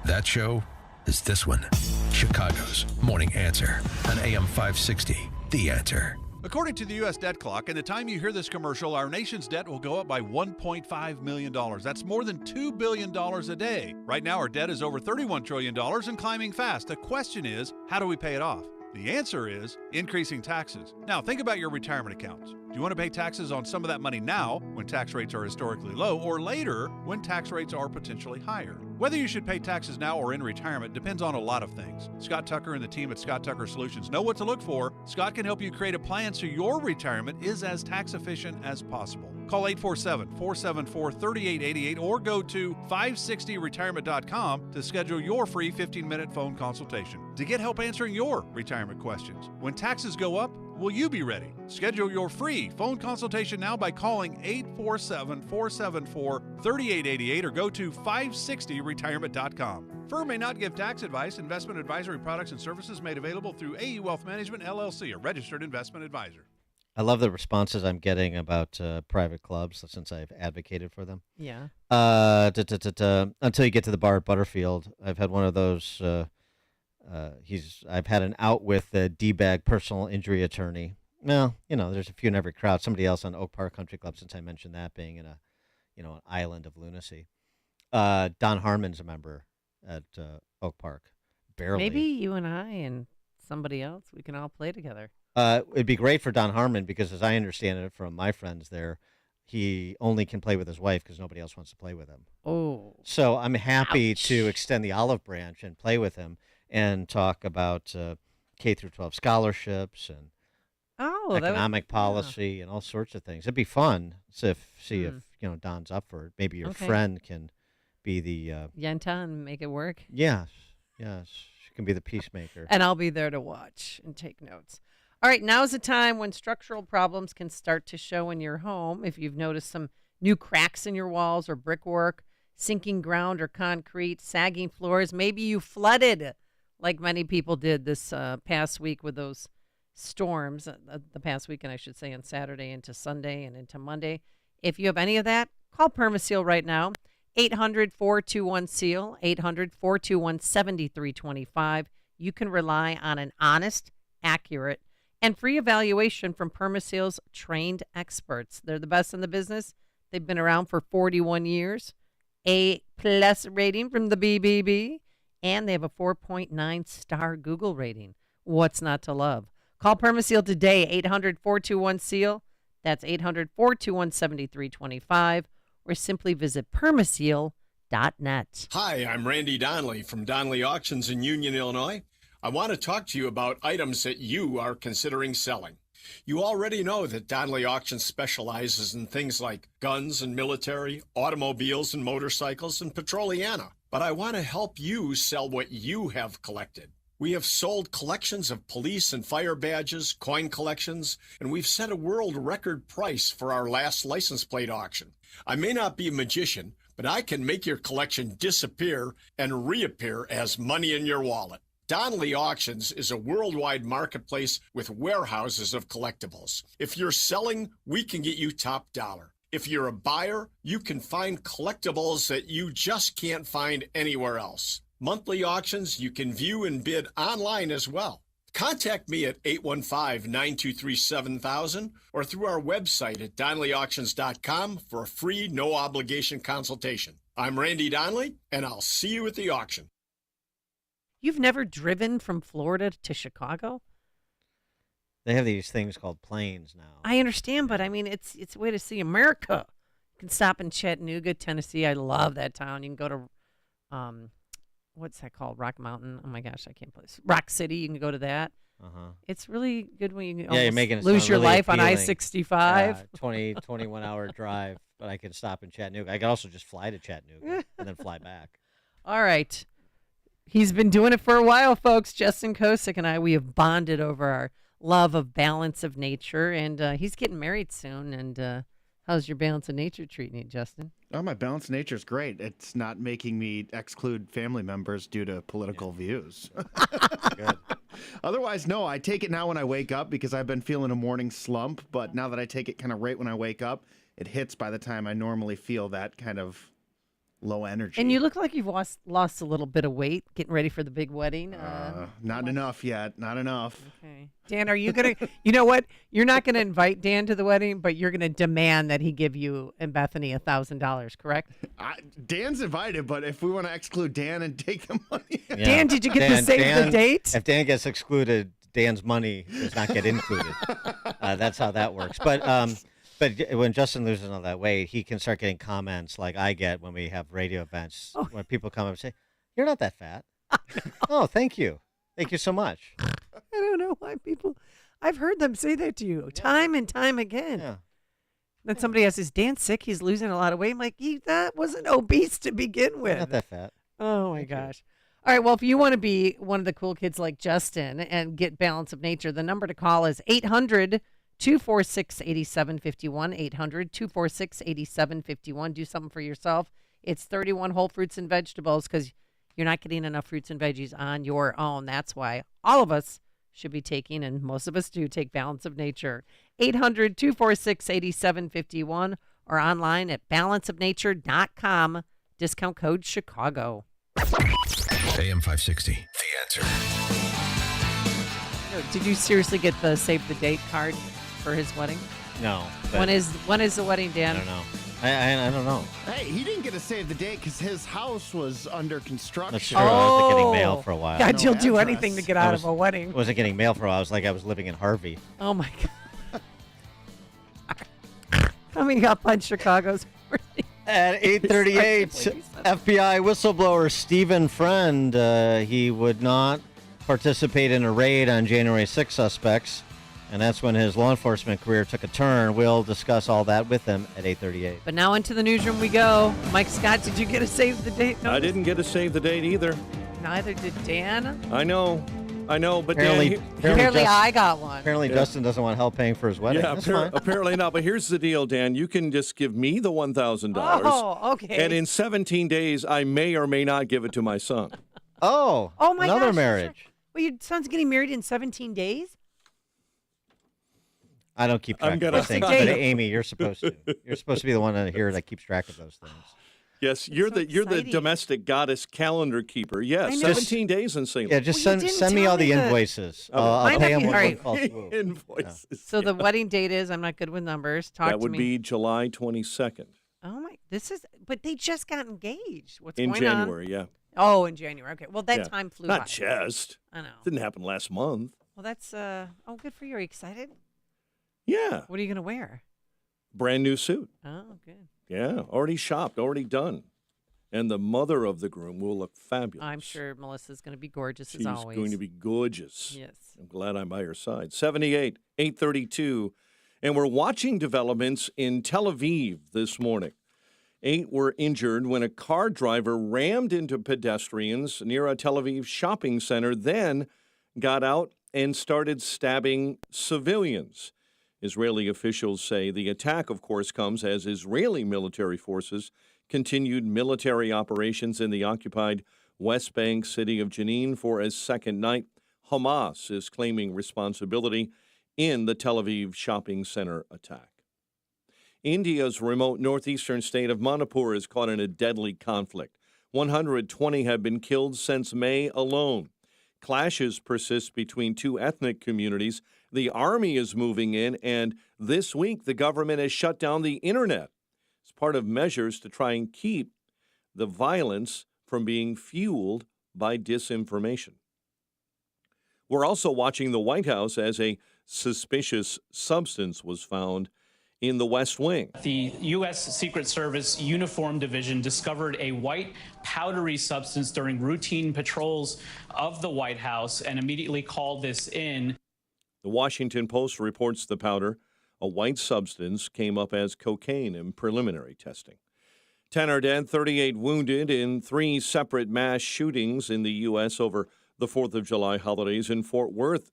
That show is this one. Chicago's Morning Answer on AM 560. The Answer. According to the U.S. debt clock, in the time you hear this commercial, our nation's debt will go up by $1.5 million. That's more than $2 billion a day. Right now, our debt is over $31 trillion and climbing fast. The question is, how do we pay it off? The answer is increasing taxes. Now, think about your retirement accounts. Do you want to pay taxes on some of that money now, when tax rates are historically low, or later, when tax rates are potentially higher? Whether you should pay taxes now or in retirement depends on a lot of things. Scott Tucker and the team at Scott Tucker Solutions know what to look for. Scott can help you create a plan so your retirement is as tax efficient as possible. Call 847-474-3888 or go to 560retirement.com to schedule your free 15-minute phone consultation to get help answering your retirement questions. When taxes go up, will you be ready? Schedule your free phone consultation now by calling 847-474-3888 or go to 560retirement.com. Firm may not give tax advice. Investment advisory products and services made available through AE Wealth Management, LLC, a registered investment advisor. I love the responses I'm getting about private clubs since I've advocated for them. Yeah. Until you get to the bar at Butterfield, I've had one of those. I've had an out with a D-bag personal injury attorney. Well, there's a few in every crowd. Somebody else on Oak Park Country Club, since I mentioned that being in an island of lunacy. Don Harmon's a member at Oak Park. Barely. Maybe you and I and somebody else, we can all play together. It'd be great for Don Harmon because, as I understand it from my friends there, he only can play with his wife because nobody else wants to play with him. Oh. So I'm happy to extend the olive branch and play with him and talk about K through 12 scholarships and economic policy and all sorts of things. It'd be fun to see if Don's up for it. Maybe your friend can be the Yenta and make it work. Yes, she can be the peacemaker. And I'll be there to watch and take notes. All right, now's the time when structural problems can start to show in your home. If you've noticed some new cracks in your walls or brickwork, sinking ground or concrete, sagging floors, maybe you flooded like many people did this past week with those storms, the past weekend, I should say, on Saturday into Sunday and into Monday. If you have any of that, call Permaseal right now, 800-421-SEAL, 800-421-7325. You can rely on an honest, accurate, and free evaluation from Permaseal's trained experts. They're the best in the business. They've been around for 41 years. A+ rating from the BBB. And they have a 4.9-star Google rating. What's not to love? Call Permaseal today, 800-421-SEAL. That's 800-421-7325. Or simply visit permaseal.net. Hi, I'm Randy Donnelly from Donnelly Auctions in Union, Illinois. I want to talk to you about items that you are considering selling. You already know that Donnelly Auctions specializes in things like guns and military, automobiles and motorcycles, and Petroliana. But I want to help you sell what you have collected. We have sold collections of police and fire badges, coin collections, and we've set a world record price for our last license plate auction. I may not be a magician, but I can make your collection disappear and reappear as money in your wallet. Donnelly Auctions is a worldwide marketplace with warehouses of collectibles. If you're selling, we can get you top dollar. If you're a buyer, you can find collectibles that you just can't find anywhere else. Monthly auctions you can view and bid online as well. Contact me at 815-923-7000 or through our website at DonnellyAuctions.com for a free, no-obligation consultation. I'm Randy Donnelly, and I'll see you at the auction. You've never driven from Florida to Chicago? They have these things called planes now. I understand, but I mean, it's a way to see America. You can stop in Chattanooga, Tennessee. I love that town. You can go to, what's that called? Rock Mountain. Oh my gosh, I can't place. Rock City. You can go to that. It's really good when you you're making it lose your really life appealing. on I-65. 21-hour drive, but I can stop in Chattanooga. I can also just fly to Chattanooga and then fly back. All right. He's been doing it for a while, folks. Justin Kosick and I, we have bonded over our love of balance of nature, and he's getting married soon. And how's your balance of nature treating you, Justin? Oh, my balance of nature is great. It's not making me exclude family members due to political views. Good. Otherwise, no, I take it now when I wake up because I've been feeling a morning slump. But now that I take it kind of right when I wake up, it hits by the time I normally feel that kind of low energy. And you look like you've lost a little bit of weight, getting ready for the big wedding. Not enough yet. Not enough. Okay. Dan, are you going to, you know what? You're not going to invite Dan to the wedding, but you're going to demand that he give you and Bethany $1,000, correct? Dan's invited, but if we want to exclude Dan and take the money. Yeah. Dan, did you get to save the date? If Dan gets excluded, Dan's money does not get included. That's how that works. But when Justin loses all that weight, he can start getting comments like I get when we have radio events, when people come up and say, "You're not that fat." Oh, thank you. Thank you so much. I don't know why I've heard them say that to you time and time again. Yeah. Then somebody asks, is Dan sick? He's losing a lot of weight. I'm like, that wasn't obese to begin with. Not that fat. Oh, my gosh. All right, well, if you want to be one of the cool kids like Justin and get Balance of Nature, the number to call is 800-246-8751, 800-246-8751. Do something for yourself. It's 31 whole fruits and vegetables because you're not getting enough fruits and veggies on your own. That's why all of us should be taking, and most of us do, take Balance of Nature. 800-246-8751 or online at balanceofnature.com. Discount code Chicago. AM 560, The Answer. Did you seriously get the save the date card for his wedding? No. When is the wedding, Dan? I don't know. I don't know. Hey, he didn't get to save the date because his house was under construction. That's true. I wasn't getting mail for a while. God, you'll do anything to get out of a wedding. I wasn't getting mail for a while. I was like I was living in Harvey. Oh, my God. Coming up on Chicago's Morning. At 8:38, FBI whistleblower Stephen Friend, he would not participate in a raid on January 6 suspects, and that's when his law enforcement career took a turn. We'll discuss all that with him at 8:38. But now into the newsroom we go. Mike Scott, did you get a save the date notice? I didn't get a save the date either. Neither did Dan. I know, but Apparently I got one. Apparently Justin doesn't want help paying for his wedding. Yeah, apparently not. But here's the deal, Dan. You can just give me the $1,000. Oh, okay. And in 17 days, I may or may not give it to my son. Oh, my another gosh, marriage. Sure. Well, your son's getting married in 17 days? I don't keep track of those things, but Amy, you're supposed to. You're supposed to be the one here that keeps track of those things. Yes, you're the domestic goddess calendar keeper. Yes, 17 days in St. Yeah, just send me all the invoices. I'll pay them when one falls through. Invoices. So the wedding date is, I'm not good with numbers. Talk to me. That would be July 22nd. Oh my, but they just got engaged. What's in going on? January, yeah. Oh, in January. Okay. Well, that time flew by. Not just. I know. Didn't happen last month. Well, that's good for you. Are you excited? Yeah. What are you going to wear? Brand new suit. Oh, good. Yeah, already shopped, already done. And the mother of the groom will look fabulous. I'm sure Melissa's going to be gorgeous She's as always. She's going to be gorgeous. Yes. I'm glad I'm by her side. 78, 832. And we're watching developments in Tel Aviv this morning. 8 were injured when a car driver rammed into pedestrians near a Tel Aviv shopping center, then got out and started stabbing civilians. Israeli officials say the attack, of course, comes as Israeli military forces continued military operations in the occupied West Bank city of Jenin for a second night. Hamas is claiming responsibility in the Tel Aviv shopping center attack. India's remote northeastern state of Manipur is caught in a deadly conflict. 120 have been killed since May alone. Clashes persist between two ethnic communities. The army is moving in, and this week the government has shut down the internet as part of measures to try and keep the violence from being fueled by disinformation. We're also watching the White House as a suspicious substance was found in the West Wing. The U.S. Secret Service Uniform Division discovered a white powdery substance during routine patrols of the White House and immediately called this in. The Washington Post reports the powder, a white substance, came up as cocaine in preliminary testing. 10 are dead, 38 wounded in 3 separate mass shootings in the U.S. over the 4th of July holidays. In Fort Worth,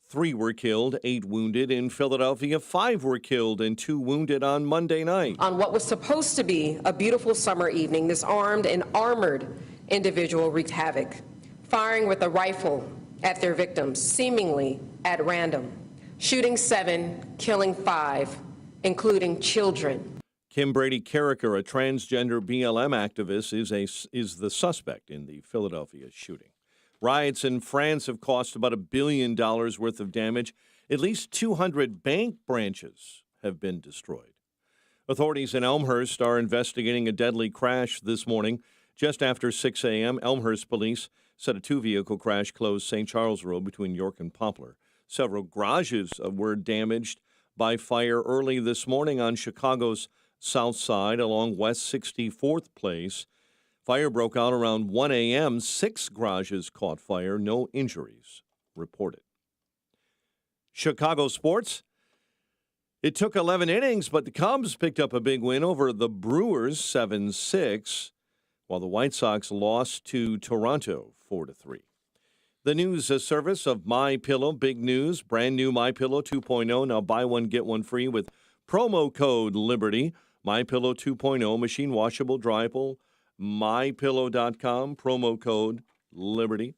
3 were killed, 8 wounded. In Philadelphia, 5 were killed and 2 wounded on Monday night. On what was supposed to be a beautiful summer evening, this armed and armored individual wreaked havoc, firing with a rifle at their victims, seemingly at random, shooting 7, killing 5, including children. Kim Brady Carricker, a transgender BLM activist, is the suspect in the Philadelphia shooting. Riots in France have cost about $1 billion worth of damage. At least 200 bank branches have been destroyed. Authorities in Elmhurst are investigating a deadly crash this morning. Just after 6 a.m., Elmhurst police said a two-vehicle crash closed St. Charles Road between York and Poplar. Several garages were damaged by fire early this morning on Chicago's south side along West 64th Place. Fire broke out around 1 a.m. 6 garages caught fire. No injuries reported. Chicago sports. It took 11 innings, but the Cubs picked up a big win over the Brewers 7-6, while the White Sox lost to Toronto 4-3. The news service of MyPillow, big news, brand new MyPillow 2.0. Now buy one, get one free with promo code Liberty. MyPillow 2.0, machine washable, dryable. MyPillow.com, promo code Liberty.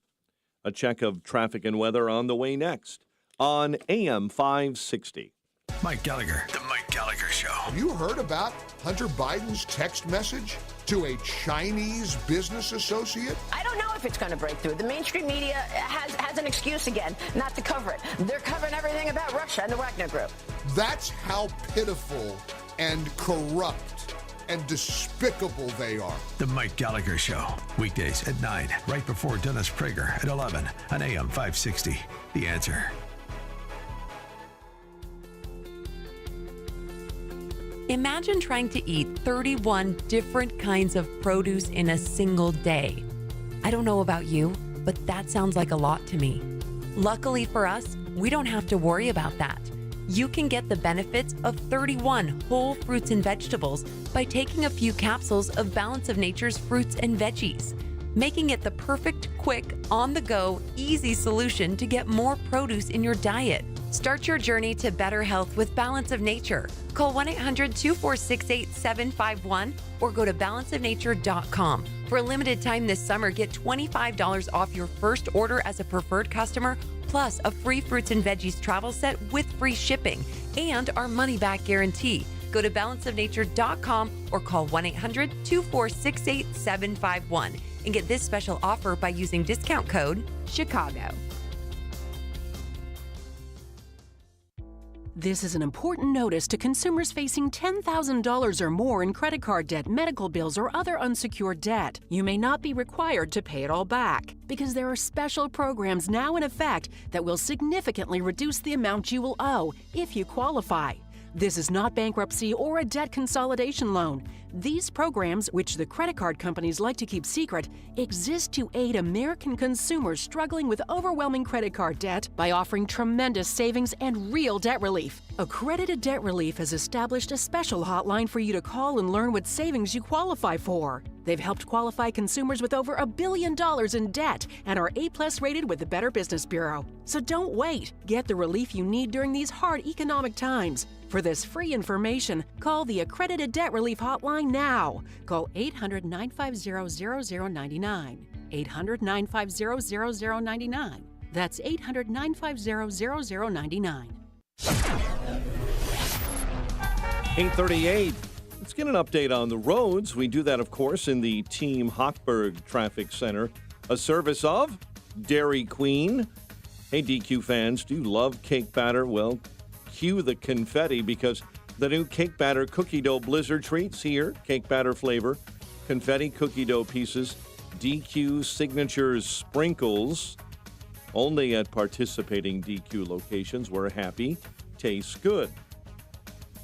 A check of traffic and weather on the way next on AM 560. Mike Gallagher, The Mike Gallagher Show. Have you heard about Hunter Biden's text message to a Chinese business associate? I don't know if it's going to break through. The mainstream media has an excuse again not to cover it. They're covering everything about Russia and the Wagner Group. That's how pitiful and corrupt and despicable they are. The Mike Gallagher Show. Weekdays at 9, right before Dennis Prager at 11 on AM 560. The Answer. Imagine trying to eat 31 different kinds of produce in a single day. I don't know about you, but that sounds like a lot to me. Luckily for us, we don't have to worry about that. You can get the benefits of 31 whole fruits and vegetables by taking a few capsules of Balance of Nature's fruits and veggies, making it the perfect, quick, on-the-go, easy solution to get more produce in your diet. Start your journey to better health with Balance of Nature. Call 1-800-246-8751 or go to balanceofnature.com. For a limited time this summer, get $25 off your first order as a preferred customer, plus a free fruits and veggies travel set with free shipping and our money-back guarantee. Go to balanceofnature.com or call 1-800-246-8751 and get this special offer by using discount code CHICAGO. This is an important notice to consumers facing $10,000 or more in credit card debt, medical bills, or other unsecured debt. You may not be required to pay it all back because there are special programs now in effect that will significantly reduce the amount you will owe if you qualify. This is not bankruptcy or a debt consolidation loan. These programs, which the credit card companies like to keep secret, exist to aid American consumers struggling with overwhelming credit card debt by offering tremendous savings and real debt relief. Accredited Debt Relief has established a special hotline for you to call and learn what savings you qualify for. They've helped qualify consumers with over $1 billion in debt and are A+ rated with the Better Business Bureau. So don't wait. Get the relief you need during these hard economic times. For this free information, call the Accredited Debt Relief Hotline now. Call 800-950-0099. 800-950-0099. That's 800-950-0099. 8:38. Let's get an update on the roads. We do that, of course, in the Team Hochberg Traffic Center, a service of Dairy Queen. Hey, DQ fans, do you love cake batter? Well, cue the confetti because the new cake batter cookie dough blizzard treats here, cake batter flavor, confetti cookie dough pieces, DQ Signatures sprinkles, only at participating DQ locations where happy tastes good.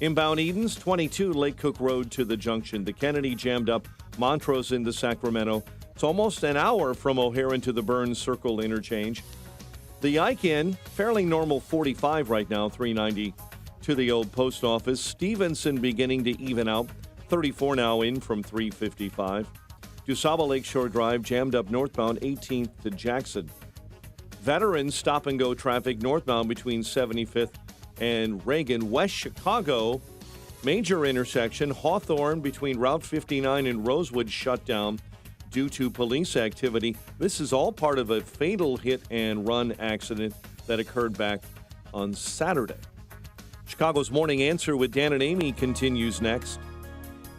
Inbound Edens, 22 Lake Cook Road to the junction. The Kennedy jammed up, Montrose into Sacramento. It's almost an hour from O'Hare to the Burns Circle interchange. The Ike-In, fairly normal 45 right now, 390 to the old post office. Stevenson beginning to even out, 34 now in from 355. DuSable Lakeshore Drive jammed up northbound 18th to Jackson. Veterans stop-and-go traffic northbound between 75th and Reagan. West Chicago, major intersection, Hawthorne between Route 59 and Rosewood shut down due to police activity. This is all part of a fatal hit-and-run accident that occurred back on Saturday. Chicago's Morning Answer with Dan and Amy continues next.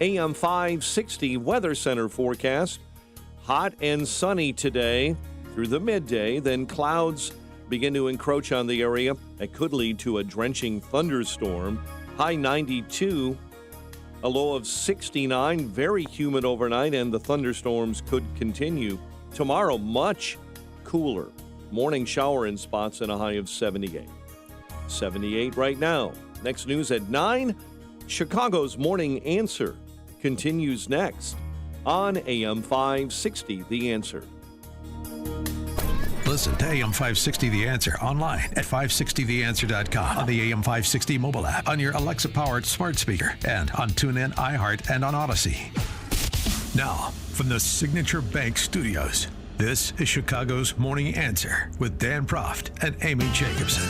AM 560 Weather Center forecast. Hot and sunny today through the midday, then clouds begin to encroach on the area. That could lead to a drenching thunderstorm. High 92, a low of 69, very humid overnight, and the thunderstorms could continue. Tomorrow, much cooler. Morning shower in spots and a high of 78. 78 right now. Next news at 9. Chicago's Morning Answer continues next on AM 560, The Answer. Listen to AM 560 The Answer online at 560theanswer.com, on the AM 560 mobile app, on your Alexa-powered smart speaker, and on TuneIn, iHeart, and on Odyssey. Now, from the Signature Bank Studios, this is Chicago's Morning Answer with Dan Proft and Amy Jacobson.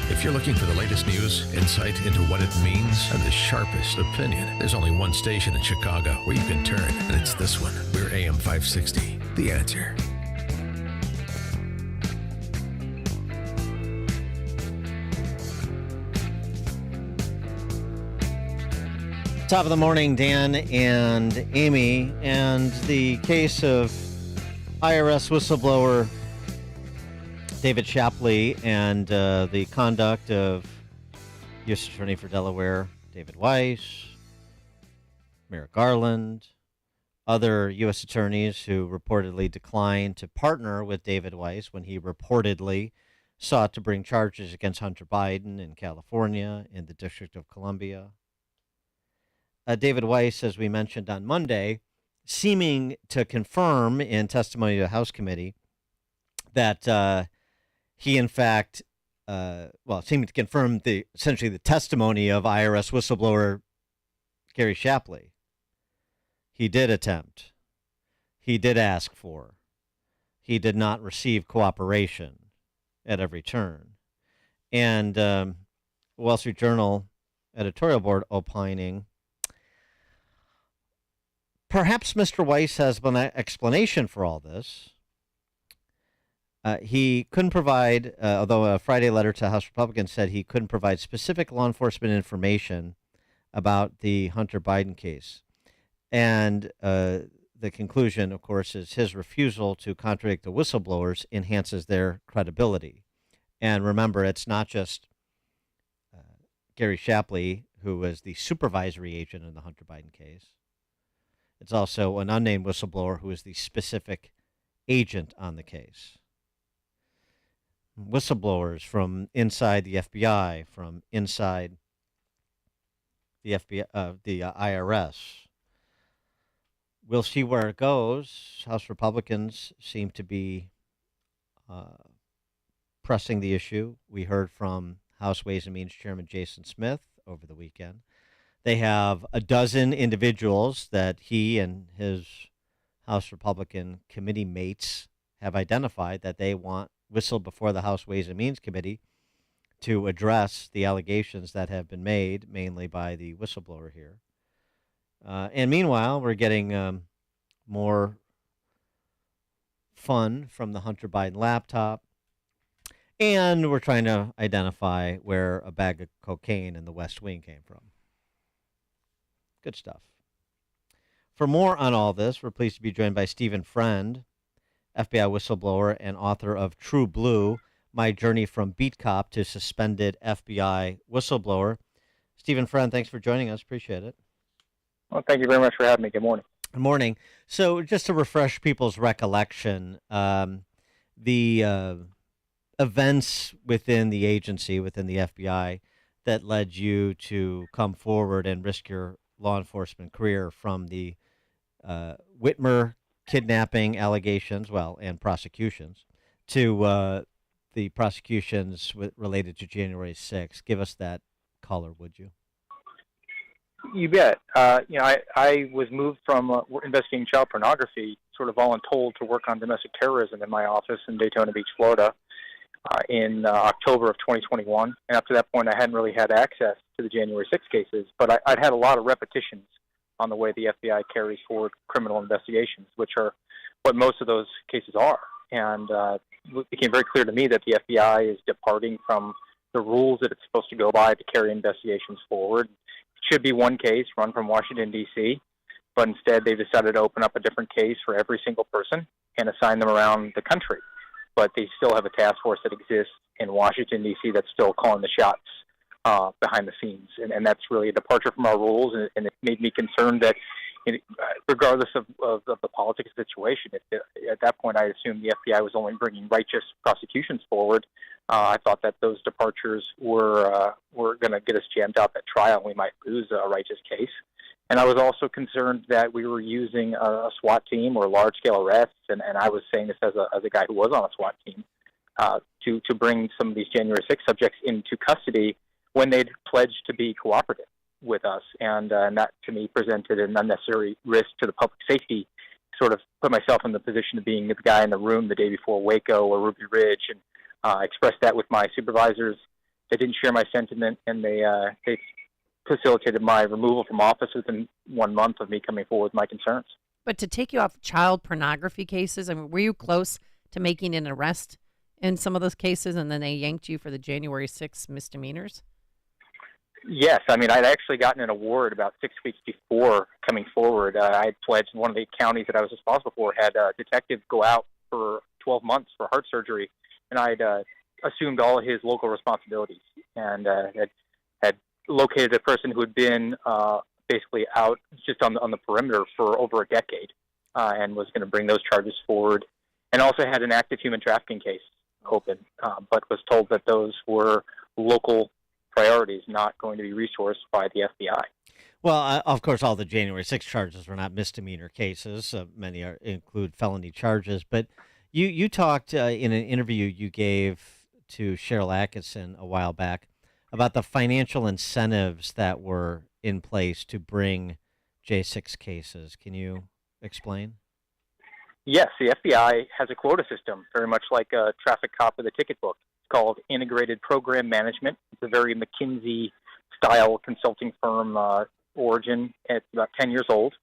If you're looking for the latest news, insight into what it means, and the sharpest opinion, there's only one station in Chicago where you can turn, and it's this one. We're AM 560, The Answer. Top of the morning, Dan and Amy, and the case of IRS whistleblower David Shapley and the conduct of U.S. Attorney for Delaware David Weiss, Merrick Garland, other U.S. attorneys who reportedly declined to partner with David Weiss when he reportedly sought to bring charges against Hunter Biden in California, in the District of Columbia. David Weiss, as we mentioned on Monday, seeming to confirm in testimony to the House committee that he, in fact, seeming to confirm essentially the testimony of IRS whistleblower Gary Shapley. He did attempt. He did ask for. He did not receive cooperation at every turn. And Wall Street Journal editorial board opining, perhaps Mr. Weiss has an explanation for all this. He couldn't provide, although a Friday letter to House Republicans said he couldn't provide specific law enforcement information about the Hunter Biden case. And the conclusion, of course, is his refusal to contradict the whistleblowers enhances their credibility. And remember, it's not just Gary Shapley, who was the supervisory agent in the Hunter Biden case. It's also an unnamed whistleblower who is the specific agent on the case. Whistleblowers from inside the FBI, from inside the IRS. We'll see where it goes. House Republicans seem to be pressing the issue. We heard from House Ways and Means Chairman Jason Smith over the weekend. They have a dozen individuals that he and his House Republican committee mates have identified that they want whistled before the House Ways and Means Committee to address the allegations that have been made, mainly by the whistleblower here. And meanwhile, we're getting more fun from the Hunter Biden laptop, and we're trying to identify where a bag of cocaine in the West Wing came from. Good stuff. For more on all this, we're pleased to be joined by Stephen Friend, FBI whistleblower and author of True Blue, My Journey from Beat Cop to Suspended FBI Whistleblower. Stephen Friend, thanks for joining us. Appreciate it. Well, thank you very much for having me. Good morning. Good morning. So just to refresh people's recollection, the events within the agency, within the FBI, that led you to come forward and risk your law enforcement career, from the Whitmer kidnapping allegations, and prosecutions, to the prosecutions related to January 6th. Give us that color, would you? You bet. I was moved from investigating child pornography, sort of voluntold, to work on domestic terrorism in my office in Daytona Beach, Florida, in October of 2021. And up to that point, I hadn't really had access to the January 6th cases, but I'd had a lot of repetitions on the way the FBI carries forward criminal investigations, which are what most of those cases are. And it became very clear to me that the FBI is departing from the rules that it's supposed to go by to carry investigations forward. should be one case run from Washington, D.C., but instead they've decided to open up a different case for every single person and assign them around the country. But they still have a task force that exists in Washington, D.C. that's still calling the shots behind the scenes. And that's really a departure from our rules, and it made me concerned that, regardless of the politics situation, at that point I assumed the FBI was only bringing righteous prosecutions forward. I thought that those departures were going to get us jammed up at trial and we might lose a righteous case. And I was also concerned that we were using a SWAT team or large-scale arrests, and I was saying this as a guy who was on a SWAT team, to bring some of these January 6 subjects into custody when they'd pledged to be cooperative with us. And that, to me, presented an unnecessary risk to the public safety, sort of put myself in the position of being the guy in the room the day before Waco or Ruby Ridge, and expressed that with my supervisors. They didn't share my sentiment, and they facilitated my removal from office within 1 month of me coming forward with my concerns. But to take you off child pornography cases, I mean, were you close to making an arrest in some of those cases, and then they yanked you for the January 6 misdemeanors? Yes. I mean, I'd actually gotten an award about 6 weeks before coming forward. I had pledged one of the counties that I was responsible for had a detective go out for 12 months for heart surgery, and I'd assumed all of his local responsibilities and had located a person who had been basically out just on the perimeter for over a decade, and was going to bring those charges forward, and also had an active human trafficking case open, but was told that those were local priorities, not going to be resourced by the FBI. Well, of course, all the January 6 charges were not misdemeanor cases. Many include felony charges. But you talked in an interview you gave to Cheryl Atkinson a while back about the financial incentives that were in place to bring J6 cases. Can you explain? Yes, the FBI has a quota system, very much like a traffic cop with a ticket book. It's called Integrated Program Management. It's a very McKinsey-style consulting firm origin. It's about 10 years old,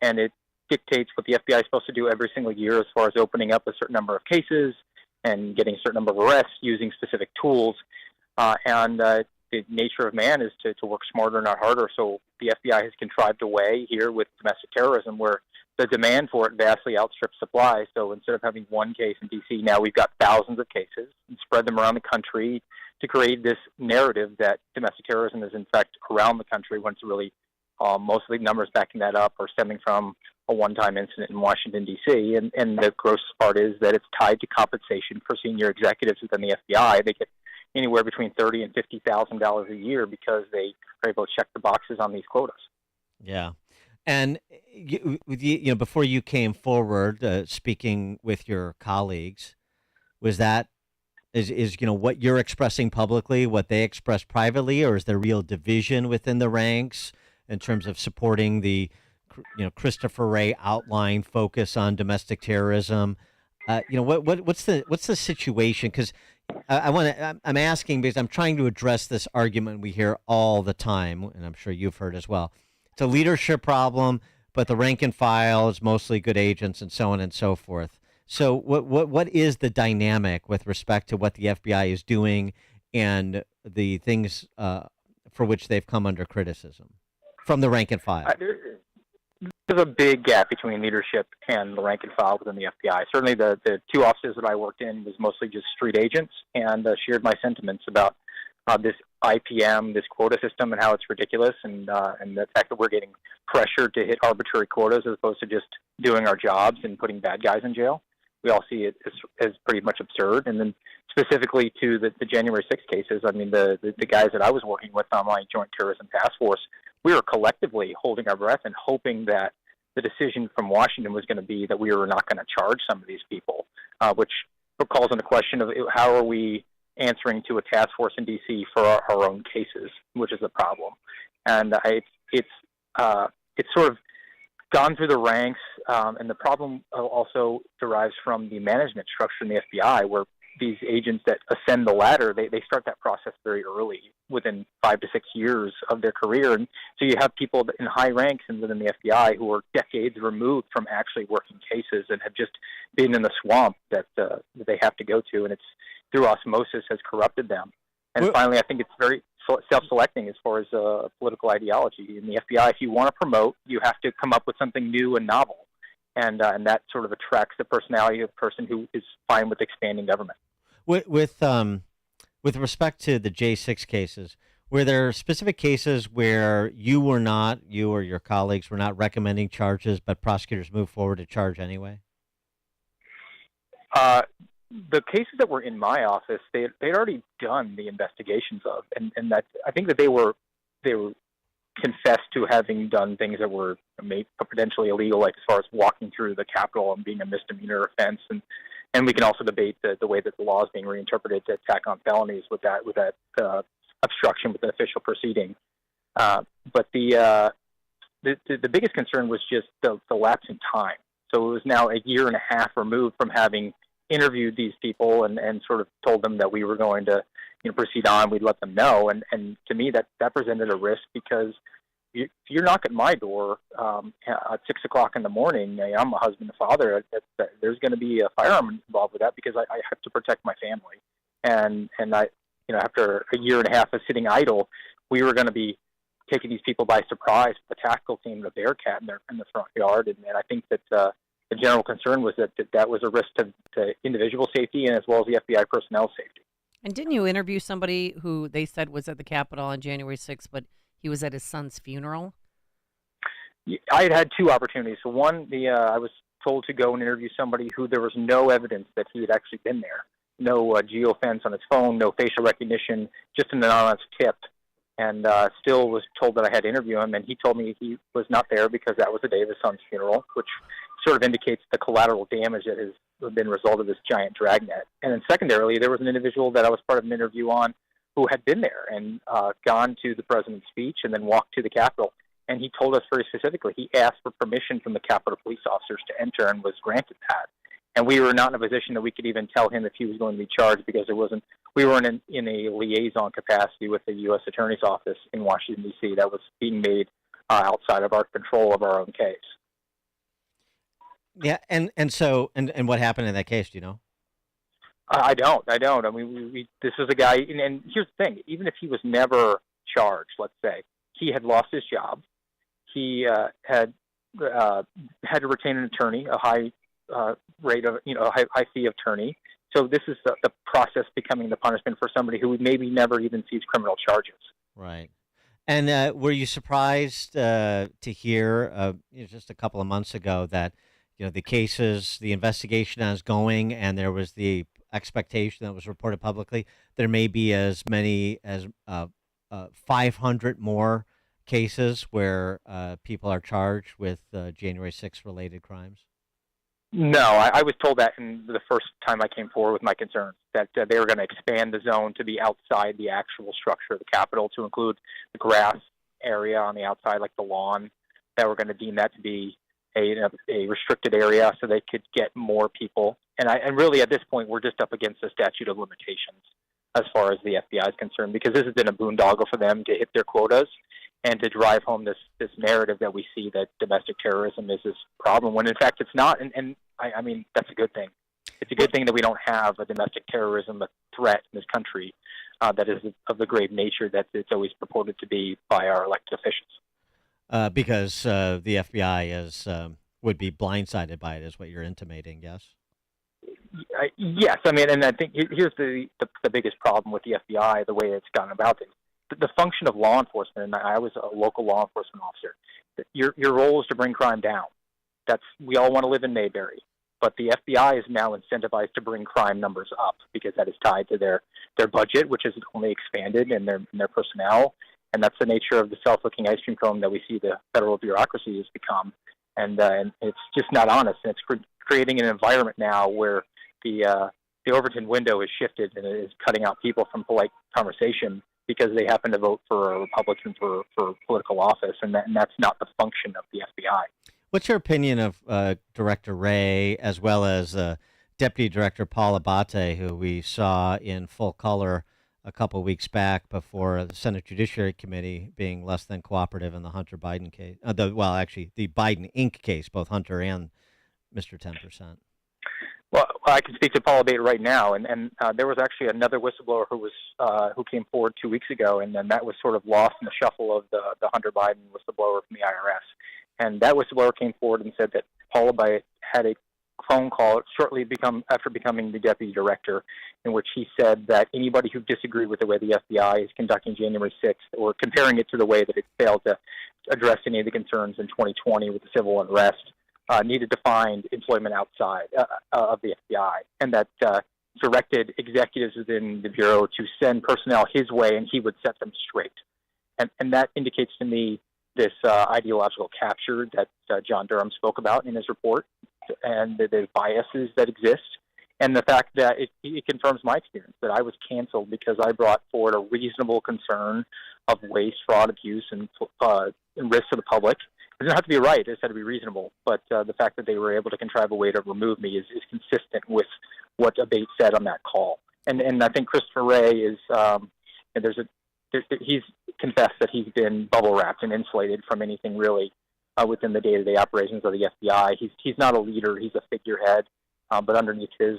and it dictates what the FBI is supposed to do every single year as far as opening up a certain number of cases and getting a certain number of arrests using specific tools. The nature of man is to work smarter, not harder. So the FBI has contrived a way here with domestic terrorism where the demand for it vastly outstrips supply. So instead of having one case in D.C., now we've got thousands of cases and spread them around the country to create this narrative that domestic terrorism is, in fact, around the country, when it's really most of the numbers backing that up are stemming from a one-time incident in Washington, D.C. And the gross part is that it's tied to compensation for senior executives within the FBI. They get anywhere between $30,000 and $50,000 a year because they are able to check the boxes on these quotas. Yeah. And before you came forward, speaking with your colleagues, is what you're expressing publicly what they express privately, or is there real division within the ranks in terms of supporting the Christopher Wray outline focus on domestic terrorism? What's the situation? Because I'm asking because I'm trying to address this argument we hear all the time, and I'm sure you've heard as well. It's a leadership problem, but the rank and file is mostly good agents and so on and so forth. So what is the dynamic with respect to what the FBI is doing and the things for which they've come under criticism from the rank and file? There's a big gap between leadership and the rank and file within the FBI. Certainly the two offices that I worked in was mostly just street agents, and shared my sentiments about this IPM, this quota system, and how it's ridiculous, and the fact that we're getting pressured to hit arbitrary quotas as opposed to just doing our jobs and putting bad guys in jail. We all see it as pretty much absurd. And then specifically to the January 6 cases, I mean, the guys that I was working with on my Joint Terrorism Task Force, we were collectively holding our breath and hoping that the decision from Washington was going to be that we were not going to charge some of these people, which calls into question of how are we answering to a task force in D.C. for our own cases, which is the problem. And it's sort of gone through the ranks, and the problem also derives from the management structure in the FBI, where these agents that ascend the ladder, they start that process very early, within 5 to 6 years of their career. And so you have people in high ranks and within the FBI who are decades removed from actually working cases and have just been in the swamp that they have to go to, and it's through osmosis has corrupted them. And finally, I think it's very self-selecting as far as political ideology. In the FBI, if you want to promote, you have to come up with something new and novel, and that sort of attracts the personality of the person who is fine with expanding government. With respect to the J6 cases, were there specific cases where you or your colleagues were not recommending charges, but prosecutors moved forward to charge anyway? The cases that were in my office, they'd already done the investigations of, and that I think that they were confessed to having done things that were made potentially illegal, like as far as walking through the Capitol and being a misdemeanor offense, and we can also debate the way that the law is being reinterpreted to tack on felonies with that obstruction with an official proceeding. But the biggest concern was just the lapse in time. So it was now a year and a half removed from having interviewed these people and sort of told them that we were going to proceed on. We'd let them know. And to me, that presented a risk, because if you're knocking at my door at 6 o'clock in the morning, I'm a husband and father, there's going to be a firearm involved with that, because I have to protect my family. And I, after a year and a half of sitting idle, we were going to be taking these people by surprise, the tactical team, the Bearcat in the front yard. And I think that the general concern was that was a risk to individual safety and as well as the FBI personnel safety. And didn't you interview somebody who they said was at the Capitol on January 6th, but he was at his son's funeral? I had two opportunities. So one, I was told to go and interview somebody who there was no evidence that he had actually been there. No geofence on his phone, no facial recognition, just an anonymous tip. And still was told that I had to interview him, and he told me he was not there because that was the day of his son's funeral, which sort of indicates the collateral damage that has been a result of this giant dragnet. And then secondarily, there was an individual that I was part of an interview on who had been there and gone to the president's speech and then walked to the Capitol. And he told us very specifically, he asked for permission from the Capitol police officers to enter and was granted that. And we were not in a position that we could even tell him if he was going to be charged, because we were in a liaison capacity with the U.S. Attorney's Office in Washington, D.C. that was being made outside of our control of our own case. Yeah, and what happened in that case, do you know? I don't. I mean, this was a guy, and here's the thing, even if he was never charged, let's say, he had lost his job, he had to retain an attorney, a high rate of, a high fee of attorney. So this is the process becoming the punishment for somebody who maybe never even sees criminal charges. Right. And were you surprised to hear just a couple of months ago that the cases, the investigation is going, and there was the expectation that was reported publicly there may be as many as 500 more cases where people are charged with January 6th related crimes? No, I was told that in the first time I came forward with my concerns, that they were going to expand the zone to be outside the actual structure of the Capitol, to include the grass area on the outside, like the lawn, that we're going to deem that to be a restricted area so they could get more people. And really at this point, we're just up against the statute of limitations as far as the FBI is concerned, because this has been a boondoggle for them to hit their quotas and to drive home this narrative that we see that domestic terrorism is this problem, when in fact it's not. And I mean, that's a good thing. It's a good thing that we don't have a domestic terrorism threat in this country that is of the grave nature that it's always purported to be by our elected officials. Because the FBI would be blindsided by it, is what you're intimating, yes? Yes, I mean, and I think here's the biggest problem with the FBI, the way it's gone about it. The function of law enforcement, and I was a local law enforcement officer, your role is to bring crime down. We all want to live in Mayberry, but the FBI is now incentivized to bring crime numbers up, because that is tied to their budget, which has only expanded, and their personnel, and that's the nature of the self-looking ice cream cone that we see the federal bureaucracy has become, and it's just not honest, and it's creating an environment now where the Overton window is shifted and it is cutting out people from polite conversation because they happen to vote for a Republican for political office, and that's not the function of the FBI. What's your opinion of Director Wray, as well as Deputy Director Paul Abate, who we saw in full color a couple weeks back before the Senate Judiciary Committee, being less than cooperative in the Hunter Biden case? The Biden Inc. case, both Hunter and Mr. 10%. Well, I can speak to Paula Bate right now, and there was actually another whistleblower who came forward 2 weeks ago, and then that was sort of lost in the shuffle of the Hunter Biden whistleblower from the IRS. And that whistleblower came forward and said that Paula Bate had a phone call after becoming the deputy director, in which he said that anybody who disagreed with the way the FBI is conducting January 6th, or comparing it to the way that it failed to address any of the concerns in 2020 with the civil unrest, needed to find employment outside of the FBI, and that directed executives within the Bureau to send personnel his way, and he would set them straight. And that indicates to me this ideological capture that John Durham spoke about in his report, and the biases that exist, and the fact that it confirms my experience, that I was canceled because I brought forward a reasonable concern of waste, fraud, abuse, and risk to the public. It doesn't have to be right. It just had to be reasonable. But the fact that they were able to contrive a way to remove me is consistent with what Abate said on that call. And I think Christopher Wray is he's confessed that he's been bubble wrapped and insulated from anything really within the day-to-day operations of the FBI. He's not a leader. He's a figurehead. But underneath his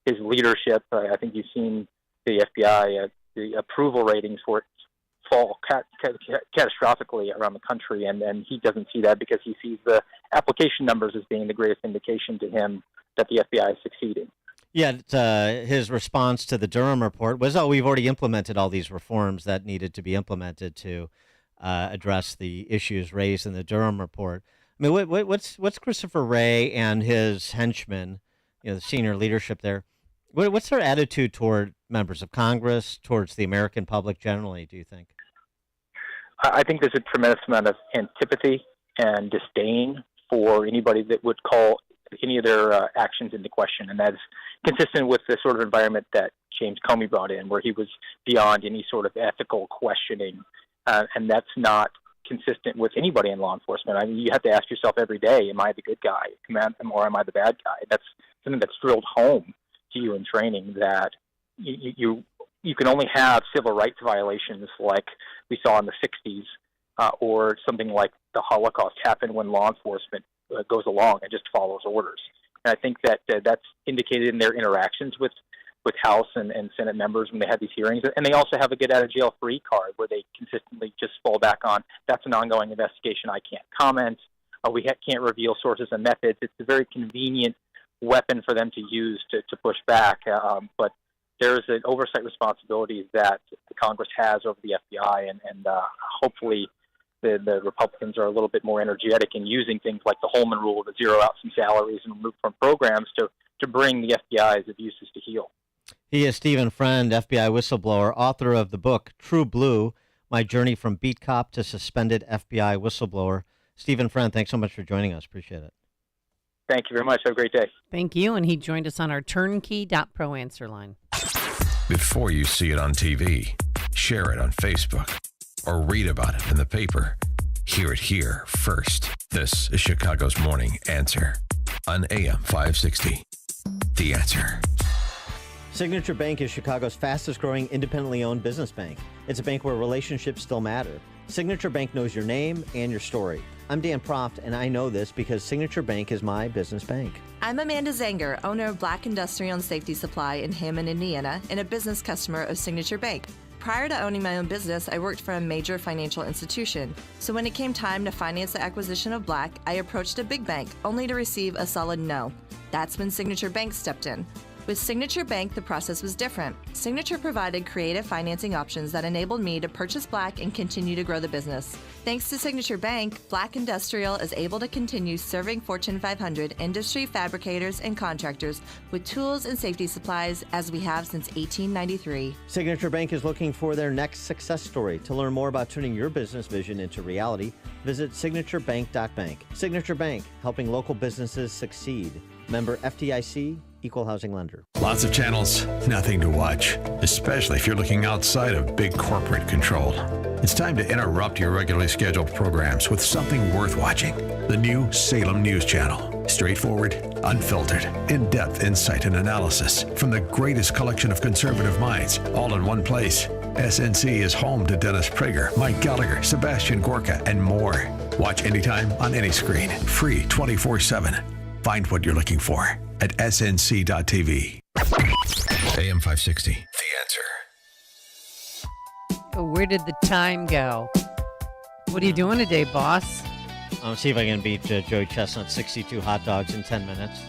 leadership, I think you've seen the FBI, the approval ratings for it fall catastrophically around the country, and he doesn't see that because he sees the application numbers as being the greatest indication to him that the FBI is succeeding. Yeah, his response to the Durham report was, we've already implemented all these reforms that needed to be implemented to address the issues raised in the Durham report. I mean, what's Christopher Wray and his henchmen, the senior leadership there, what's their attitude toward members of Congress, towards the American public generally, do you think? I think there's a tremendous amount of antipathy and disdain for anybody that would call any of their actions into question, and that's consistent with the sort of environment that James Comey brought in, where he was beyond any sort of ethical questioning, and that's not consistent with anybody in law enforcement. I mean, you have to ask yourself every day, am I the good guy, or am I the bad guy? That's something that's drilled home to you in training, that you can only have civil rights violations like we saw in the 60s, or something like the Holocaust happened when law enforcement goes along and just follows orders. And I think that that's indicated in their interactions with House and Senate members when they have these hearings. And they also have a get out of jail free card where they consistently just fall back on, that's an ongoing investigation, I can't comment, we can't reveal sources and methods. It's a very convenient weapon for them to use to push back. But there's an oversight responsibility that the Congress has over the FBI, and hopefully the Republicans are a little bit more energetic in using things like the Holman Rule to zero out some salaries and remove from programs to bring the FBI's abuses to heel. He is Stephen Friend, FBI whistleblower, author of the book True Blue, My Journey from Beat Cop to Suspended FBI Whistleblower. Stephen Friend, thanks so much for joining us. Appreciate it. Thank you very much. Have a great day. Thank you. And he joined us on our turnkey.pro answer line. Before you see it on TV, share it on Facebook, or read about it in the paper, hear it here first. This is Chicago's Morning Answer on AM 560. The Answer. Signature Bank is Chicago's fastest growing independently owned business bank. It's a bank where relationships still matter. Signature Bank knows your name and your story. I'm Dan Proft, and I know this because Signature Bank is my business bank. I'm Amanda Zanger, owner of Black Industrial and Safety Supply in Hammond, Indiana, and a business customer of Signature Bank. Prior to owning my own business, I worked for a major financial institution. So when it came time to finance the acquisition of Black, I approached a big bank, only to receive a solid no. That's when Signature Bank stepped in. With Signature Bank, the process was different. Signature provided creative financing options that enabled me to purchase Black and continue to grow the business. Thanks to Signature Bank, Black Industrial is able to continue serving Fortune 500 industry fabricators and contractors with tools and safety supplies as we have since 1893. Signature Bank is looking for their next success story. To learn more about turning your business vision into reality, visit signaturebank.bank. Signature Bank, helping local businesses succeed. Member FDIC, Equal Housing Lender. Lots of channels, nothing to watch, especially if you're looking outside of big corporate control. It's time to interrupt your regularly scheduled programs with something worth watching. The new Salem News Channel. Straightforward, unfiltered, in-depth insight and analysis from the greatest collection of conservative minds, all in one place. SNC is home to Dennis Prager, Mike Gallagher, Sebastian Gorka, and more. Watch anytime on any screen. Free 24/7. Find what you're looking for. at snc.tv. AM 560, The Answer. Oh, where did the time go? What are you doing today, boss? I'll see if I can beat Joey Chestnut 62 hot dogs in 10 minutes.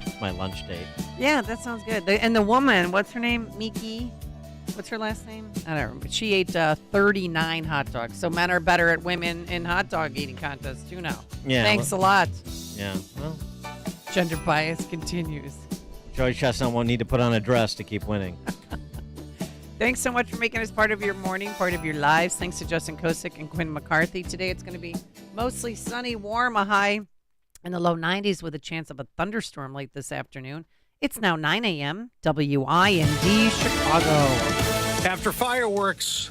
It's my lunch date. Yeah, that sounds good. And the woman, what's her name? Miki? What's her last name? I don't remember. She ate 39 hot dogs. So men are better at women in hot dog eating contests too now. Yeah. Thanks a lot. Yeah, well. Gender bias continues. Joey Chestnut won't need to put on a dress to keep winning. Thanks so much for making us part of your morning, part of your lives. Thanks to Justin Kosick and Quinn McCarthy. Today it's going to be mostly sunny, warm, a high in the low 90s with a chance of a thunderstorm late this afternoon. It's now 9 a.m. WIND Chicago. After fireworks,